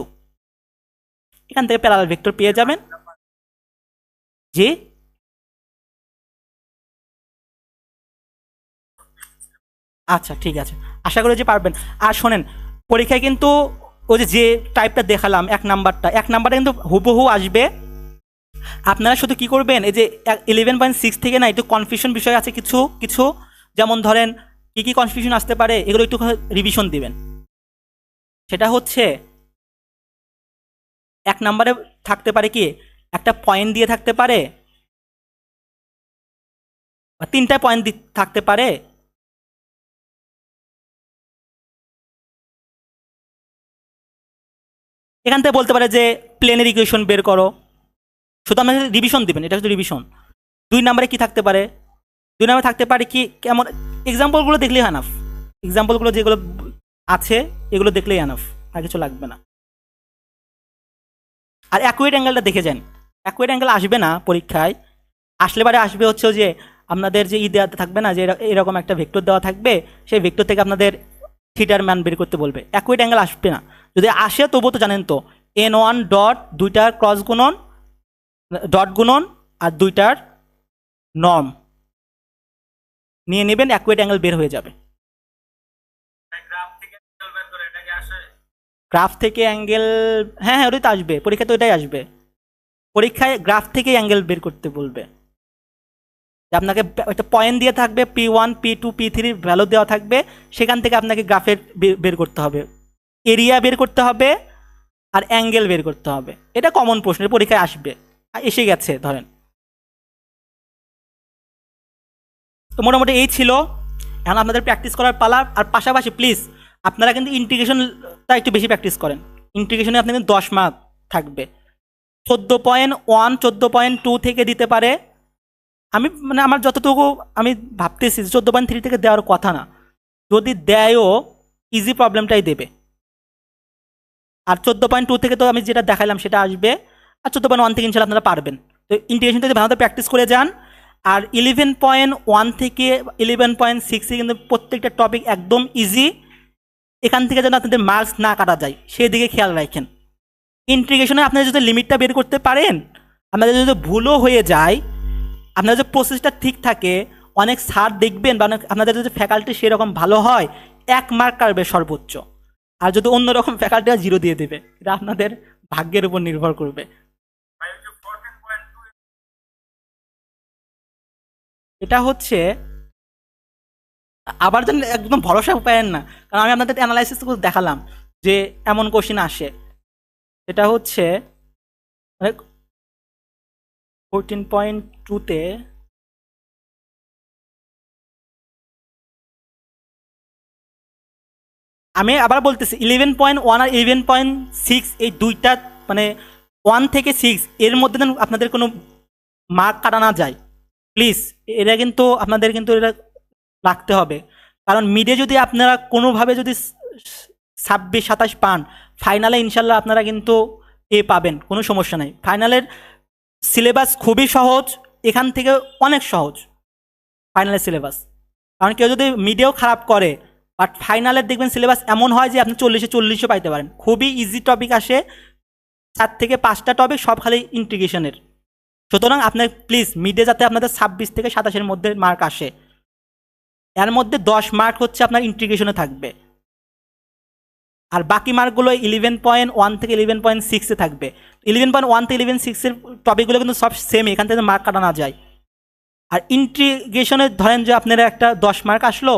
এখান থেকে প্যারালাল ভেক্টর পেয়ে যাবেন। জি, আচ্ছা ঠিক আছে, আশা করি যে পারবেন। আর শোনেন, পরীক্ষায় কিন্তু ওই যে যে টাইপটা দেখালাম এক নাম্বারটা কিন্তু হুবহু আসবে। আপনারা শুধু কি করবেন, এই যে 11.6 থেকে না একটু কনফিউশন বিষয় আছে কিছু কিছু, যেমন ধরেন কি কি কনফিউশন আসতে পারে এগুলো একটু রিভিশন দিবেন। সেটা হচ্ছে এক নাম্বারে থাকতে পারে কি, একটা পয়েন্ট দিয়ে থাকতে পারে, বা তিনটা পয়েন্ট থাকতে পারে। এখান থেকে বলতে পারে যে প্লেনের ইকুয়েশন বের করো, শুধু আপনাকে রিভিশন দিবেন, এটা শুধু রিভিশন। 2 নম্বরে কি থাকতে পারে, 2 নম্বরে থাকতে পারে কি কেমন, এক্সাম্পলগুলো দেখলেই আনাফ, এক্সাম্পলগুলো যেগুলো আছে এগুলো দেখলেই আনাফ, আর কিছু লাগবে না। আর অ্যাকুয়েট অ্যাঙ্গেলটা দেখে যান, অ্যাকুয়েট অ্যাঙ্গেল আসবে না পরীক্ষায়, আসলে বারে আসবে হচ্ছে যে আপনাদের যে দেওয়া থাকবে না, যে এরকম একটা ভেক্টর দেওয়া থাকবে, সেই ভেক্টর থেকে আপনাদের থিটার ম্যান বের করতে বলবে, অ্যাকুয়েট অ্যাঙ্গেল আসবে না। যদি আসে তবুও তো জানেন তো, N1 ডট দুইটার ক্রস গুণন, ডট গুণন আর দুইটার নর্ম নিয়ে নেবেন, অ্যাকুয়েট অ্যাঙ্গেল বের হয়ে যাবে। গ্রাফ থেকে অ্যাঙ্গেল, হ্যাঁ হ্যাঁ ওটাই তো আসবে পরীক্ষায়, তো ওইটাই আসবে পরীক্ষায়, গ্রাফ থেকে অ্যাঙ্গেল বের করতে বলবে। আপনাকে একটা পয়েন্ট দিয়ে থাকবে, P1 P2 P3 ভ্যালু দেওয়া থাকবে, সেখান থেকে আপনাকে গ্রাফের বের করতে হবে, এরিয়া বের করতে হবে, আর অ্যাঙ্গেল বের করতে হবে। এটা কমন প্রশ্নের পরীক্ষায় আসবে, এসে গেছে ধরেন। তো মোটামুটি এই ছিল, এখন আপনাদের প্র্যাকটিস করার পালা। আর পাশাপাশি প্লিজ আপনারা কিন্তু ইন্টিগ্রেশনটা একটু বেশি প্র্যাকটিস করেন, ইন্টিগ্রেশনে আপনার কিন্তু 10 মার্ক থাকবে। 14.1 14.2 থেকে দিতে পারে, আমি মানে আমার যতটুকু আমি ভাবতেছি 14.3 থেকে দেওয়ার কথা না, যদি দেয়ও ইজি প্রবলেমটাই দেবে। আর 14.2 থেকে তো আমি যেটা দেখালাম সেটা আসবে, আর 14.1 থেকে ইনশাল্লাহ আপনারা পারবেন। তো ইন্টিগ্রেশনটা যদি ভালোভাবে প্র্যাকটিস করে যান, আর 11.1 থেকে 11.6 কিন্তু প্রত্যেকটা টপিক একদম ইজি, এখান থেকে যেন আপনাদের মার্কস না কাটা যায় সেদিকে খেয়াল রাখেন। ইন্টিগ্রেশনে আপনারা যদি লিমিটটা বের করতে পারেন, আপনাদের যদি ভুলও হয়ে যায়, আপনাদের যদি প্রসেসটা ঠিক থাকে, অনেক স্যার দেখবেন বা আপনাদের যদি ফ্যাকাল্টি সেরকম ভালো হয়, 1 মার্ক কাটবে সর্বোচ্চ। আর যদি অন্যরকম ফ্যাকাল্টিরা 0 দিয়ে দেবে, এটা আপনাদের ভাগ্যের উপর নির্ভর করবে। এটা হচ্ছে, আবার যেন একদম ভরসা পায়েন না, কারণ আমি আপনাদের অ্যানালাইসিস দেখালাম যে এমন কোশ্চিন আসে। এটা হচ্ছে মানে 14.2-তে, আমি আবার বলতেছি 11.1 আর 11.6 এই দুইটা, মানে 1 থেকে 6 এর মধ্যে যেন আপনাদের কোনো মার্ক কাটা না যায় প্লিজ। এটা কিন্তু আপনাদের কিন্তু এটা রাখতে হবে, কারণ মিডে যদি আপনারা কোনোভাবে যদি 26-27 পান, ফাইনালে ইনশাল্লাহ আপনারা কিন্তু পাবেন, কোনো সমস্যা নেই। ফাইনালের সিলেবাস খুবই সহজ, এখান থেকে অনেক সহজ ফাইনালের সিলেবাস। কারণ কেউ যদি মিডেও খারাপ করে, বাট ফাইনালের দেখবেন সিলেবাস এমন হয় যে আপনি 40-40 পাইতে পারেন, খুবই ইজি টপিক আসে, 4 থেকে 5টা টপিক সব খালি ইন্টিগ্রেশনের। সুতরাং আপনার প্লিজ মিডে যাতে আপনাদের 26 থেকে 27-এর মধ্যে মার্ক আসে, এর মধ্যে 10 মার্ক হচ্ছে আপনার ইন্টিগ্রেশনে থাকবে, আর বাকি মার্কগুলো 11.1 থেকে 11.6-এ থাকবে। 11.1 থেকে 11.6-এর টপিকগুলো কিন্তু সব সেম, এখান থেকে মার্ক কাটা না যায়। আর ইন্টিগ্রেশনে ধরেন যে আপনারা একটা 10 মার্ক আসলো,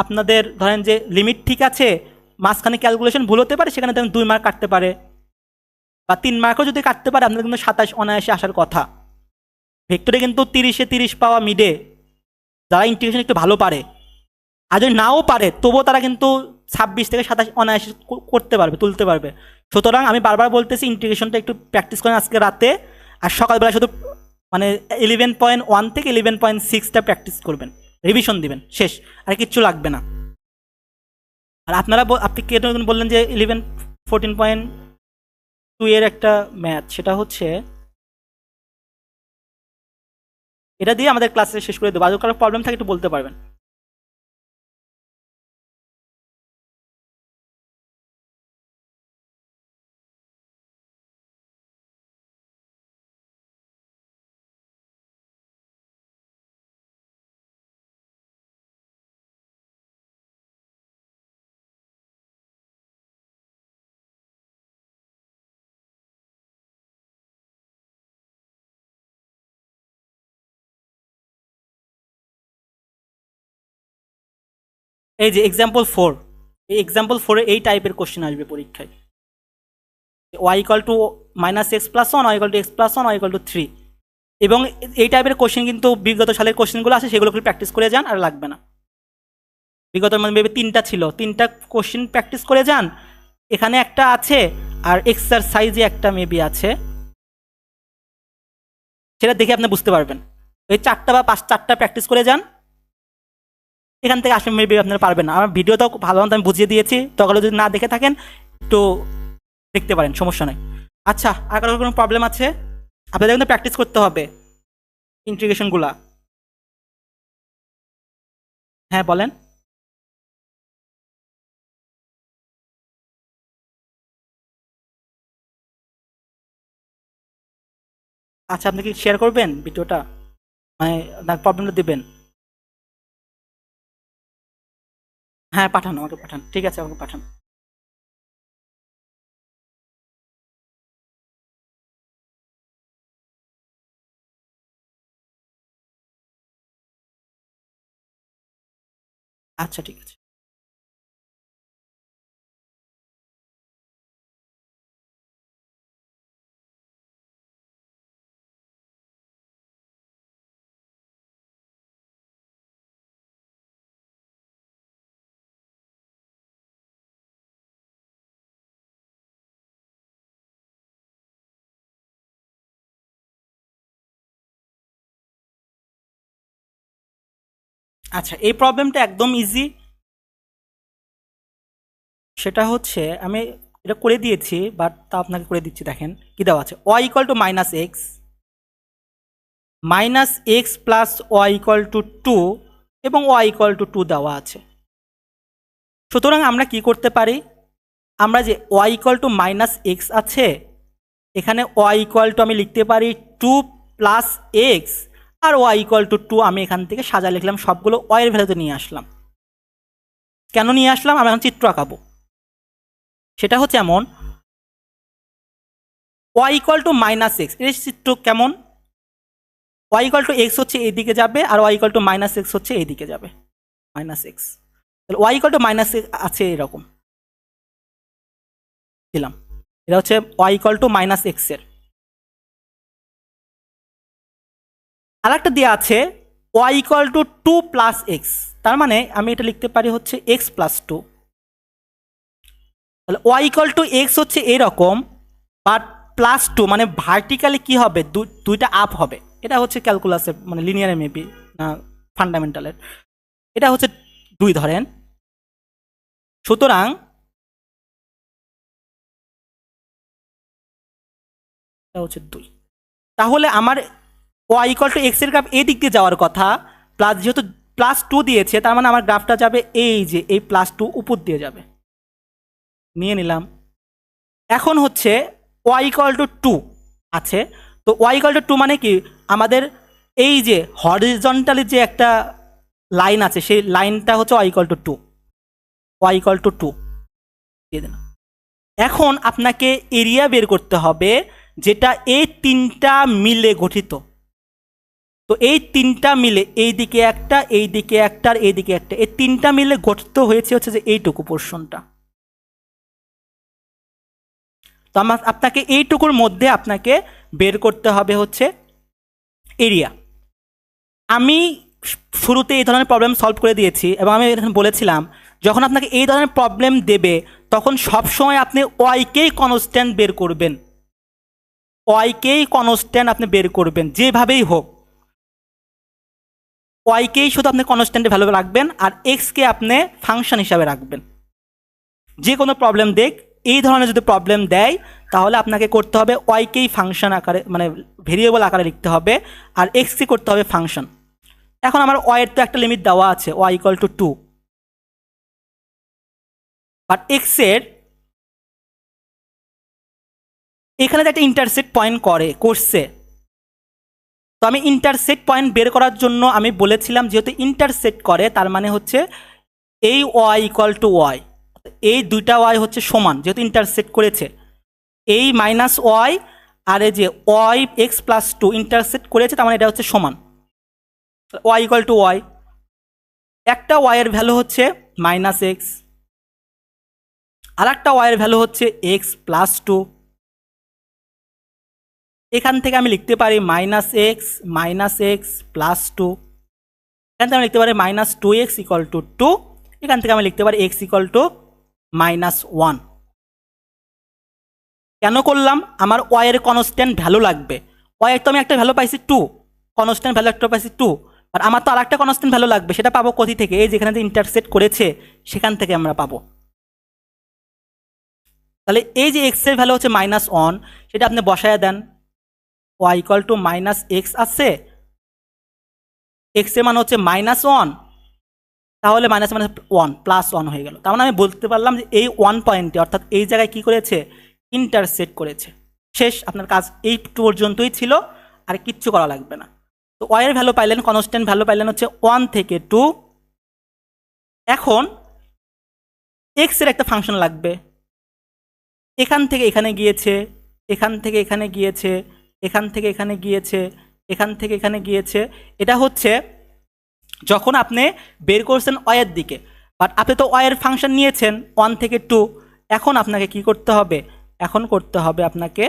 আপনাদের ধরেন যে লিমিট ঠিক আছে, মাঝখানে ক্যালকুলেশন ভুল হতে পারে, সেখানে ধরেন 2 মার্ক কাটতে পারে, বা 3 মার্কও যদি কাটতে পারে, আপনাদের কিন্তু 27 অনায়াসে আসার কথা। ভেক্টরে কিন্তু 30-এ 30 পাওয়া মিডে যারা ইন্টিগ্রেশন একটু ভালো পারে, আর যদি নাও পারে তবুও তারা কিন্তু 26 থেকে 27 অনায়াসে করতে পারবে, তুলতে পারবে। সুতরাং আমি বারবার বলতেছি ইন্টিগ্রেশনটা একটু প্র্যাকটিস করেন আজকে রাতে, আর সকালবেলা শুধু মানে 11.1 থেকে 11.6টা প্র্যাকটিস করবেন, রিভিশন দিবেন, শেষ, আর কিচ্ছু লাগবে না। আর আপনারা আপনি কে বললেন যে 14.2 এর একটা ম্যাথ, সেটা হচ্ছে এটা দিয়ে আমাদের ক্লাসে শেষ করে দেবো, আর কারো প্রবলেম থাকে একটু বলতে পারবেন। এই যে এক্সাম্পল 4, এই এক্সাম্পল 4 এই টাইপের কোশ্চেন আসবে পরীক্ষায়। Y equal to minus X plus one, Y equal to x plus one, Y equal to 3, এবং এই টাইপের কোশ্চেন কিন্তু বিগত সালের কোশ্চেনগুলো আছে, সেগুলো প্র্যাকটিস করে যান, আর লাগবে না। বিগত মেবি 3টা ছিল, 3টা কোশ্চেন প্র্যাকটিস করে যান, এখানে একটা আছে আর এক্সারসাইজে একটা মেবি আছে, সেটা দেখে আপনি বুঝতে পারবেন। ওই 4টা বা 4টা প্র্যাকটিস করে যান, এখান থেকে আসলে মেবি আপনারা পারবেন না। আমার ভিডিওটাও ভালো মতো আমি বুঝিয়ে দিয়েছি, তখন যদি না দেখে থাকেন তো দেখতে পারেন, সমস্যা নাই। আচ্ছা, আর কারোর কোনো প্রবলেম আছে? আপনাদের কিন্তু প্র্যাকটিস করতে হবে ইন্টিগ্রেশনগুলা। হ্যাঁ বলেন। আচ্ছা, আপনি কি শেয়ার করবেন ভিডিওটা, মানে আপনার প্রবলেমটা দিবেন? হ্যাঁ পাঠান, আমাকে পাঠান, ঠিক আছে আমাকে পাঠান। আচ্ছা ঠিক আছে। আচ্ছা, এই প্রবলেমটা একদম ইজি। সেটা হচ্ছে আমি এটা করে দিয়েছি, বাট তা আপনাকে করে দিচ্ছি। দেখেন কি দেওয়া আছে, Y equal to minus X plus Y equal to 2 এবং ওয়াই ইকুয়াল টু 2 দেওয়া আছে। সুতরাং আমরা কি করতে পারি, আমরা যে Y equal to minus X আছে, এখানে ওয়াই ইকুয়াল টু আমি লিখতে পারি 2 প্লাস এক্স, আর ওয়াই ইকুয়াল টু 2 আমি এখান থেকে সাজা লিখলাম, সবগুলো ওয়াইয়ের ভ্যালুতে নিয়ে আসলাম। কেন নিয়ে আসলাম, আমি এখন চিত্র আঁকাবো। সেটা হচ্ছে এমন, Y equal to minus X, এর চিত্র কেমন, ওয়াই ইকুয়াল টু এক্স হচ্ছে এইদিকে যাবে, আর Y equal to minus X হচ্ছে এইদিকে যাবে, মাইনাস এক্স। তাহলে Y equal to minus X আছে এরকম দিলাম, এটা হচ্ছে ওয়াই ইকুয়াল টু মাইনাস এক্সের। আর একটা দেওয়া আছে Y equal to 2 plus X, তার মানে আমি এটা লিখতে পারি হচ্ছে এক্স প্লাস 2। তাহলে ওয়াই ইকুয়াল টু এক্স হচ্ছে এরকম, বাট প্লাস 2 মানে ভার্টিক্যালি কি হবে, দুইটা আপ হবে। এটা হচ্ছে ক্যালকুলাসের মানে লিনিয়ারে মেবি না ফান্ডামেন্টালের, এটা হচ্ছে 2 ধরেন। সুতরাং এটা হচ্ছে 2, তাহলে আমার ওয়াই ইকুয়াল টু এক্স এর গ্রাফ এই দিক দিয়ে যাওয়ার কথা, প্লাস যেহেতু প্লাস 2 দিয়েছে, তার মানে আমার গ্রাফটা যাবে এই যে এই প্লাস 2 উপর দিয়ে যাবে, নিয়ে নিলাম। এখন হচ্ছে ওয়াই ইকুয়াল টু 2 আছে, তো ওয়াই ইকুয়াল টু 2 মানে কি, আমাদের এই যে হরিজন্টালি যে একটা লাইন আছে, সেই লাইনটা হচ্ছে Y equal to 2, Y equal to 2 দিয়ে দিলাম। এখন আপনাকে এরিয়া বের করতে হবে, যেটা এই 3টা মিলে গঠিত। তো এই 3টা মিলে এইদিকে একটা, এইদিকে একটা, আর এইদিকে একটা, এই 3টা মিলে গঠিত হয়েছে হচ্ছে যে এইটুকু পোর্শনটা। তো আমার আপনাকে এইটুকুর মধ্যে আপনাকে বের করতে হবে হচ্ছে এরিয়া। আমি শুরুতে এই ধরনের প্রবলেম সলভ করে দিয়েছি, এবং আমি এখানে বলেছিলাম যখন আপনাকে এই ধরনের প্রবলেম দেবে, তখন সবসময় আপনি ওয়াইকেই কনস্ট্যান্ট বের করবেন, ওয়াইকেই কনস্ট্যান্ট আপনি বের করবেন যেভাবেই হোক। ওয়াইকেই শুধু আপনি কনস্ট্যান্টে ভ্যালু রাখবেন, আর এক্সকে আপনি ফাংশন হিসাবে রাখবেন। যে কোনো প্রবলেম দেখ, এই ধরনের যদি প্রবলেম দেয়, তাহলে আপনাকে করতে হবে ওয়াইকেই ফাংশন আকারে মানে ভেরিয়েবল আকারে লিখতে হবে, আর এক্সকে করতে হবে ফাংশন। এখন আমার ওয়াইয়ের তো একটা লিমিট দেওয়া আছে, ওয়াই ইকুয়াল টু 2, বাট এক্সের এখানে তো একটা ইন্টারসেক্ট পয়েন্ট করছে। তো আমি ইন্টারসেক্ট পয়েন্ট বের করার জন্য আমি বলেছিলাম, যেহেতু ইন্টারসেক্ট করে তার মানে হচ্ছে এই ওয়াই ইকুয়াল টু ওয়াই, এই দুইটা ওয়াই হচ্ছে সমান, যেহেতু ইন্টারসেক্ট করেছে। এই মাইনাস ওয়াই আর এই যে ওয়াই এক্স প্লাস 2 ইন্টারসেক্ট করেছে, তার মানে এটা হচ্ছে সমান, ওয়াই ইকুয়াল টু ওয়াই। একটা ওয়াইয়ের ভ্যালু হচ্ছে মাইনাস এক্স, আর একটা ওয়াইয়ের ভ্যালু হচ্ছে এক্স প্লাস টু। এখান থেকে আমি লিখতে পারি মাইনাস এক্স প্লাস টু। এখান থেকে আমি লিখতে পারি minus two X equal to two. এখান থেকে আমি লিখতে পারি X equal to minus one. কেন করলাম? আমার ওয়াইয়ের কনস্ট্যান্ট ভ্যালু লাগবে। ওয়াইয়ের তো আমি একটা ভ্যালু পাইছি টু, কনস্ট্যান্ট ভ্যালু একটা পাইছি টু, আর আমার তো আর একটা কনস্ট্যান্ট ভ্যালু লাগবে। সেটা পাবো কোথা থেকে? এই যেখানে ইন্টারসেক্ট করেছে সেখান থেকে আমরা পাবো। তাহলে এই যে এক্স এর ভ্যালু হচ্ছে মাইনাস ওয়ান, সেটা আপনি বসায় দেন। Y equal to minus X আছে, এক্স এর মান হচ্ছে মাইনাস ওয়ান, তাহলে minus minus one plus one হয়ে গেল। তার মানে আমি বলতে পারলাম যে এই ওয়ান পয়েন্টে অর্থাৎ এই জায়গায় কি করেছে? ইন্টারসেক্ট করেছে। শেষ, আপনার কাজ এই পর্যন্তই ছিল, আর কিচ্ছু করা লাগবে না। তো ওয়াইয়ের ভ্যালু পাইলেন, কনস্ট্যান্ট ভ্যালু পাইলেন হচ্ছে ওয়ান থেকে টু। এখন এক্স এর একটা ফাংশন লাগবে। এখান থেকে এখানে গিয়েছে, এখান থেকে এখানে গিয়েছে, এখান থেকে এখানে গিয়েছে, এখান থেকে এখানে গিয়েছে। এটা হচ্ছে যখন আপনি বের করছেন ওয়াইয়ের দিকে, বাট আপনি তো ওয়াইয়ের ফাংশন নিয়েছেন ওয়ান থেকে টু। এখন আপনাকে কি করতে হবে? এখন করতে হবে আপনাকে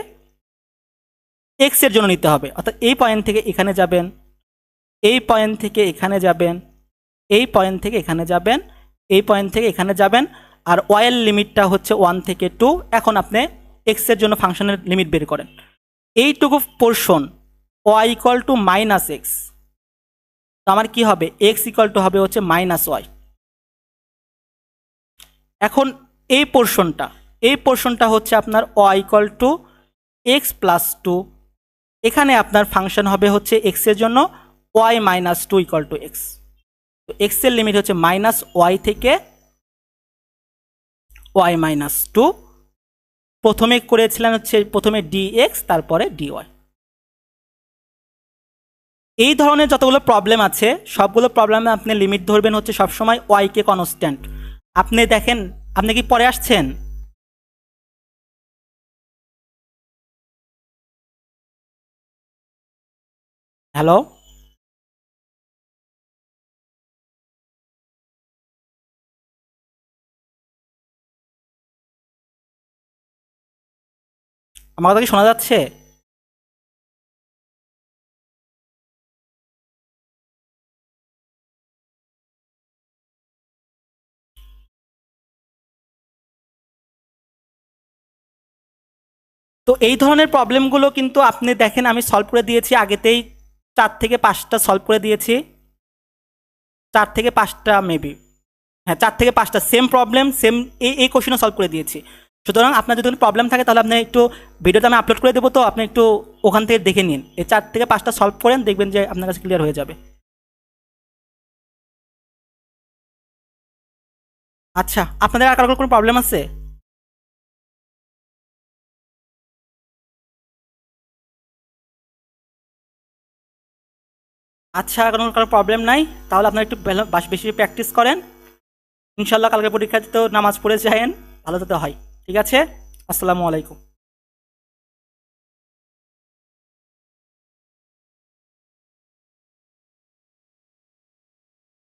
এক্স এর জন্য নিতে হবে। অর্থাৎ এই পয়েন্ট থেকে এখানে যাবেন, এই পয়েন্ট থেকে এখানে যাবেন, এই পয়েন্ট থেকে এখানে যাবেন, এই পয়েন্ট থেকে এখানে যাবেন, আর ওয়াইয়ের লিমিটটা হচ্ছে ওয়ান থেকে টু। এখন আপনি এক্স এর জন্য ফাংশনের লিমিট বের করেন। এইটুকু portion Y equal to minus X, তো আমার কি হবে? এক্স ইকুয়াল টু হবে হচ্ছে মাইনাস ওয়াই। এখন এই পোর্শনটা হচ্ছে আপনার y equal to x plus two. এখানে আপনার ফাংশন হবে হচ্ছে এক্স এর জন্য y minus two equal to x. তো এক্স এর লিমিট হচ্ছে মাইনাস ওয়াই থেকে ওয়াই মাইনাস টু। প্রথমে করেছিলেন হচ্ছে প্রথমে ডি এক্স, তারপরে ডি ওয়াই। এই ধরনের যতগুলো প্রবলেম আছে সবগুলো প্রবলেমে আপনি লিমিট ধরবেন হচ্ছে সবসময় ওয়াই কে কনস্ট্যান্ট। আপনি দেখেন, আপনি কি পরে আসছেন? হ্যালো, আমার কথা কি শোনা যাচ্ছে? তো এই ধরনের প্রবলেমগুলো কিন্তু আপনি দেখেন আমি সলভ করে দিয়েছি আগেতেই, 4 থেকে 5টা সলভ করে দিয়েছি, 4 থেকে 5টা মেবি, হ্যাঁ 4 থেকে 5টা সেম প্রবলেম, সেম এই কোশ্চেনও সলভ করে দিয়েছি। সুতরাং আপনার যদি প্রবলেম থাকে তাহলে আপনি একটু ভিডিওটা আমি আপলোড করে দেবো, তো আপনি একটু ওখান থেকে দেখে নিন। এই 4 থেকে 5টা সলভ করেন, দেখবেন যে আপনার কাছে ক্লিয়ার হয়ে যাবে। আচ্ছা, আপনাদের আর কারোর কোনো প্রবলেম আছে? আচ্ছা, কারো প্রবলেম নাই, তাহলে আপনারা একটু বেশি প্র্যাকটিস করেন। ইনশাল্লাহ কালকে পরীক্ষাতে তো নামাজ পড়ে যায়েন, ভালো যাতে হয়। ঠিক আছে, আসসালামু আলাইকুম।